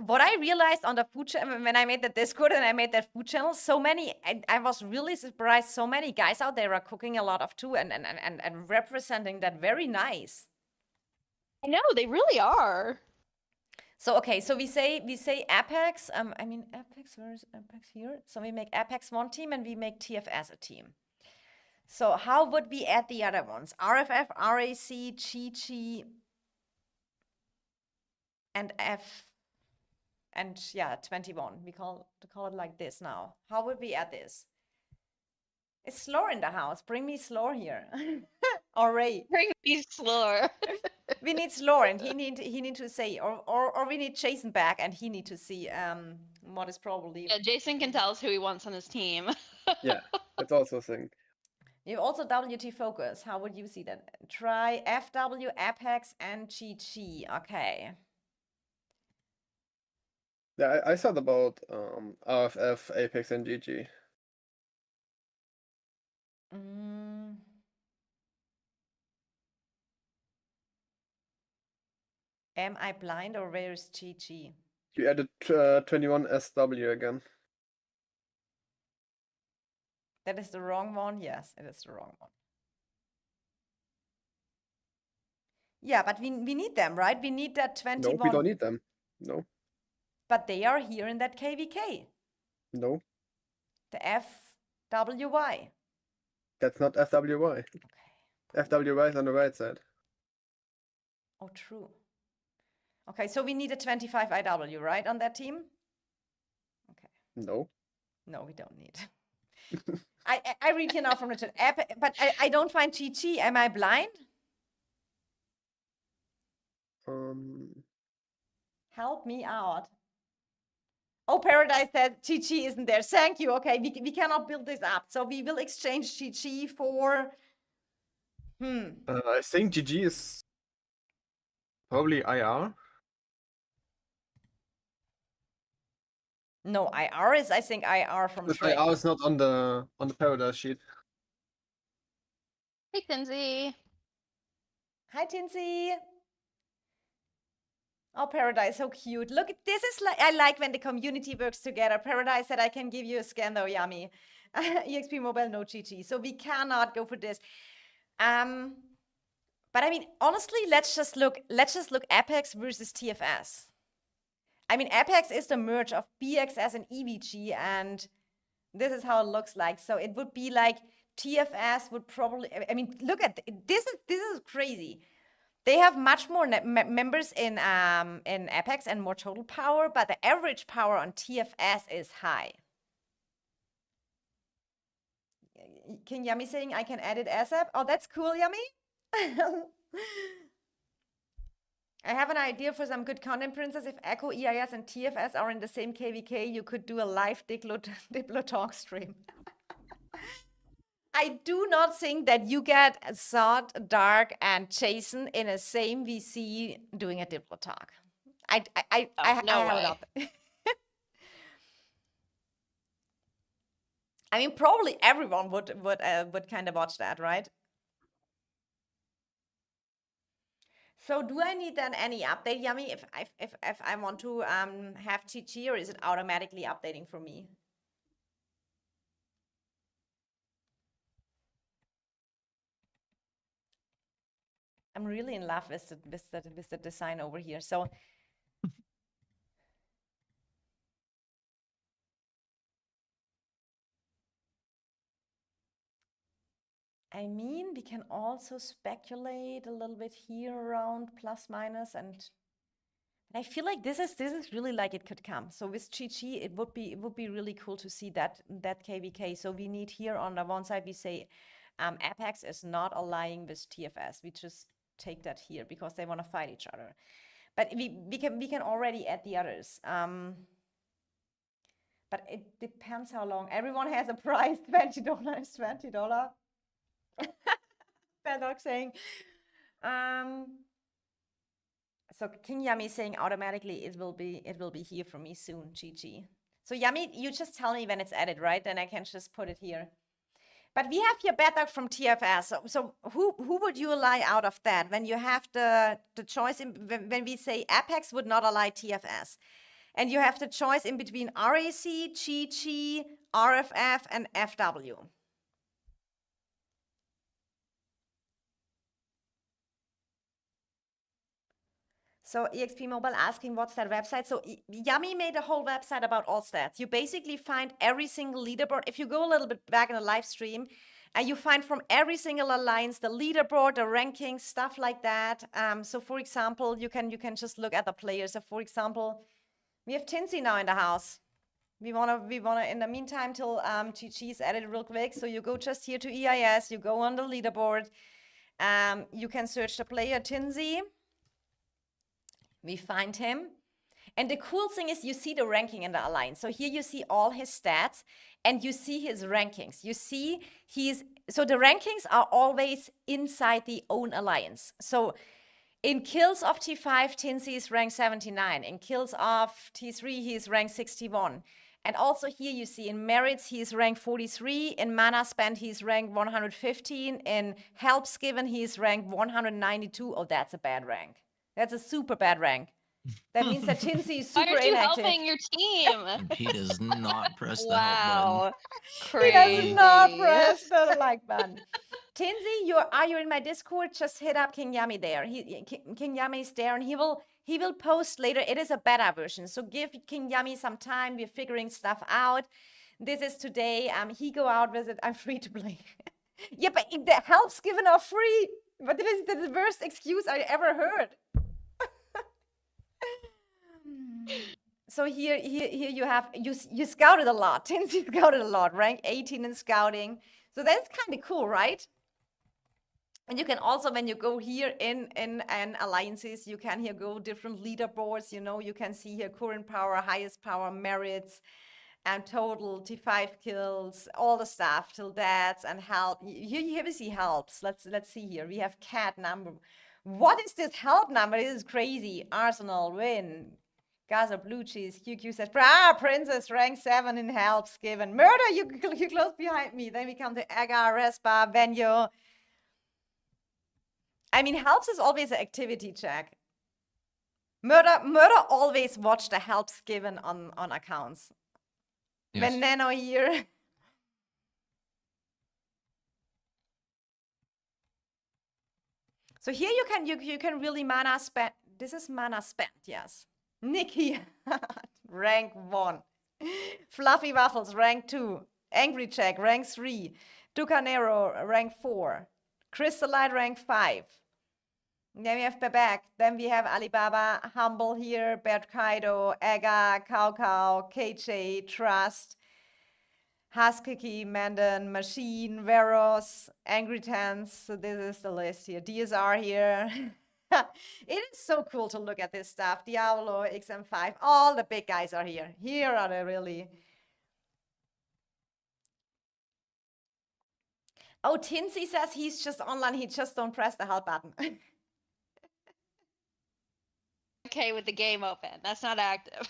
What I realized on the food channel when I made the Discord and I made that food channel, so many, I was really surprised. So many guys out there are cooking a lot of too and representing that very nice. I know, they really are. So okay, so we say Apex. I mean Apex. Where is Apex here? So we make Apex one team and we make TFS a team. So how would we add the other ones? RFF, RAC, GG, and F, and yeah, 21. We call it like this now. How would we add this? Is Slore in the house? Bring me Slore here. Or Ray. Bring me slower. We need Slore and he need to say, or we need Jason back and he need to see what is probably. Yeah, Jason can tell us who he wants on his team. Yeah, that's also a thing. You also WT focus. How would you see that? Try FW, Apex, and GG. Okay. Yeah, I thought about RFF, Apex, and GG. Am I blind or where is GG? You added 21 SW again. That is the wrong one? Yes, it is the wrong one. Yeah, but we need them, right? We need that 21. No, we don't need them. No. But they are here in that KVK. No. The FWY. That's not FWY. Okay. FWY is on the right side. Oh, true. Okay, so we need a 25 IW, right, on that team? Okay. No. No, we don't need. I read here now from the chat, but I don't find GG. Am I blind? Help me out. Oh, Paradise said GG isn't there. Thank you. Okay, we cannot build this up. So we will exchange GG for I think GG is probably IR. No, IR is, I think, IR from But Shrek. IR is not on the Paradise sheet. Hey, Tinsy. Hi, Tinsy. Oh, Paradise, so cute. Look, this is like, I like when the community works together. Paradise said I can give you a scan though, yummy. EXP Mobile, no GG. So we cannot go for this. But I mean, honestly, let's just look Apex versus TFS. I mean, Apex is the merge of BXS and EVG, and this is how it looks like. So it would be like TFS would probably, I mean, look at this is crazy. They have much more members in Apex and more total power, but the average power on TFS is high. King Yummy saying I can edit ASAP. Oh, that's cool, Yummy. I have an idea for some good content, Princess. If Echo, EIS, and TFS are in the same KVK, you could do a live Diplo talk stream. I do not think that you get Sod, Dark, and Jason in a same VC doing a Diplo talk. I No have it way. up. I mean, probably everyone would kind of watch that, right? So do I need then any update, Yummy, if I want to have GG, or is it automatically updating for me? I'm really in love with the design over here. So I mean, we can also speculate a little bit here around plus minus, and I feel like this is really like it could come. So with GG, it would be really cool to see that KVK. So we need here on the one side we say Apex is not allying with TFS. We just take that here because they want to fight each other. But we can already add the others. But it depends how long. Everyone has a price. $20 is $20. Bad dog saying. So King Yummy saying automatically it will be here for me soon. GG. So Yummy, you just tell me when it's added, right? Then I can just put it here. But we have here Bad Dog from TFS. So who would you ally out of that when you have the choice when we say Apex would not ally TFS, and you have the choice in between RAC, GG, RFF, and FW. So EXP Mobile asking what's that website. So Yummy made a whole website about all stats. You basically find every single leaderboard. If you go a little bit back in the live stream, and you find from every single alliance the leaderboard, the rankings, stuff like that. So for example, you can just look at the players. So for example, we have Tinsy now in the house. We wanna in the meantime till GG is added real quick. So you go just here to EIS, you go on the leaderboard. You can search the player Tinsy. We find him. And the cool thing is you see the ranking in the alliance. So here you see all his stats and you see his rankings. You see so the rankings are always inside the own alliance. So in kills of T5, Tinsy is ranked 79. In kills of T3, he is ranked 61. And also here you see in merits, he is ranked 43. In mana spent, he's ranked 115. In helps given, he is ranked 192. Oh, that's a bad rank. That's a super bad rank. That means that Tinsy is super Why aren't you inactive. helping your team? He does not press the help button. Wow. He Crazy. does not press the like button. Tinsy, are you in my Discord? Just hit up King Yummy there. King Yummy is there, and he will post later. It is a beta version, so give King Yummy some time. We're figuring stuff out. This is today. He go out with it. I'm free to play. Yeah, but the helps given are free. But this is the worst excuse I ever heard. So here you have you scouted a lot. Tinsy scouted a lot, rank 18 in scouting. So that's kind of cool, right? And you can also, when you go here in alliances, you can here go different leaderboards. You know, you can see here current power, highest power, merits, and total T5 kills, all the stuff till deaths and help. Here we see helps. Let's see here. We have cat number. What is this help number? This is crazy. Arsenal win. Gaza blue cheese. QQ says, princess rank 7 in helps given. Murder, you close behind me. Then we come to Agar, Respa, Venyo. I mean, helps is always an activity check. Murder always watch the helps given on accounts. Yes. Veneno here. So here you can really mana spend. This is mana spent, yes. Nikki, rank 1. Fluffy Waffles, rank 2. Angry Jack, rank 3. Ducanero, rank 4. Crystallite, rank 5. Then we have Bebek. Then we have Alibaba, Humble here, Bert Kaido, Ega, Cao, KJ, Trust, Huskiki, Mandan, Machine, Veros, Angry Tens. So this is the list here. DSR here. It is so cool to look at this stuff. Diablo, XM5, all the big guys are here. Here are they really. Oh, Tinsy says he's just online. He just don't press the help button. Okay, with the game open. That's not active.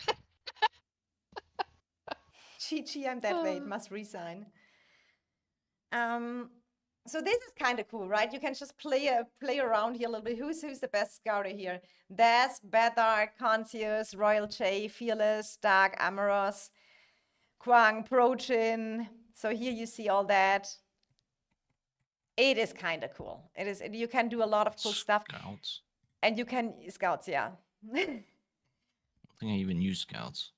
Chi, I'm dead weight, must resign. So this is kind of cool, right? You can just play around here a little bit. Who's the best scouter here? Des, Bedar, Conscious, Royal J, Fearless, Dark, Amoros, Kwang, Prochin. So here you see all that. It is kind of cool. It is. You can do a lot of cool stuff. Scouts. And you can scouts, yeah. I think I even use scouts.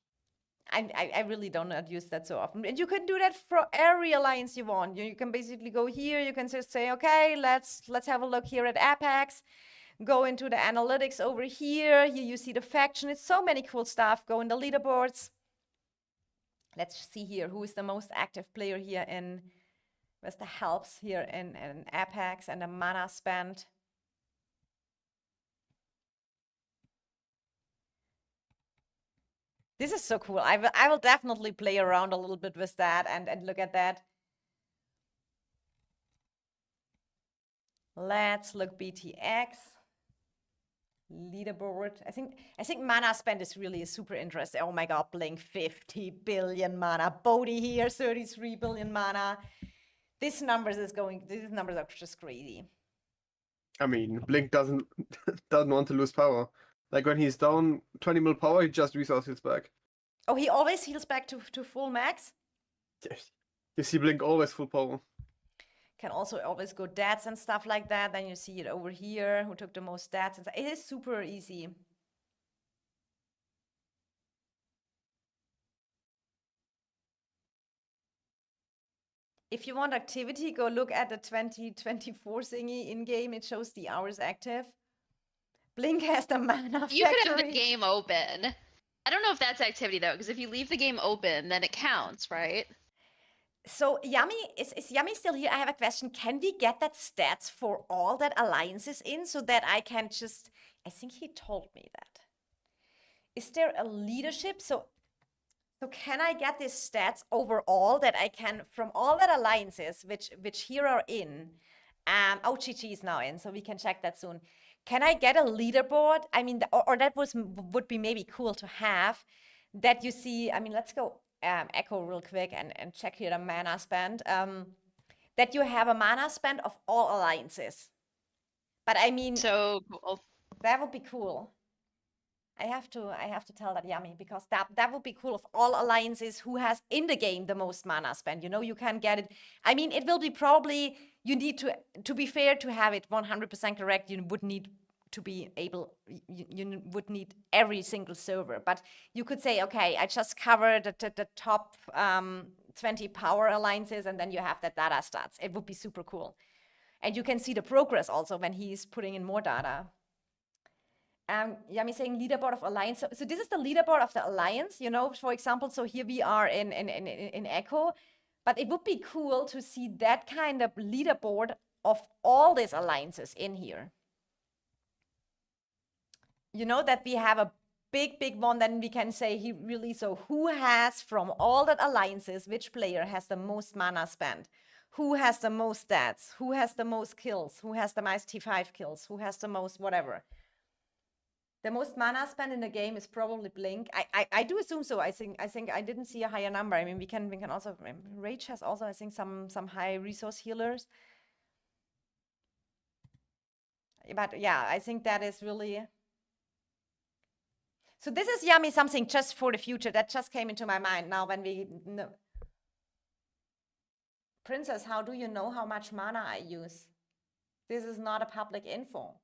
I really don't not use that so often. And you can do that for every alliance you want. You can basically go here. You can just say, okay, let's have a look here at Apex. Go into the analytics over here. Here you see the faction. It's so many cool stuff. Go in the leaderboards. Let's see here who is the most active player here in. Where's the helps here in Apex and the mana spent. This is so cool. I will definitely play around a little bit with that and look at that. Let's look BTX. Leaderboard. I think mana spent is really super interesting. Oh my god, Blink 50 billion mana. Bodhi here, 33 billion mana. These numbers are just crazy. I mean, Blink doesn't want to lose power. Like when he's down 20 mil power, he just resources back. Oh, he always heals back to full max? Yes. You see Blink always full power. Can also always go deaths and stuff like that. Then you see it over here, who took the most deaths. It is super easy. If you want activity, go look at the 2024 thingy in-game. It shows the hours active. Blink has the mana You could have the factory. game open. I don't know if that's activity though, because if you leave the game open, then it counts, right? So Yummy, is Yummy still here? I have a question. Can we get that stats for all that alliances in so that I can just, I think he told me that. Is there a leadership? So can I get these stats overall that I can from all that alliances which here are in? Oh, Chi is now in, so we can check that soon. Can I get a leaderboard? I mean, or that would be maybe cool to have, that you see. I mean, let's go echo real quick and check here the mana spend. That you have a mana spend of all alliances. But I mean, So cool. that would be cool. I have to tell that Yummy, because that would be cool of all alliances who has in the game the most mana spent. You know, you can get it. I mean, it will be probably, you need to be fair, to have it 100% correct, you would need to be able, you would need every single server. But you could say, okay, I just covered the top 20 power alliances, and then you have that data stats. It would be super cool. And you can see the progress also when he's putting in more data. Yami saying leaderboard of alliance. So this is the leaderboard of the alliance, you know, for example. So here we are in Echo, but it would be cool to see that kind of leaderboard of all these alliances in here. You know, that we have a big one, then we can say he really, so who has from all the alliances, which player has the most mana spent? Who has the most stats? Who has the most kills? Who has the most T5 kills? Who has the most whatever? The most mana spent in the game is probably Blink. I do assume so. I think I didn't see a higher number. I mean, we can also, Rage has also, I think, some high resource healers. But yeah, I think that is really. So this is yummy, something just for the future that just came into my mind now when we. No. Princess, how do you know how much mana I use? This is not a public info.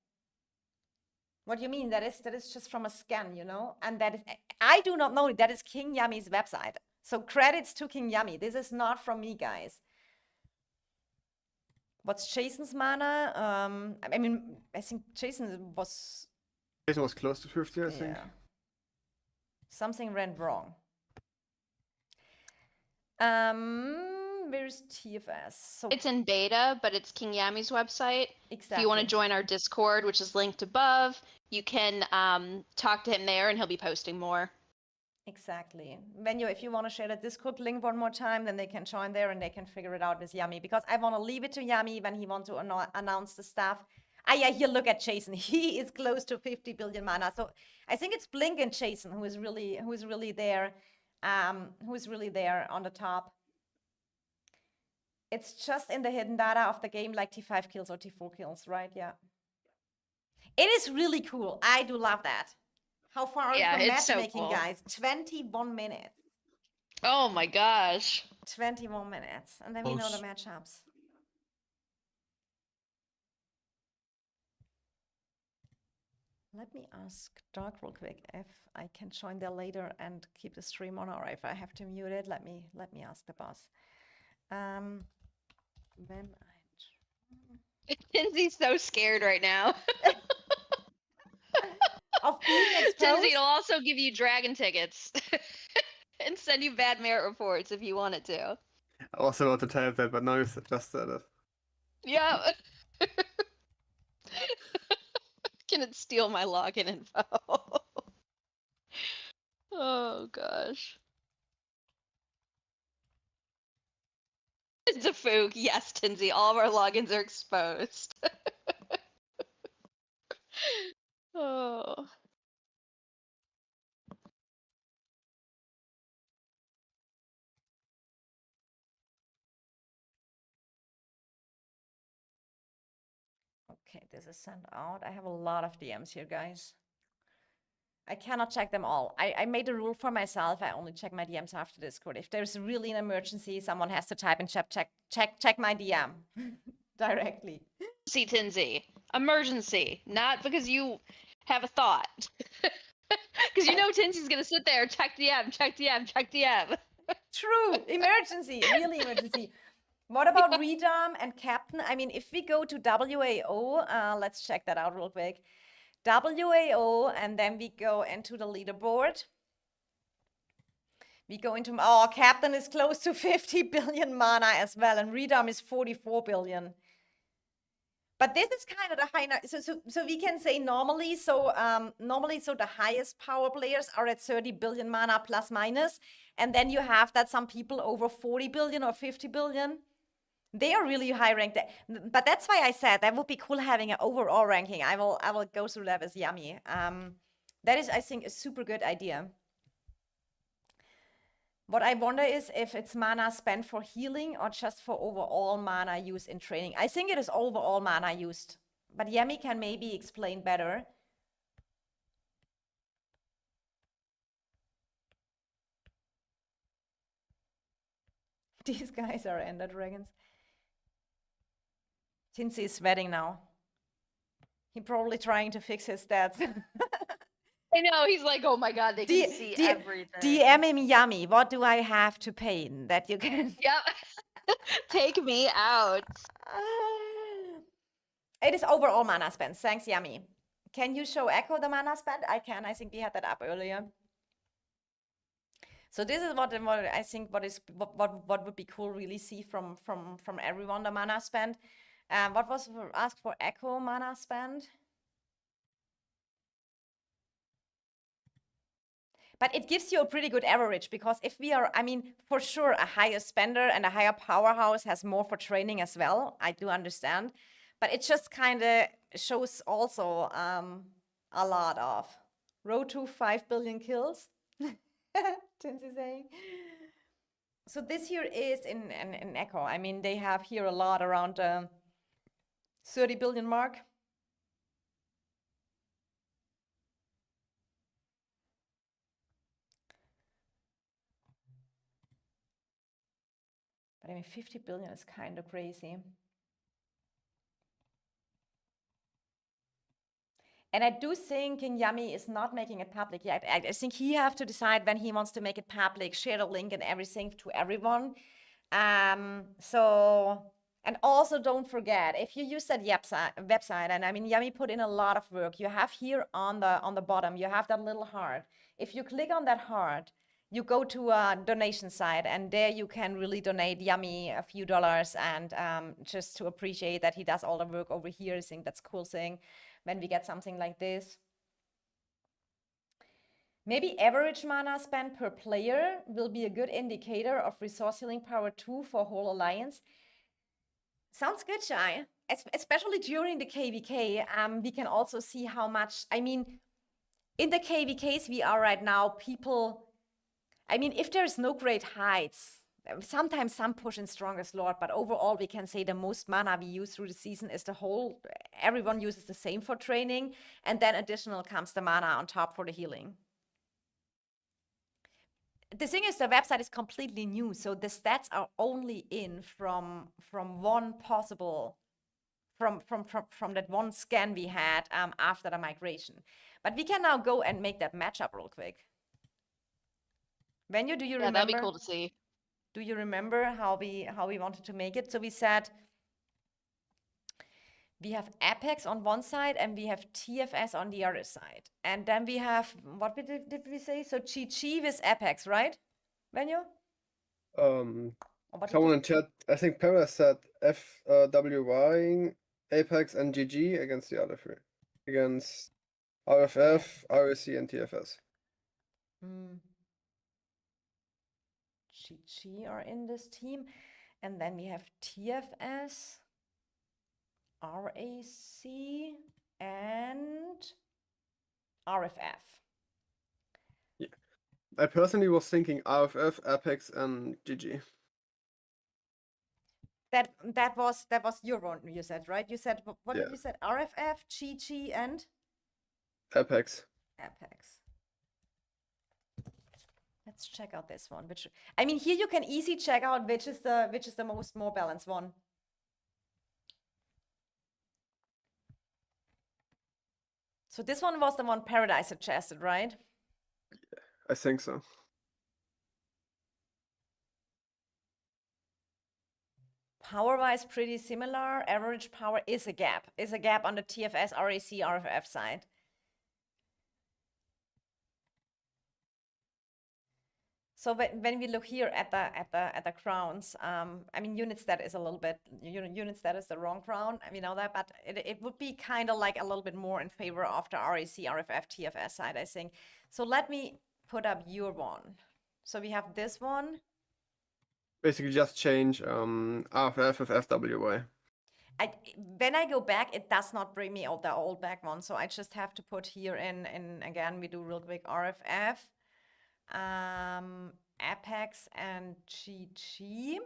What do you mean? That is just from a scan, you know? And that is, I do not know. That is King Yummy's website. So credits to King Yummy. This is not from me, guys. What's Jason's mana? I mean, I think Jason was close to 50, I think. yeah. Something went wrong. Where's TFS? So It's in beta, but it's King Yami's website. exactly. If you want to join our Discord, which is linked above, you can talk to him there, and he'll be posting more. Exactly. If you want to share the Discord link one more time, then they can join there and they can figure it out with Yummy. Because I want to leave it to Yummy when he wants to announce the stuff. Ah, yeah, here, look at Jason. He is close to 50 billion mana. So I think it's Blink and Jason who is really there, on the top. It's just in the hidden data of the game, like T5 kills or T4 kills, right? Yeah. It is really cool. I do love that. How far are we Yeah, from it's so matchmaking, cool. guys? 21 minutes. Oh my gosh. 21 minutes. And then we know the Close. matchups. Let me ask Doc real quick if I can join there later and keep the stream on, or if I have to mute it. Let me ask the boss. When Tinsy's so scared right now. of being exposed. Tinsy will also give you dragon tickets and send you bad merit reports if you want it to. I was about to type that, but now you just said it. Yeah. Can it steal my login info? Oh gosh. Zafook, yes, Tinsy, all of our logins are exposed. Oh. Okay, this is sent out. I have a lot of DMs here, guys. I cannot check them all. I made a rule for myself. I only check my DMs after Discord. If there's really an emergency, someone has to type in chat, check my DM directly. See, Tinsy, emergency, not because you have a thought. Because you know Tinsy's gonna sit there, check DM, check DM, check DM. True, emergency, really emergency. What about Redom and Captain? I mean, if we go to WAO, let's check that out real quick. WAO, and then we go into the leaderboard. We go into, oh, Captain is close to 50 billion mana as well, and Redom is 44 billion. But this is kind of the high, so we can say normally, so the highest power players are at 30 billion mana plus minus, and then you have that some people over 40 billion or 50 billion. They are really high ranked, but that's why I said that would be cool having an overall ranking. I will go through that with Yummy. That is, I think, a super good idea. What I wonder is if it's mana spent for healing or just for overall mana use in training. I think it is overall mana used, but Yummy can maybe explain better. These guys are Ender Dragons. Tinsy is sweating now. He's probably trying to fix his stats. I know, he's like, oh my god, they can see everything. DM him Yummy. What do I have to pay that you can? Yep. Take me out. It is overall mana spent. Thanks, Yummy. Can you show Echo the mana spent? I can. I think we had that up earlier. So this is what I think what would be cool really see from everyone, the mana spent. What was asked for Echo mana spend? But it gives you a pretty good average because if we are, I mean, for sure, a higher spender and a higher powerhouse has more for training as well. I do understand. But it just kind of shows also a lot of road to 5 billion kills. Tinsy saying. So this here is in Echo. I mean, they have here a lot around 30 billion mark. But I mean, 50 billion is kind of crazy. And I do think King Yummy is not making it public yet. I think he have to decide when he wants to make it public, share the link and everything to everyone. And also don't forget, if you use that website, and I mean, Yummy put in a lot of work. You have here on the bottom, you have that little heart. If you click on that heart, you go to a donation site, and there you can really donate Yummy a few dollars, and just to appreciate that he does all the work over here. I think that's a cool thing when we get something like this. Maybe average mana spent per player will be a good indicator of resource healing power 2 for whole alliance. Sounds good, Shai. Especially during the KVK, we can also see how much, I mean, in the KVKs we are right now, people, I mean, if there's no great heights, sometimes some push in Strongest Lord, but overall we can say the most mana we use through the season is the whole, everyone uses the same for training, and then additional comes the mana on top for the healing. The thing is, the website is completely new, so the stats are only in from one possible, from that one scan we had after the migration. But we can now go and make that matchup real quick. Venue, do you remember? Yeah, that'd be cool to see. Do you remember how we wanted to make it? So we said we have Apex on one side and we have TFS on the other side. And then we have, what did we say? So Chi with Apex, right? Venue? Someone in chat, I think Para said FWYing Apex and GG against the other three. Against RFF, RSC, and TFS. GG are in this team. And then we have TFS, RAC, and RFF. Yeah. I personally was thinking RFF, Apex, and GG. That was your one, you said, right? You said, what did you say? RFF, GG, and Apex. Apex. Let's check out this one. Which, I mean, here you can easily check out which is the more balanced one. So this one was the one Paradise suggested, right? I think so. Power-wise, pretty similar. Average power is a gap on the TFS, RAC, RFF side. So when we look here at the crowns, I mean, unit stat is a little bit, unit stat is the wrong crown, we know that, but it would be kind of like a little bit more in favor of the RAC, RFF, TFS side, I think. So let me put up your one. So we have this one. Basically just change RFF with FWY. When I go back, it does not bring me out the old back one. So I just have to put here in again, we do real quick RFF. Apex and GG.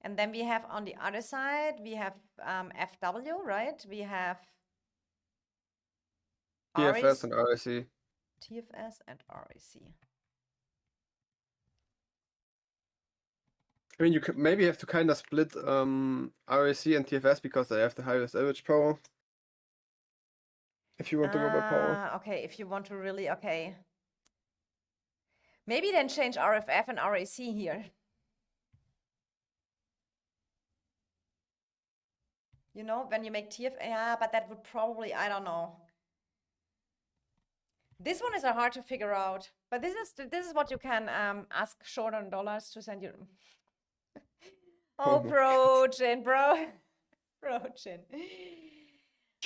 And then we have on the other side, we have FW, right? We have TFS and RSC. TFS and RAC. I mean, you could maybe have to kind of split RAC and TFS because they have the highest average power. If you want to go by power. Okay, if you want to really, okay. Maybe then change RFF and RAC here. You know, when you make TF, yeah, but that would probably, I don't know. This one is hard to figure out, but this is what you can ask Short Dollars to send you. Oh, bro, Jin, bro. Bro, Jin.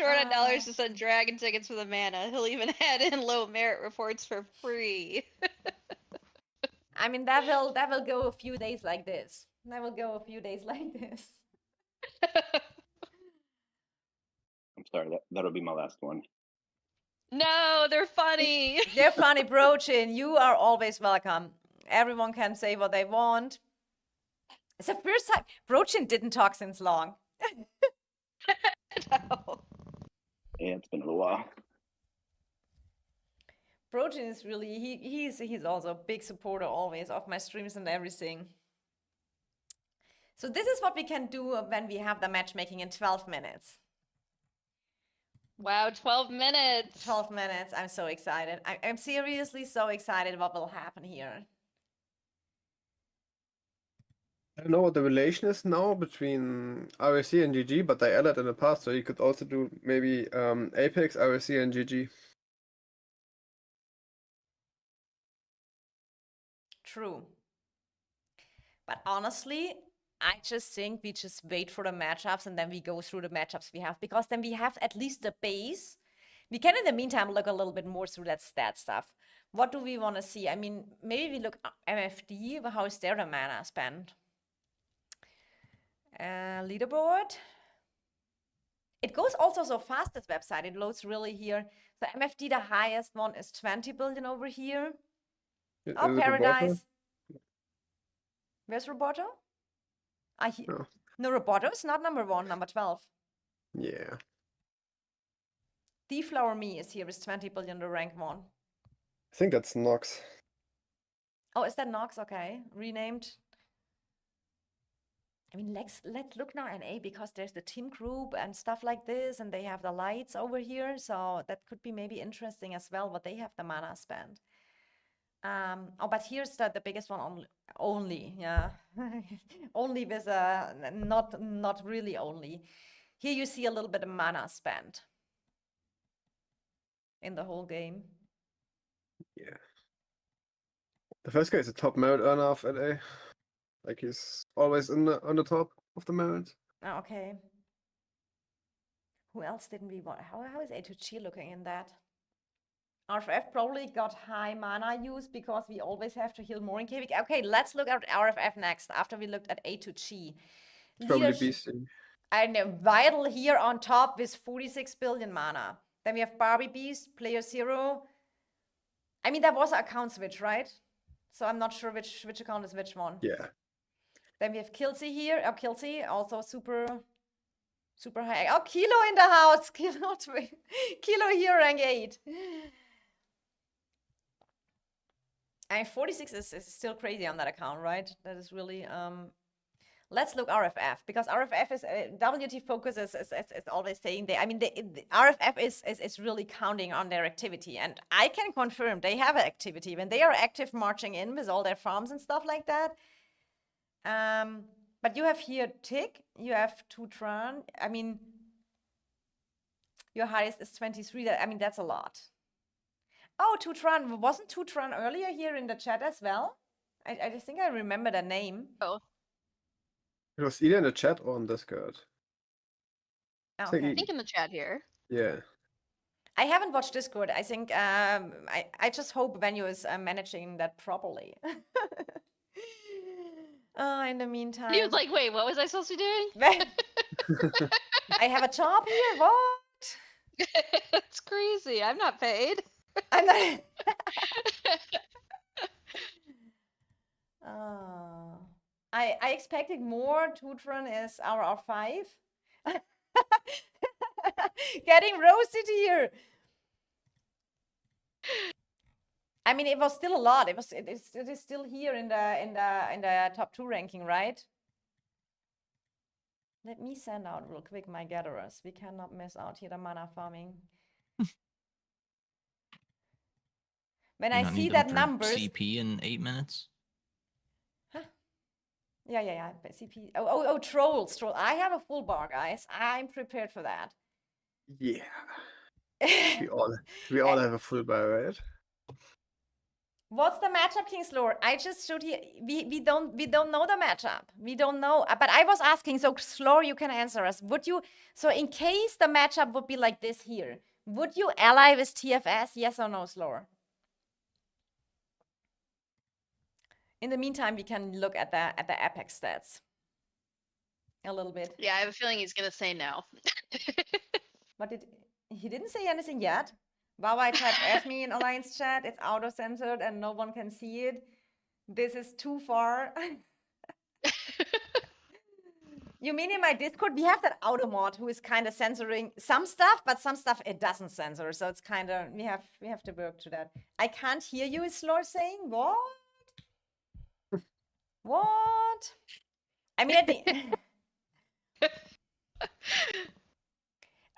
$200 to send dragon tickets for the mana. He'll even add in low merit reports for free. I mean, that will go a few days like this. That will go a few days like this. I'm sorry, that'll be my last one. No, they're funny. They're funny, Brochin. You are always welcome. Everyone can say what they want. It's the first time Brochin didn't talk since long. No. Yeah, it's been a little while. Brochin is really he's also a big supporter always of my streams and everything. So this is what we can do when we have the matchmaking in 12 minutes. Wow, 12 minutes. 12 minutes. I'm so excited. I'm seriously so excited what will happen here. I don't know what the relation is now between RSC and GG, but I added in the past, so you could also do maybe Apex, RSC, and GG. True. But honestly, I just think we just wait for the matchups and then we go through the matchups we have, because then we have at least the base. We can in the meantime look a little bit more through that stat stuff. What do we want to see? I mean, maybe we look at MFD, how is their mana spent? Leaderboard. It goes also so fast, this website. It loads really here. So MFD, the highest one is 20 billion over here. Oh, Is it Paradise. Where's Roboto? No. No, Roboto is not number 1, number 12. Yeah. Deflower Me is here with 20 billion, the rank 1. I think that's Nox. Oh, is that Nox? Okay, renamed. I mean, let's look now NA, because there's the team group and stuff like this, and they have the lights over here, so that could be maybe interesting as well, what they have the mana spent. Oh, but here's the biggest one only, yeah. Only with not really only. Here you see a little bit of mana spent in the whole game. Yeah. The first guy is a top merit earner of LA. Like he's always on the top of the merit. Oh, okay. Who else didn't we want? How is A2G looking in that? RFF probably got high mana use because we always have to heal more in KVK. Okay, let's look at RFF next after we looked at A2G. Probably BC. And Vital here on top with 46 billion mana. Then we have Barbie Beast, Player 0. I mean, that was an account switch, right? So I'm not sure which account is which one. Yeah. Then we have Kilsey here. Oh, Kilsey, also super high. Oh, Kilo in the house. Kilo here, rank 8. And 46 is still crazy on that account, right? That is really... Let's look RFF, because RFF is... WT Focus is always saying... I mean, the RFF is really counting on their activity. And I can confirm they have an activity. When they are active marching in with all their farms and stuff like that... but you have here Tick, you have Tutran. I mean, your highest is 23. I mean, that's a lot. Oh, Tutran. Wasn't Tutran earlier here in the chat as well? I just think I remember the name. Oh. It was either in the chat or on Discord. Oh, think okay. I think in the chat here. Yeah. I haven't watched Discord. I think I just hope Venue is managing that properly. In the meantime. He was like, wait, what was I supposed to be doing? I have a job here? What? That's crazy. I'm not paid. I'm not. I expected more. Tutran is our R5. Getting roasted here. I mean, it was still a lot. It is still here in the top 2 ranking, right? Let me send out real quick my gatherers. We cannot miss out here the mana farming. When I see that numbers... CP in 8 minutes? Huh? Yeah. CP. Oh, trolls. I have a full bar, guys. I'm prepared for that. Yeah. we all have a full bar, right? What's the matchup, King Slor? I just showed you. We don't know the matchup. We don't know. But I was asking. So Slor, you can answer us. Would you? So in case the matchup would be like this here, would you ally with TFS? Yes or no, Slor? In the meantime, we can look at the Apex stats a little bit. Yeah, I have a feeling he's gonna say no. But he didn't say anything yet. Wawai typed F me in Alliance chat. It's auto-censored and no one can see it. This is too far. You mean in my Discord, we have that auto mod who is kind of censoring some stuff, but some stuff it doesn't censor. So it's kind of, we have to work to that. I can't hear you, is Slor saying. What? What? I mean,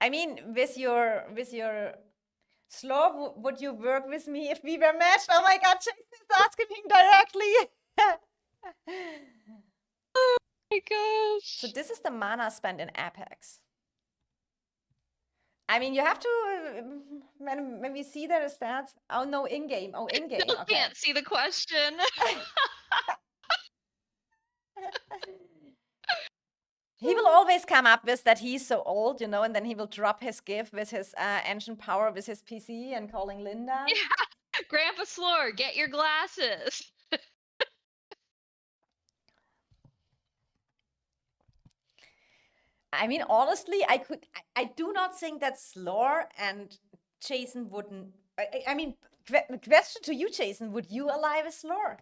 I mean, with your Slor, would you work with me if we were matched? Oh my God, Jason is asking him directly. Oh my gosh. So this is the mana spent in Apex. I mean, you have to, when we see their stats, oh no, in-game, oh in-game, Still okay. can't see the question. He will always come up with that he's so old, you know, and then he will drop his GIF with his engine power with his PC and calling Linda. Yeah, Grandpa Slor, get your glasses. I mean, honestly, I do not think that Slor and Jason wouldn't. I mean, question to you, Jason, would you ally with Slor?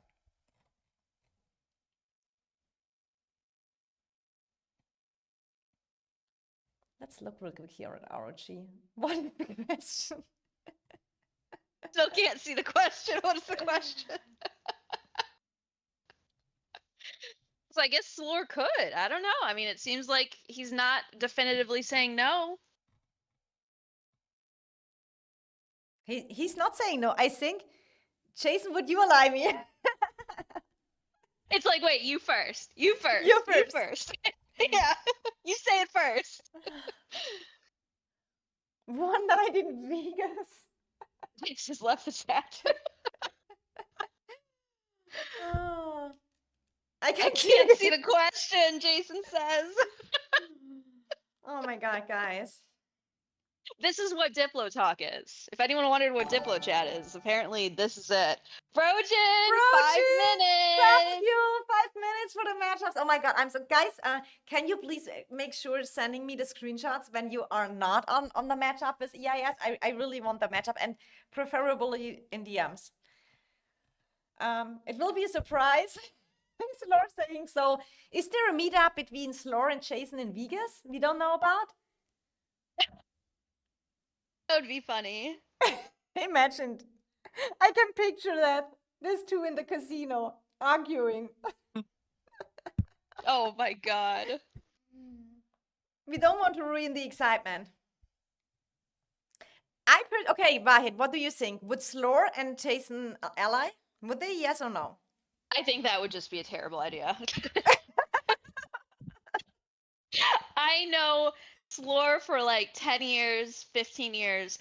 Let's look real quick here at ROG. What is the question? Still can't see the question. What is the question? So I guess Slor could. I don't know. I mean, it seems like he's not definitively saying no. He's not saying no. I think, Jason, would you ally me? It's like, wait, you first. You first. You You first. first. Yeah, you say it first. One night in Vegas. Jace just left the chat. Oh, I I can't can't see the question, Jason says. Oh my God, guys. This is what Diplo talk is. If anyone wondered what Diplo chat is, apparently this is it. Brojan, 5 minutes. Thank you. 5 minutes for the matchups. Oh my God, I'm so guys. Can you please make sure sending me the screenshots when you are not on the matchup with EIS? I really want the matchup and preferably in DMs. It will be a surprise. Slor saying so. Is there a meetup between Slor and Jason in Vegas we don't know about? That would be funny. Imagined. I can picture that. These two in the casino arguing. Oh my god. We don't want to ruin the excitement. Okay, Wahid, what do you think? Would Slor and Jason ally? Would they, yes or no? I think that would just be a terrible idea. I know Slor for like 10 years, 15 years.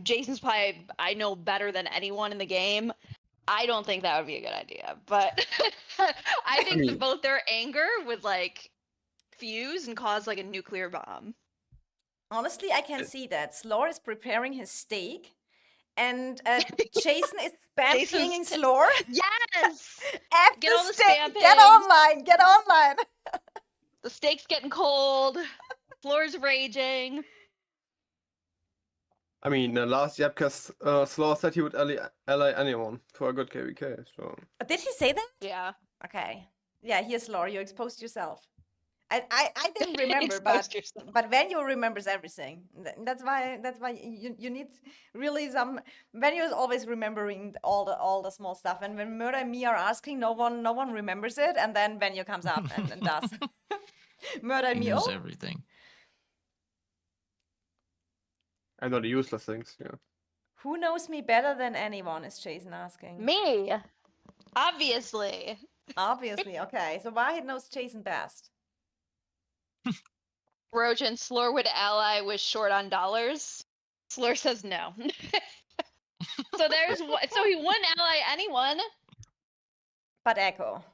Jason's probably, I know better than anyone in the game. I don't think that would be a good idea, but I think both their anger would like fuse and cause like a nuclear bomb. Honestly, I can see that. Slor is preparing his steak and Jason is spam pinging Slor. Yes! After Get all the steak, spam get pings. online, get online. The steak's getting cold. Slor's raging. I mean, last Yapcast, Slaw said he would ally anyone for a good KVK, so... Did he say that? Yeah. Okay. Yeah, here's Slor. You exposed yourself. I didn't remember, Exposed yourself. but Venue remembers everything. That's why you need really some. Venue is always remembering all the small stuff, and when Murder and me are asking, no one remembers it, and then Venue comes up and does. Murder and He me, knows oh, everything. I know the useless things, yeah. who knows me better than anyone? Is Jason asking. Me. Obviously. Obviously, okay. So Wahid knows Jason best. Brojan, Slor would ally with short on dollars. Slor says no. So there's so he wouldn't ally anyone. But Echo.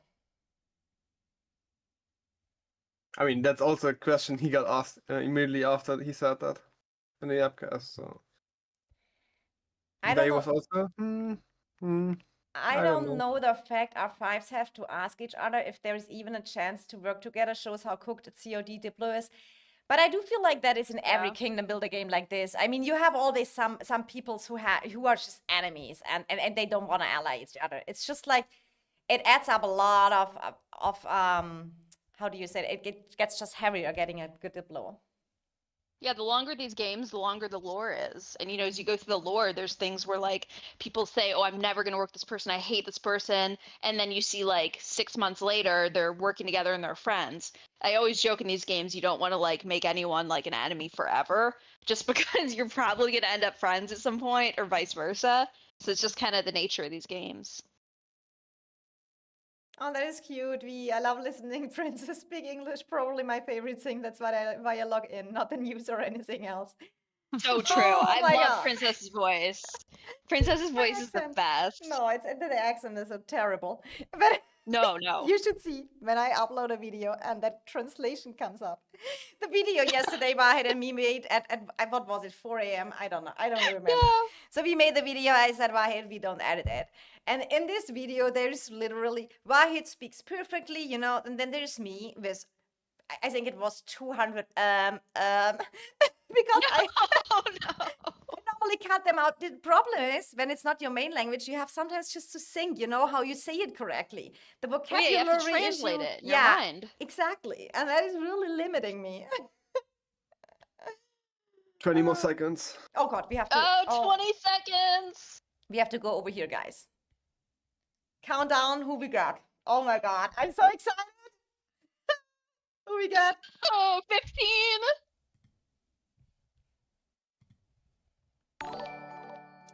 I mean, that's also a question he got asked immediately after he said that in the upcast. So I they don't was know. also. I I don't don't know the fact our fives have to ask each other if there is even a chance to work together. Shows how cooked COD Diplo is. But I do feel like that is in every Yeah. kingdom builder game like this. I mean, you have always some peoples who are just enemies and they don't want to ally each other. It's just like it adds up a lot of how do you say it? It gets just heavier getting a good Diplo. Yeah, the longer these games, the longer the lore is. And as you go through the lore, there's things where like people say, "Oh, I'm never gonna work this person. I hate this person," and then you see like 6 months later they're working together and they're friends. I always joke in these games, you don't want to like make anyone like an enemy forever, just because you're probably gonna end up friends at some point, or vice versa. So it's just kind of the nature of these games. Oh, that is cute. I love listening Princess speak English. Probably my favorite thing. That's why I log in, not the news or anything else. So true. Oh I my love God. Princess's voice. Princess's voice is the accent. best. No, the accent is so terrible. But No. you should see when I upload a video and that translation comes up. The video yesterday Wahid and me made at what was it, 4 a.m.? I don't know. I don't remember. Yeah. So we made the video. I said, Wahid, we don't edit it. And in this video, there's literally Wahid speaks perfectly, and then there's me with, I think it was 200 because I Oh no. normally cut them out. The problem is when it's not your main language, you have sometimes just to think, how you say it correctly. The Well, yeah, vocabulary you have to translate issue, it in your mind. exactly, and that is really limiting me. 20 more seconds. Oh God, we have to. Oh, 20 seconds. We have to go over here, guys. Count down who we got. Oh my God, I'm so excited. Who we got? Oh, 15.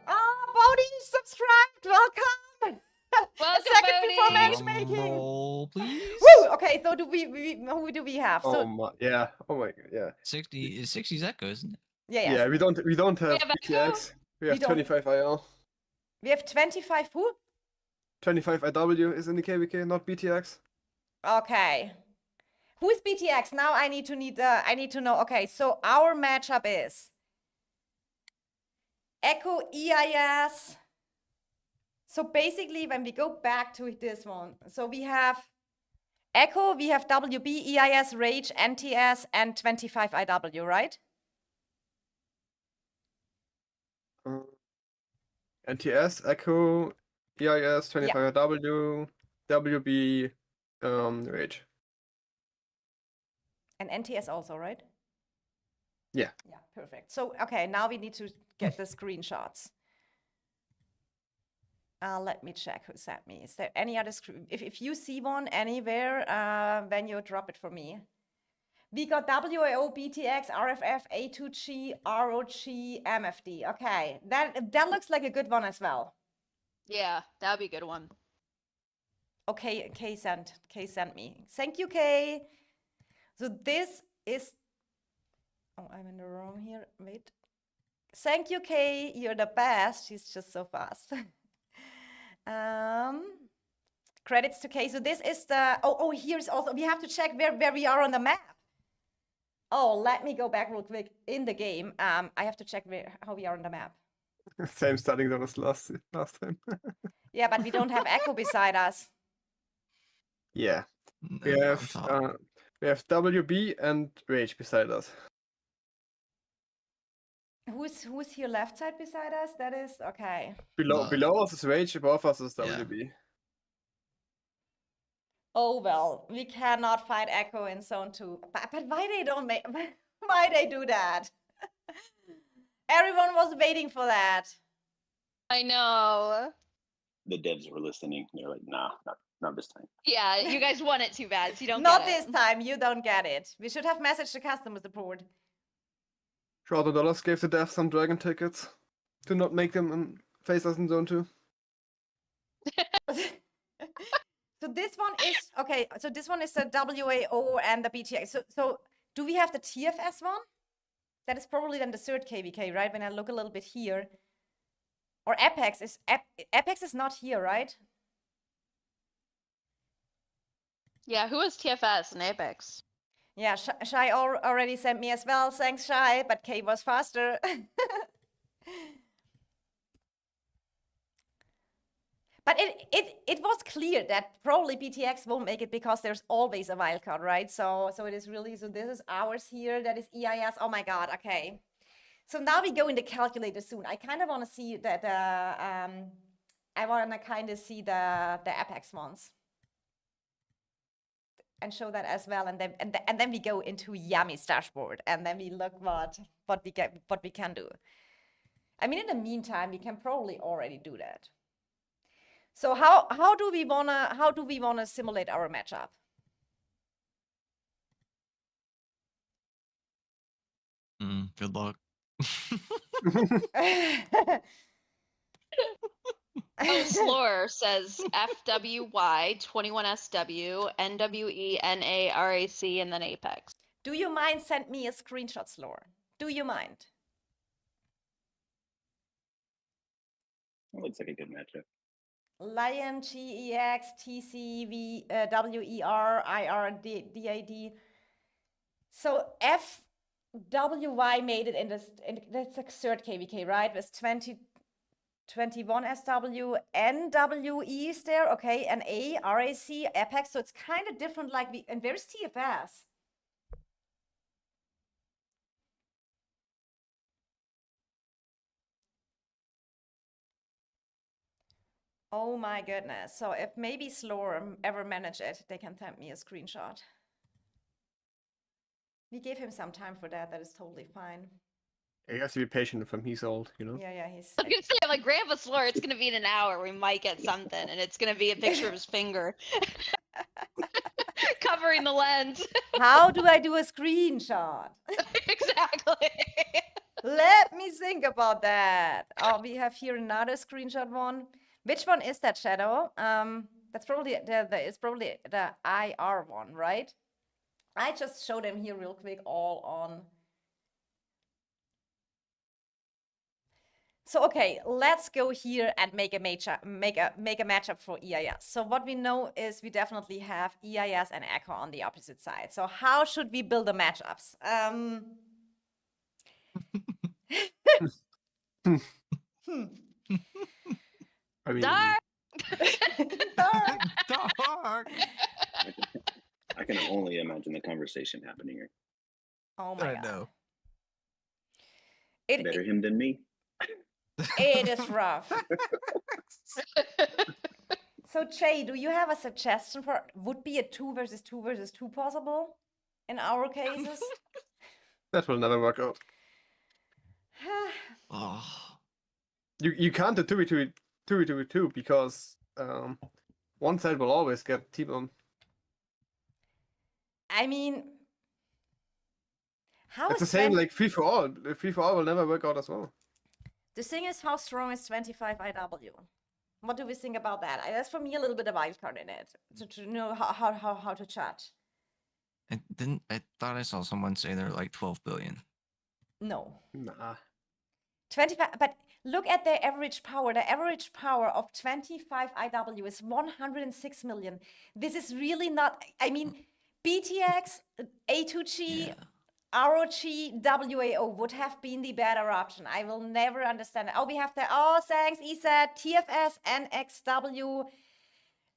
Oh, Bodhi subscribed. Welcome. Welcome, A second before Bodhi. matchmaking. Roll, please. Woo! Okay, so who do we have? Oh So my, yeah. Oh my god, yeah. 60's Echo, isn't it? yeah. Yeah, we don't have have Echo? BTX. We have don't. 25 IL. We have 25 who? 25 IW is in the KVK, not BTX. Okay. Who is BTX? Now I need to know. Okay, so our matchup is Echo EIS. So basically, when we go back to this one, so we have Echo, we have WB, EIS, Rage, NTS, and 25 IW, right? NTS, Echo, EIS, 25 IW, WB, Rage. And NTS also, right? Yeah. Yeah, perfect. So, okay, now we need to get the screenshots. Let me check who sent me. Is there any other if you see one anywhere, then you drop it for me. We got WAO, BTX, RFF, A2G, ROG, MFD. Okay, that looks like a good one as well. Yeah, that would be a good one. Okay, Kay sent me. Thank you, Kay. So this is, oh, I'm in the wrong here. Wait. Thank you, Kay. You're the best. She's just so fast. Credits to Kay. So this is the, oh, here's also, we have to check where we are on the map. Oh, let me go back real quick in the game. I have to check how we are on the map. Same starting zone as last time. Yeah, but we don't have Echo beside us. Yeah. We Never have thought. WB and Rage beside us. Who's here left side beside us? That is okay. Below us is Rage, above us is Yeah. WB. Oh well, we cannot fight Echo in zone 2. But why they don't make why they do that? Everyone was waiting for that. I know. The devs were listening. They're like, nah, not this time. Yeah, you guys want it too bad, so you don't Not get this time, you don't get it. We should have messaged the customer support. Shorter Dollars gave the devs some dragon tickets to not make them face us in zone 2. So this one is okay. So this one is the WAO and the BTX. So do we have the TFS one? That is probably then the third KVK, right? When I look a little bit here, Or Apex is Apex is not here, right? Yeah, who is TFS and Apex? Yeah, Shy already sent me as well. Thanks, Shy, but Kay was faster. But it was clear that probably BTX won't make it because there's always a wildcard, right? So it is really, so this is ours here, that is EIS. Oh my God, okay. So now we go in the calculator soon. I kind of want to see that, I want to kind of see the Apex ones. And show that as well, and then we go into Yummy's dashboard, and then we look what we can do. I mean, in the meantime, we can probably already do that. So how do we wanna simulate our matchup? Good luck. Oh, Slore says FWY 21SW NWE NARAC and then Apex. Do you mind send me a screenshot, Slore? Do you mind? That looks like a good matchup. Lion GEX TCV WERIRDID. So FWY made it in this. That's a third KVK, right? With 21 SW, NWE is there, okay, and RAC, Apex, so it's kind of different, like and where's TFS? Oh my goodness, so if maybe Slore ever manage it, they can send me a screenshot. We gave him some time for that, that is totally fine. He has to be patient with him. He's old, you know. Yeah, he's I was gonna say, I'm like, Grandpa Slore, it's gonna be in an hour. We might get something, and it's gonna be a picture of his finger covering the lens. How do I do a screenshot? Exactly. Let me think about that. Oh, we have here another screenshot one. Which one is that, Shadow? That's probably it's probably the IR one, right? I just showed them here real quick, all on. So okay, let's go here and make a matchup for EIS. So what we know is we definitely have EIS and Echo on the opposite side. So how should we build the matchups? I mean, Dark. Dark. I can only imagine the conversation happening here. Oh my I God. know. Better him than me. It is rough. So Jay, do you have a suggestion for, would be a 2 versus 2 versus 2 possible in our cases? that will never work out. Oh. You can't do 2v2 because one side will always get T-bomb. I mean, how It's the is same like free for all. Free for all will never work out as well. the thing is, how strong is 25 IW? What do we think about that? That's for me a little bit of wild card in it to know how to judge. I thought I saw someone say they're like 12 billion. No. Nah. 25, but look at their average power. The average power of 25 IW is 106 million. This is really not, I mean, BTX, A2G, Yeah. ROG, WAO would have been the better option. I will never understand it. Oh, we have the, oh, thanks, ESAT, TFS, NXW,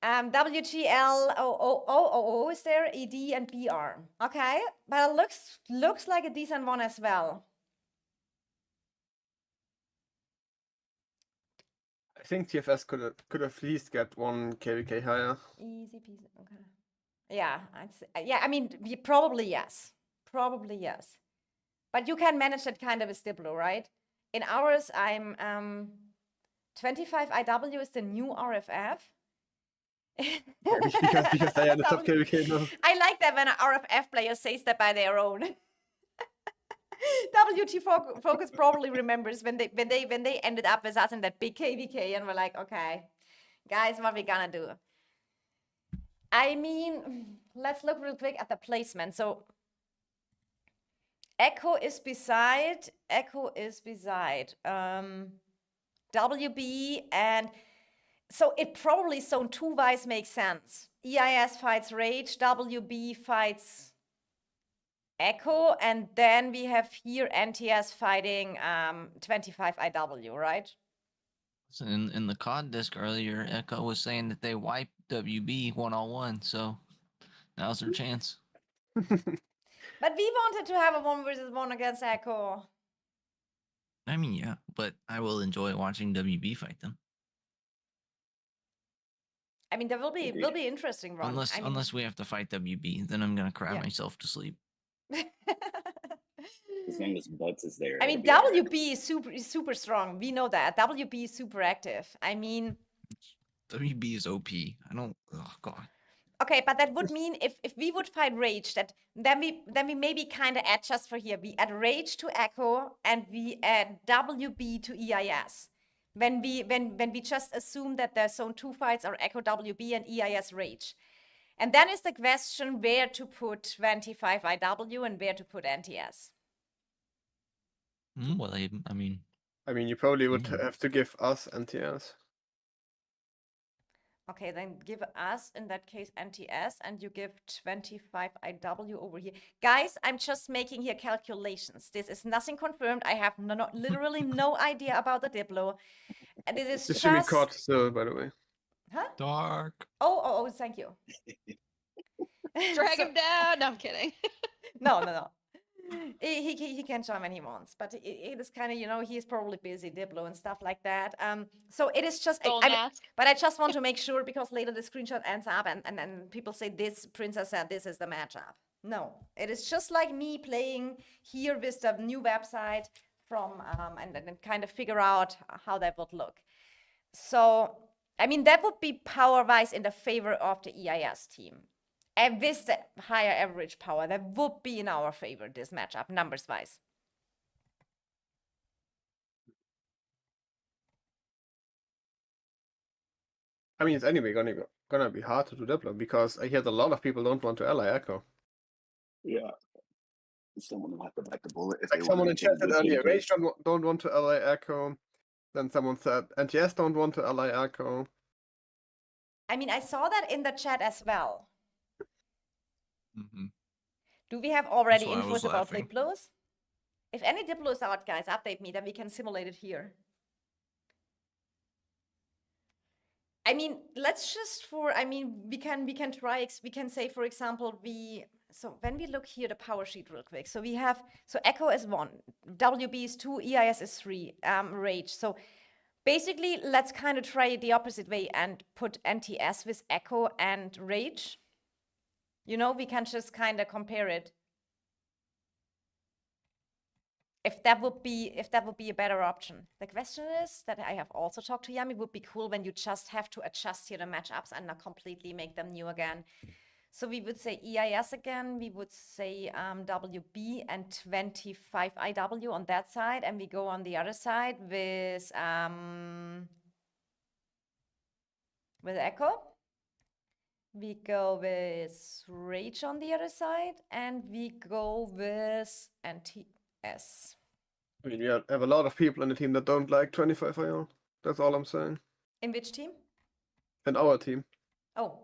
WGL, OOO is there, ED, and BR. Okay, but it looks like a decent one as well. I think TFS could at least get one KVK higher. Easy peasy. Okay. Yeah, yeah. I mean, probably yes. Probably yes. But you can manage that kind of a stiplo, right? In ours, I'm 25 IW is the new RFF. because they are the top KVK now. I like that when an RFF player says that by their own. WT Focus probably remembers when they ended up with us in that big KVK and we're like, okay, guys, what we gonna do? I mean, let's look real quick at the placement. So Echo is beside. WB, and so it probably Zone 2 wise makes sense. EIS fights Rage, WB fights Echo, and then we have here NTS fighting 25 IW, right? So in the COD disc earlier, Echo was saying that they wiped WB 1-on-1, so now's their chance. But we wanted to have a 1-versus-1 against Echo. I mean, yeah, but I will enjoy watching WB fight them. I mean, there will be Indeed. interesting run. Unless I mean, unless we have to fight WB, then I'm gonna cry Yeah. myself to sleep. As long as Butts is there. I mean, it'll be all right. WB is super strong. We know that. WB is super active. I mean, WB is OP. I don't. Oh god. okay, but that would mean if we would fight Rage, that then we maybe kind of add just for here. We add Rage to Echo and we add WB to EIS. When we just assume that the Zone 2 fights are Echo WB and EIS Rage. And then is the question where to put 25 IW and where to put NTS. Well, I mean, I mean, you probably would Mm. have to give us NTS. Okay, then give us, in that case, NTS, and you give 25 IW over here. Guys, I'm just making here calculations. This is nothing confirmed. I have literally no idea about the Diplo. And this is This should be just... caught still, by the way. Huh? dark. Oh, thank you. Drag So- him down. No, I'm kidding. No. He can join when he wants, but it is kind of, you know, he's probably busy, Diplo and stuff like that. So it is just, Soul I mean, mask. but I just want to make sure, because later the screenshot ends up and people say this princess said this is the matchup. No, it is just like me playing here with the new website from and then kind of figure out how that would look. So I mean, that would be power wise in the favor of the EIS team. And with the higher average power, that would be in our favor, this matchup, numbers wise. I mean, it's anyway gonna be hard to do Diplo because I hear a lot of people don't want to ally Echo. Yeah. Someone will have to bite the bullet if Like they someone want in to chat take said this earlier, game Rage don't want to ally Echo. Then someone said NTS don't want to ally Echo. I mean, I saw that in the chat as well. Mm-hmm. Do we have already why I was infos about laughing. Diplos? If any Diplos out, guys, update me, then we can simulate it here. I mean, let's just we can try, we can say, for example, so when we look here, the power sheet real quick. So we have, so Echo is 1, WB is 2, EIS is 3, Rage. So basically, let's kind of try it the opposite way and put NTS with Echo and Rage. You know, we can just kind of compare it. If that would be a better option. The question is that I have also talked to Yami, would be cool when you just have to adjust here the matchups and not completely make them new again. So we would say EIS again, we would say WB and 25 IW on that side, and we go on the other side with Echo. We go with Rage on the other side, and we go with NTS. I mean, we have a lot of people in the team that don't like 25 IO. That's all I'm saying. In which team? In our team. Oh.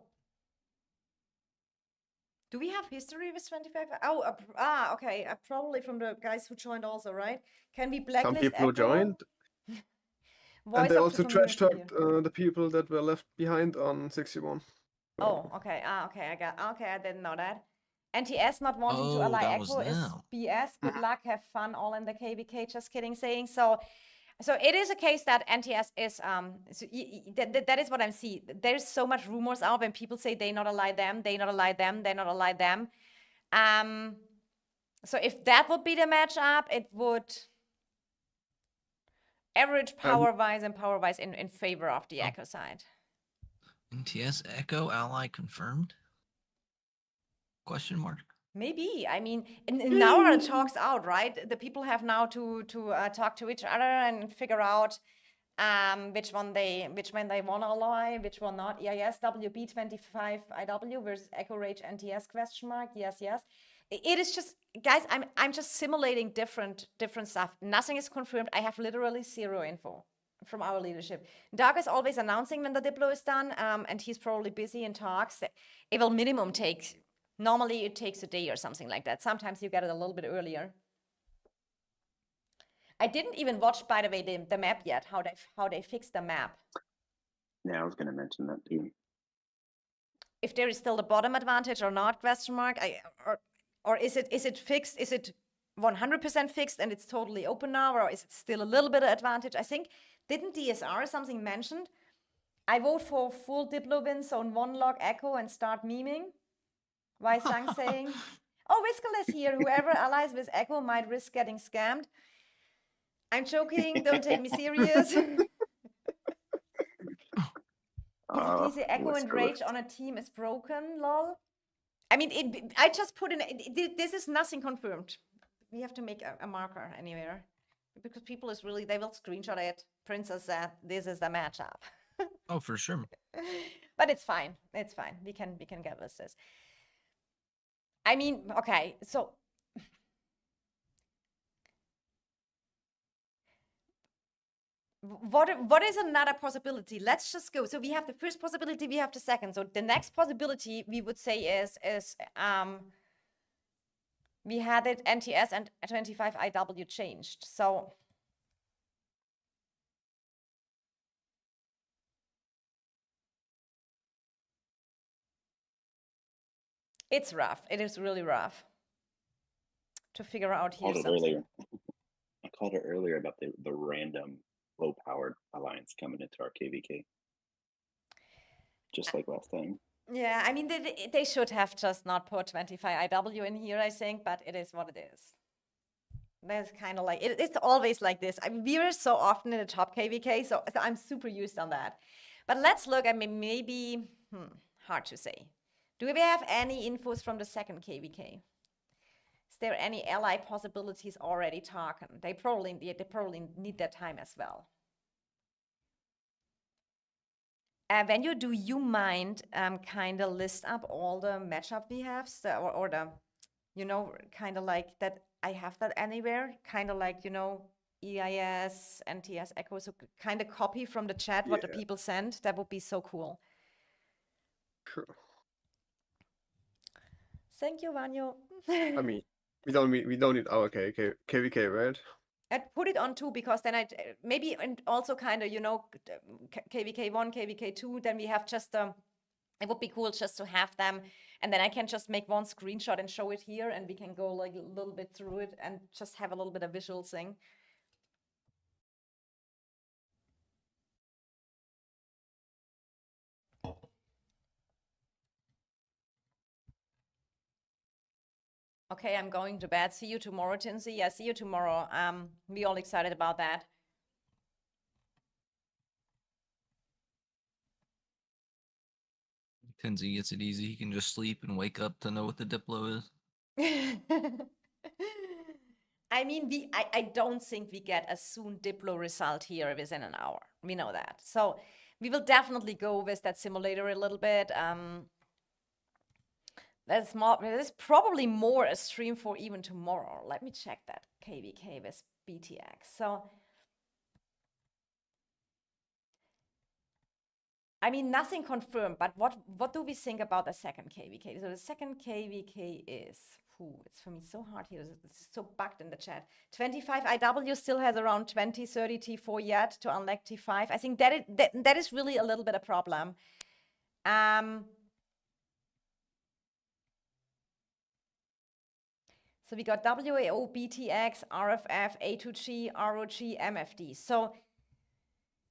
Do we have history with 25? Oh, okay. Probably from the guys who joined also, right? Can we blacklist Some people who Echo? joined. Voice And they of also the trash community talked here. the people that were left behind on 61. Oh, okay. Okay, I didn't know that. NTS not wanting to Oh, ally that was Echo is them. BS. Good luck, have fun, all in the KVK. Just kidding, saying so. So it is a case that NTS is so that is what I'm seeing. There's so much rumors out when people say they not ally them, they not ally them, they not ally them. So if that would be the matchup, it would average power-wise and power-wise in favor of the Echo side. NTS Echo ally confirmed? Question mark. Maybe. I mean, now are the talks out, right? The people have now to talk to each other and figure out which one they want to ally, which one not. EIS WB 25 IW versus Echo Rage NTS question mark. Yes. It is just, guys, I'm just simulating different stuff. Nothing is confirmed. I have literally zero info. from our leadership. Doug is always announcing when the Diplo is done, and he's probably busy in talks. It will minimum take, normally it takes a day or something like that. Sometimes you get it a little bit earlier. I didn't even watch, by the way, the map yet, how they fixed the map. Yeah, I was going to mention that too. If there is still the bottom advantage or not, question mark, or is it fixed? Is it 100% fixed and it's totally open now, or is it still a little bit of advantage? I think, didn't DSR something mentioned? I vote for full Diplo win, so in one log echo and start memeing. Why Sang saying, oh, Whiskel is here. Whoever allies with echo might risk getting scammed. I'm joking, don't take me serious. Please, echo and rage on a team is broken, lol. I mean, I just put in, this is nothing confirmed. We have to make a marker anywhere. Because people is really, they will screenshot it. Princess said, this is the matchup. Oh, for sure. But it's fine. It's fine. We can get with this. I mean, okay, so what is another possibility? Let's just go. So we have the first possibility, we have the second. So the next possibility we would say is we had it NTS and 25 IW changed. So it's rough. It is really rough to figure out here something. I called it earlier about the random low-powered alliance coming into our KVK. Just like last time. Yeah, I mean, they should have just not put 25 IW in here, I think, but it is what it is. That's kind of like, it's always like this. I mean, we are so often in the top KVK, so I'm super used on that. But let's look, I mean, maybe, hard to say. Do we have any infos from the second KVK? Is there any ally possibilities already talking? They probably need that time as well. When you do, you mind kind of list up all the matchup we have, so, or the, you know, kind of like that I have that anywhere, kind of like, you know, EIS, NTS, Echo, so kind of copy from the chat what the people send. That would be so cool. Sure. Thank you, Vanyo. I mean, we don't need our KVK, right? I'd put it on 2 because then I'd maybe, and also kind of, you know, KVK 1, KVK 2, then we have just, it would be cool just to have them. And then I can just make one screenshot and show it here and we can go like a little bit through it and just have a little bit of visual thing. Okay, I'm going to bed. See you tomorrow, Tinsy. Yeah, see you tomorrow. We all excited about that. Tinsy gets it easy. He can just sleep and wake up to know what the Diplo is. I mean, I don't think we get a soon Diplo result here within an hour. We know that. So we will definitely go with that simulator a little bit. There's probably more a stream for even tomorrow. Let me check that KVK with BTX. So, I mean, nothing confirmed, but what do we think about the second KVK? So the second KVK is, it's for me so hard here. It's so bugged in the chat. 25 IW still has around 20, 30 T4 yet to unlock T5. I think that is really a little bit a problem. So we got WAO, BTX, RFF, A2G, ROG, MFD. So,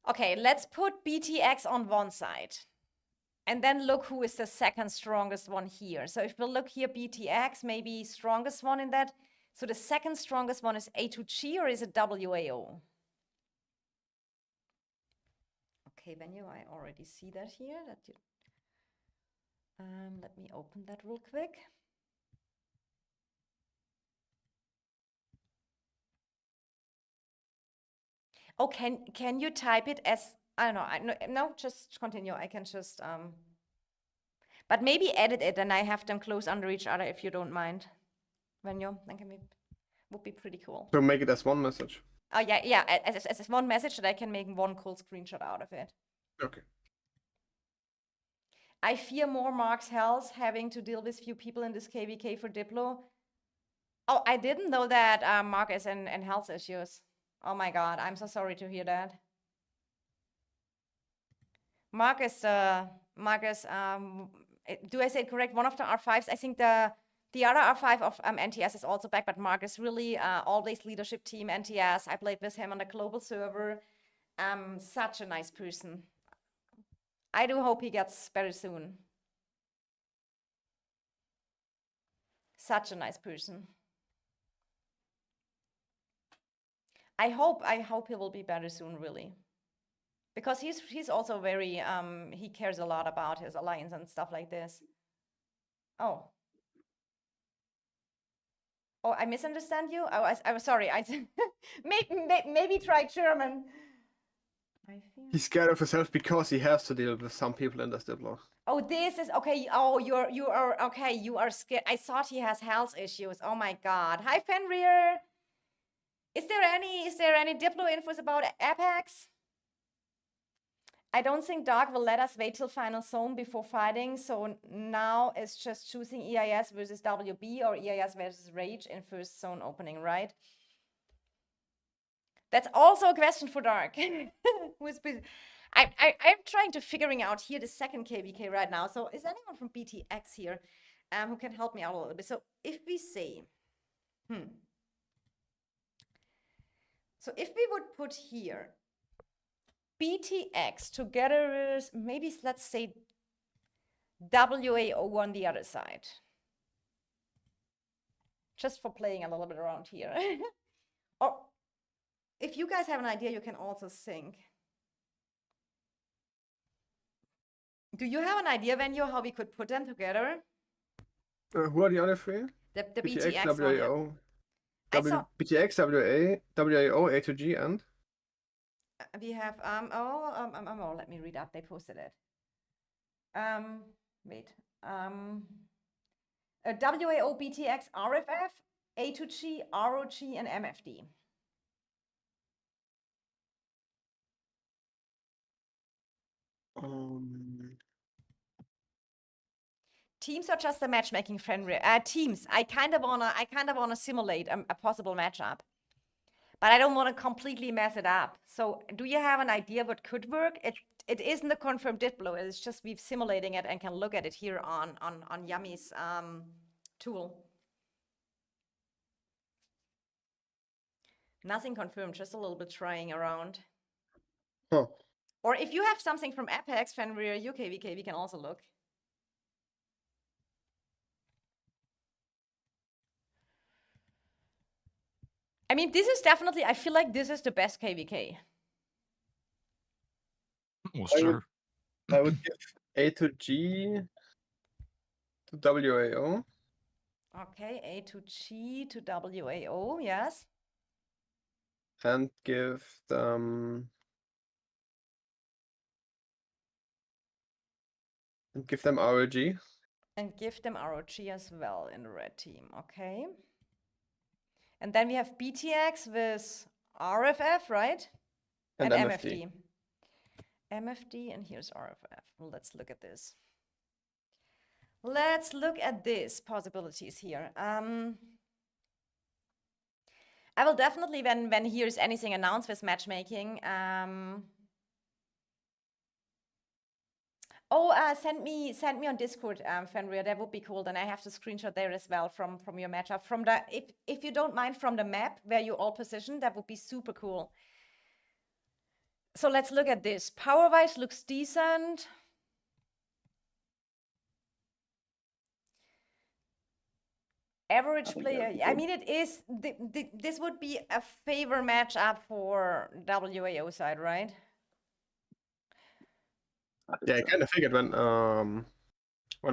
okay, let's put BTX on one side. And then look who is the second strongest one here. So if we look here, BTX, maybe strongest one in that. So the second strongest one is A2G or is it WAO? Okay, Benio, I already see that here. Let me open that real quick. Oh, can you type it as, I don't know, no, just continue. I can just, but maybe edit it and I have them close under each other if you don't mind. Venyo, that would be pretty cool. So make it as one message. Oh yeah, yeah. As one message that I can make one cool screenshot out of it. Okay. I fear more Mark's health having to deal with few people in this KVK for Diplo. Oh, I didn't know that Mark is in health issues. Oh my God, I'm so sorry to hear that. Mark is, do I say it correct? One of the R5s. I think the other R5 of NTS is also back, but Mark is really always leadership team NTS. I played with him on the global server. Such a nice person. I do hope he gets better soon. Such a nice person. I hope he will be better soon, really. Because he's also very he cares a lot about his alliance and stuff like this. Oh. Oh, I misunderstand you? I was sorry. Maybe try German. I fear. He's scared of himself because he has to deal with some people in the Diplo. Oh, this is okay. Oh, you are okay. You are scared. I thought he has health issues. Oh my God. Hi, Fenrir. Is there any Diplo infos about Apex? I don't think Dark will let us wait till final zone before fighting. So now it's just choosing EIS versus WB or EIS versus Rage in first zone opening, right? That's also a question for Dark. Who's busy? I'm trying to figuring out here the second KVK right now. So is anyone from BTX here who can help me out a little bit? So if we say, so if we would put here BTX together with maybe let's say WAO on the other side. Just for playing a little bit around here. Or if you guys have an idea, you can also think. Do you have an idea, Venio, how we could put them together? Who are the other three? The BTX, BTX WAO, one. BTX, WAO, A2G, and? We have, let me read up, they posted it. Wait, WAO, BTX, RFF, A2G, ROG, and MFD. Teams are just a matchmaking friendly. Teams. I kind of wanna simulate a possible matchup, but I don't want to completely mess it up. So, do you have an idea what could work? It isn't a confirmed Diplo. It's just we've simulating it and can look at it here on Yummy's tool. Nothing confirmed. Just a little bit trying around. Huh. Or if you have something from Apex, Fenrir, UKVK, we can also look. I mean, this is definitely, I feel like this is the best KVK. Well, I sure. I would give A to G to WAO. Okay, A to G to WAO, yes. And give them ROG. And give them ROG as well in the red team, okay. And then we have BTX with RFF, right? And MFD. MFD, and here's RFF. Well, let's look at this. Let's look at these possibilities here. I will definitely, when here's anything announced with matchmaking, send me on Discord, Fenrir. That would be cool. Then I have the screenshot there as well from your matchup. From the if you don't mind, from the map where you all positioned, that would be super cool. So let's look at this. Power-wise looks decent. Average player. I mean, it is. This would be a favor matchup for WAO side, right? Yeah, I kind of figured when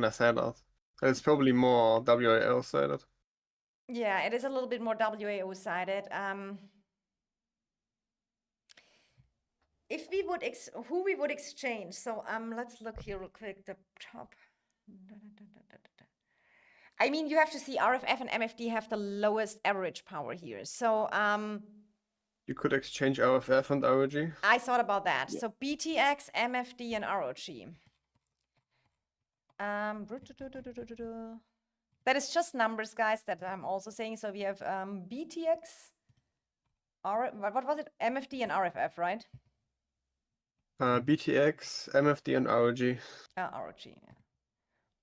I said that. It's probably more WAL sided. Yeah, it is a little bit more WAO sided. If we would who we would exchange. So let's look here real quick. The top. I mean, you have to see RFF and MFD have the lowest average power here. So You could exchange RFF and ROG. I thought about that. Yeah. So BTX, MFD, and ROG. That is just numbers, guys, that I'm also saying. So we have BTX, what was it? MFD and RFF, right? BTX, MFD, and ROG. ROG.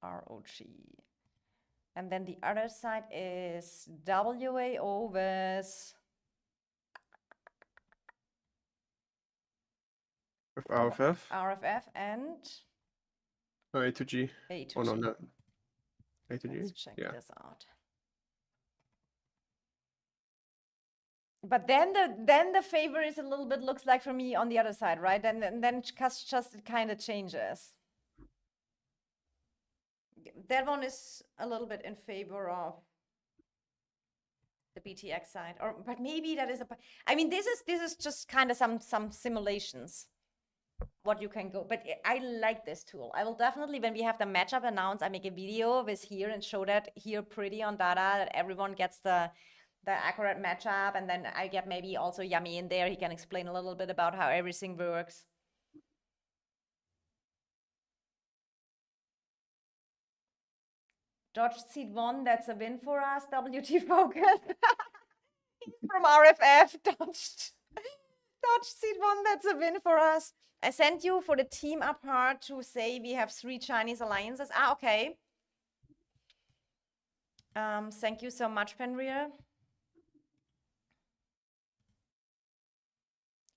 ROG. And then the other side is WAO with With RFF. RFF and A2G. A2G. Oh no, no. A2G. Let's check Yeah. this out. But then the favor is a little bit looks like for me on the other side, right? And then just it kind of changes. That one is a little bit in favor of the BTX side, or but maybe that is a. I mean, this is just kind of some simulations. What you can go, but I like this tool. I will definitely, when we have the matchup announced, I make a video with here and show that here pretty on data that everyone gets the accurate matchup, and then I get maybe also Yummy in there. He can explain a little bit about how everything works. Dodge seat 1, that's a win for us. WT Focus. He's from RFF. Dodge seat 1, that's a win for us. I sent you for the team apart to say we have 3 Chinese alliances. Okay. Thank you so much, Fenrir.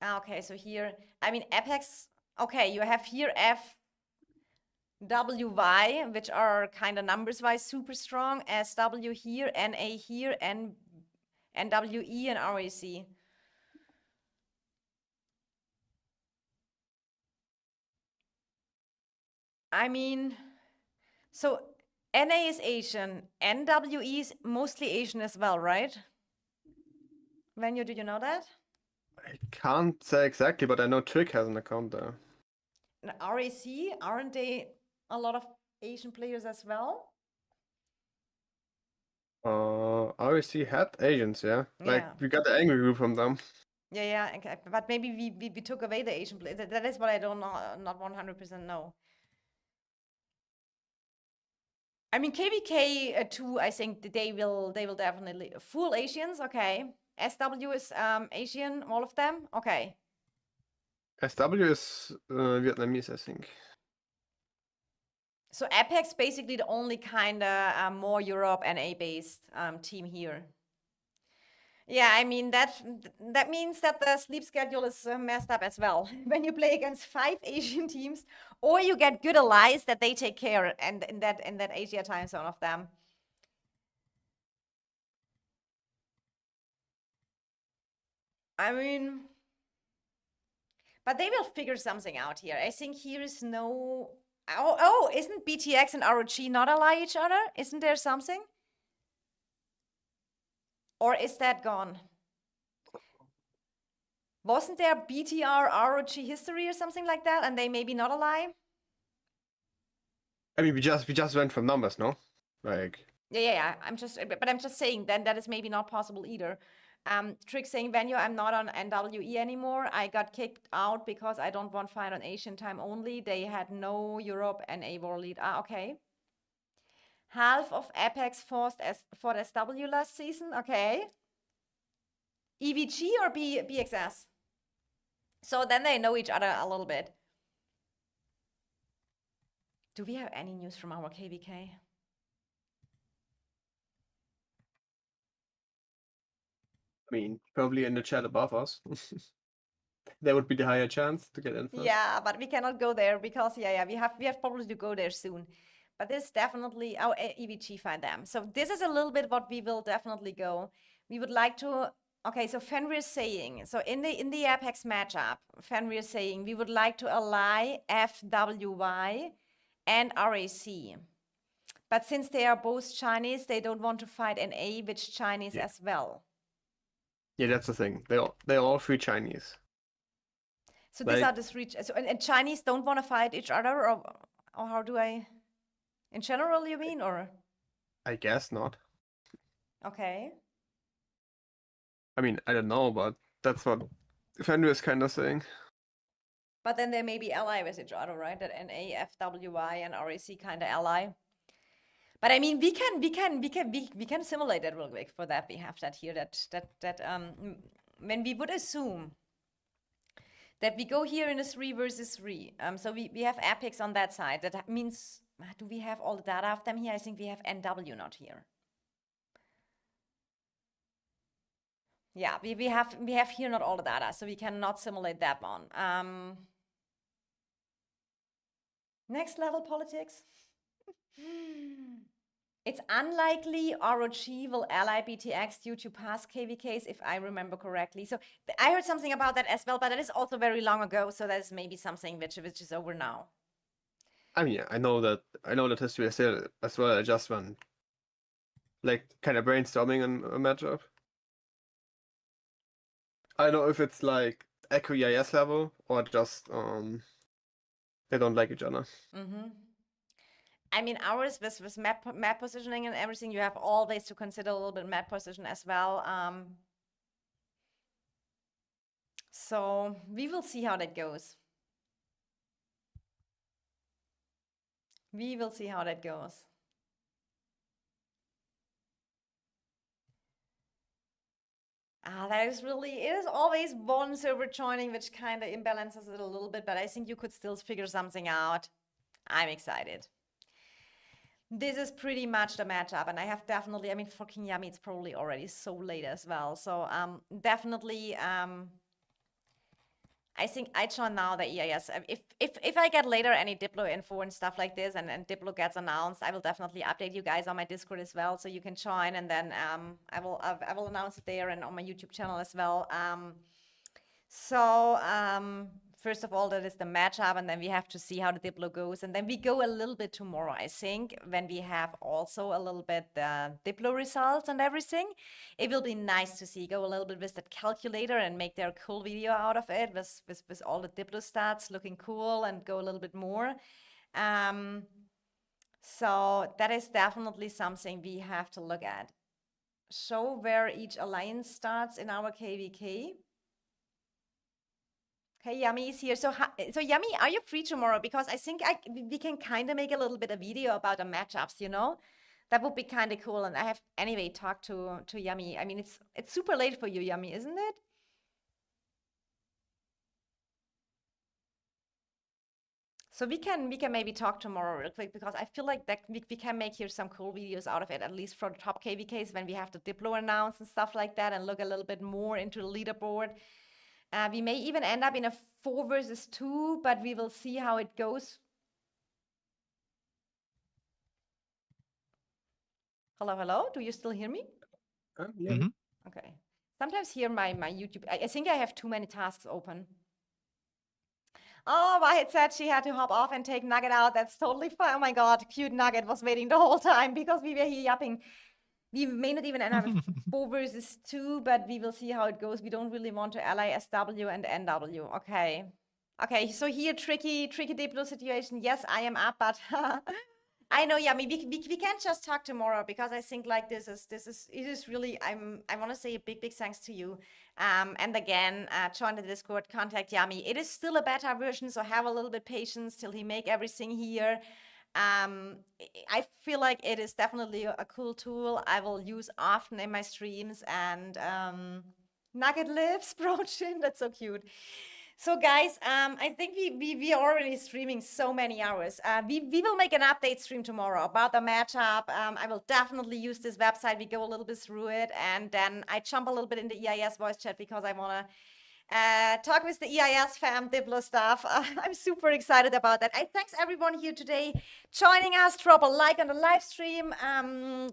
Okay, so here, I mean, Apex, okay, you have here FWY, which are kind of numbers-wise super strong, SW here, NA here, and NWE and RAC. I mean, so NA is Asian, NWE is mostly Asian as well, right? Venue, do you know that? I can't say exactly, but I know Trick has an account there. And RAC, aren't they a lot of Asian players as well? REC had agents, yeah. Like Yeah. we got the angry group from them. Yeah, okay. But maybe we took away the Asian play. That is what I don't know, not 100% know. I mean, KVK 2, I think they will definitely full Asians. Okay, SW is Asian, all of them. Okay. SW is Vietnamese, I think. So Apex basically the only kind of more Europe NA based team here. Yeah, I mean that means that the sleep schedule is messed up as well. When you play against 5 Asian teams, or you get good allies that they take care and in that Asia time zone of them. I mean, but they will figure something out here. I think here is no. Oh, isn't BTX and ROG not ally each other? Isn't there something? Or is that gone? Wasn't there BTR ROG history or something like that, and they maybe not ally? I mean, we just went from numbers, no? Like. Yeah. I'm just saying then that is maybe not possible either. Trick saying, Venue, I'm not on NWE anymore. I got kicked out because I don't want fight on Asian time only. They had no Europe and a war lead. Okay. Half of Apex forced for SW last season. Okay. EVG or BXS? So then they know each other a little bit. Do we have any news from our KVK? I mean, probably in the chat above us. There would be the higher chance to get in first. Yeah, but we cannot go there because we have probably to go there soon. But this definitely our EVG find them. So this is a little bit what we will definitely go. We would like to. Okay, so Fenrir is saying, so in the Apex matchup, Fenrir is saying we would like to ally FWY and RAC. But since they are both Chinese, they don't want to fight NA, which Chinese as well. Yeah, that's the thing. They're all free Chinese. So these are the three. So and Chinese don't want to fight each other, or how do I? In general, you mean, or? I guess not. Okay. I mean, I don't know, but That's what Fenrir is kind of saying. But then there may be ally with each other, right? That NAFWI and RAC kind of ally. But I mean, we can simulate that real quick. For that, we have that here. When we would assume that we go here in a 3 versus 3, so we have epics on that side. That means, do we have all the data of them here? I think we have NW not here. Yeah, we have here not all the data, so we cannot simulate that one. Next level politics. It's unlikely ROG will ally BTX due to past KVKs, if I remember correctly. So I heard something about that as well, but that is also very long ago. So that is maybe something which is over now. I mean, yeah, I know that history as well. I just went like kind of brainstorming on a matchup. I don't know if it's like Echo EIS level or just they don't like each other. Mm-hmm. I mean, ours with map positioning and everything, you have always to consider a little bit map position as well. So we will see how that goes. We will see how that goes. That is really, it is always one server joining, which kind of imbalances it a little bit, but I think you could still figure something out. I'm excited. This is pretty much the matchup, and I have definitely, I mean, for King Yami, it's probably already so late as well. So definitely, I think I join now the EIS. If I get later any Diplo info and stuff like this, and Diplo gets announced, I will definitely update you guys on my Discord as well, so you can join, and then I will announce it there and on my YouTube channel as well. First of all, that is the matchup, and then we have to see how the Diplo goes, and then we go a little bit tomorrow, I think, when we have also a little bit the Diplo results and everything. It will be nice to see, go a little bit with that calculator and make their cool video out of it with all the Diplo stats looking cool and go a little bit more. So that is definitely something we have to look at. Show where each alliance starts in our KVK. Okay, Yummy is here. So Yummy, are you free tomorrow? Because I think we can kind of make a little bit of video about the matchups, you know? That would be kind of cool. And I have anyway talked to Yummy. I mean, it's super late for you, Yummy, isn't it? So we can maybe talk tomorrow real quick, because I feel like that we can make here some cool videos out of it, at least for the top KVKs when we have the Diplo announced and stuff like that, and look a little bit more into the leaderboard. We may even end up in a 4 versus 2, but we will see how it goes. Hello, hello. Do you still hear me? Yeah. Mhm. Okay. Sometimes here my YouTube, I think I have too many tasks open. Oh, Wahid said she had to hop off and take Nugget out. That's totally fine. Oh my God, cute Nugget was waiting the whole time because we were here yapping. We may not even end up with 4 versus 2, but we will see how it goes. We don't really want to ally SW and NW. Okay. Okay, so here, tricky Diplo situation. Yes, I am up, but I know, Yummy. We can't just talk tomorrow, because I think like it is really, I want to say a big thanks to you. And again, join the Discord, contact Yummy. It is still a beta version, so have a little bit patience till he make everything here. I feel like it is definitely a cool tool I will use often in my streams, and Nugget lives, Brochin, that's so cute. So guys, I think we are already streaming so many hours. We will make an update stream tomorrow about the matchup. I will definitely use this website. We go a little bit through it, and then I jump a little bit in the EIS voice chat, because I want to talk with the EIS fam Diplo stuff. I'm super excited about that. I thanks everyone here today joining us. Drop a like on the live stream.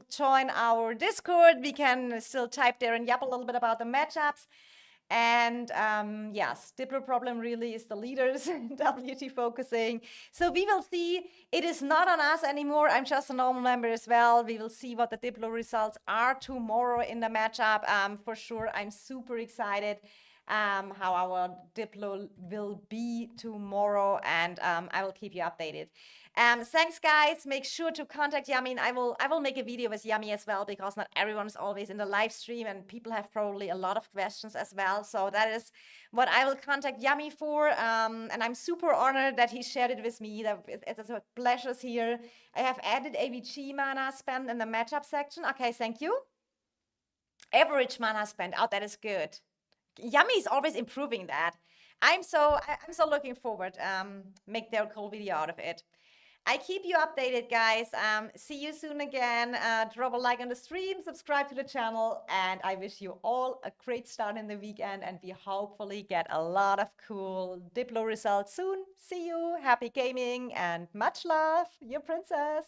Join our Discord. We can still type there and yap a little bit about the matchups. And yes, Diplo problem really is the leaders in WT focusing. So we will see. It is not on us anymore. I'm just a normal member as well. We will see what the Diplo results are tomorrow in the matchup. For sure, I'm super excited. how our Diplo will be tomorrow, and I will keep you updated. Thanks, guys. Make sure to contact Yummy, and I will make a video with Yummy as well, because not everyone is always in the live stream, and people have probably a lot of questions as well. So that is what I will contact Yummy for. And I'm super honored that he shared it with me. It's a pleasure here. I have added AVG mana spend in the matchup section. Okay, thank you. Average mana spend. Oh, that is good. Yummy is always improving that. I'm so looking forward. Make their cool video out of it. I keep you updated, guys. See you soon again. Drop a like on the stream, subscribe to the channel, and I wish you all a great start in the weekend, and we hopefully get a lot of cool Diplo results soon. See you. Happy gaming and much love. Your princess.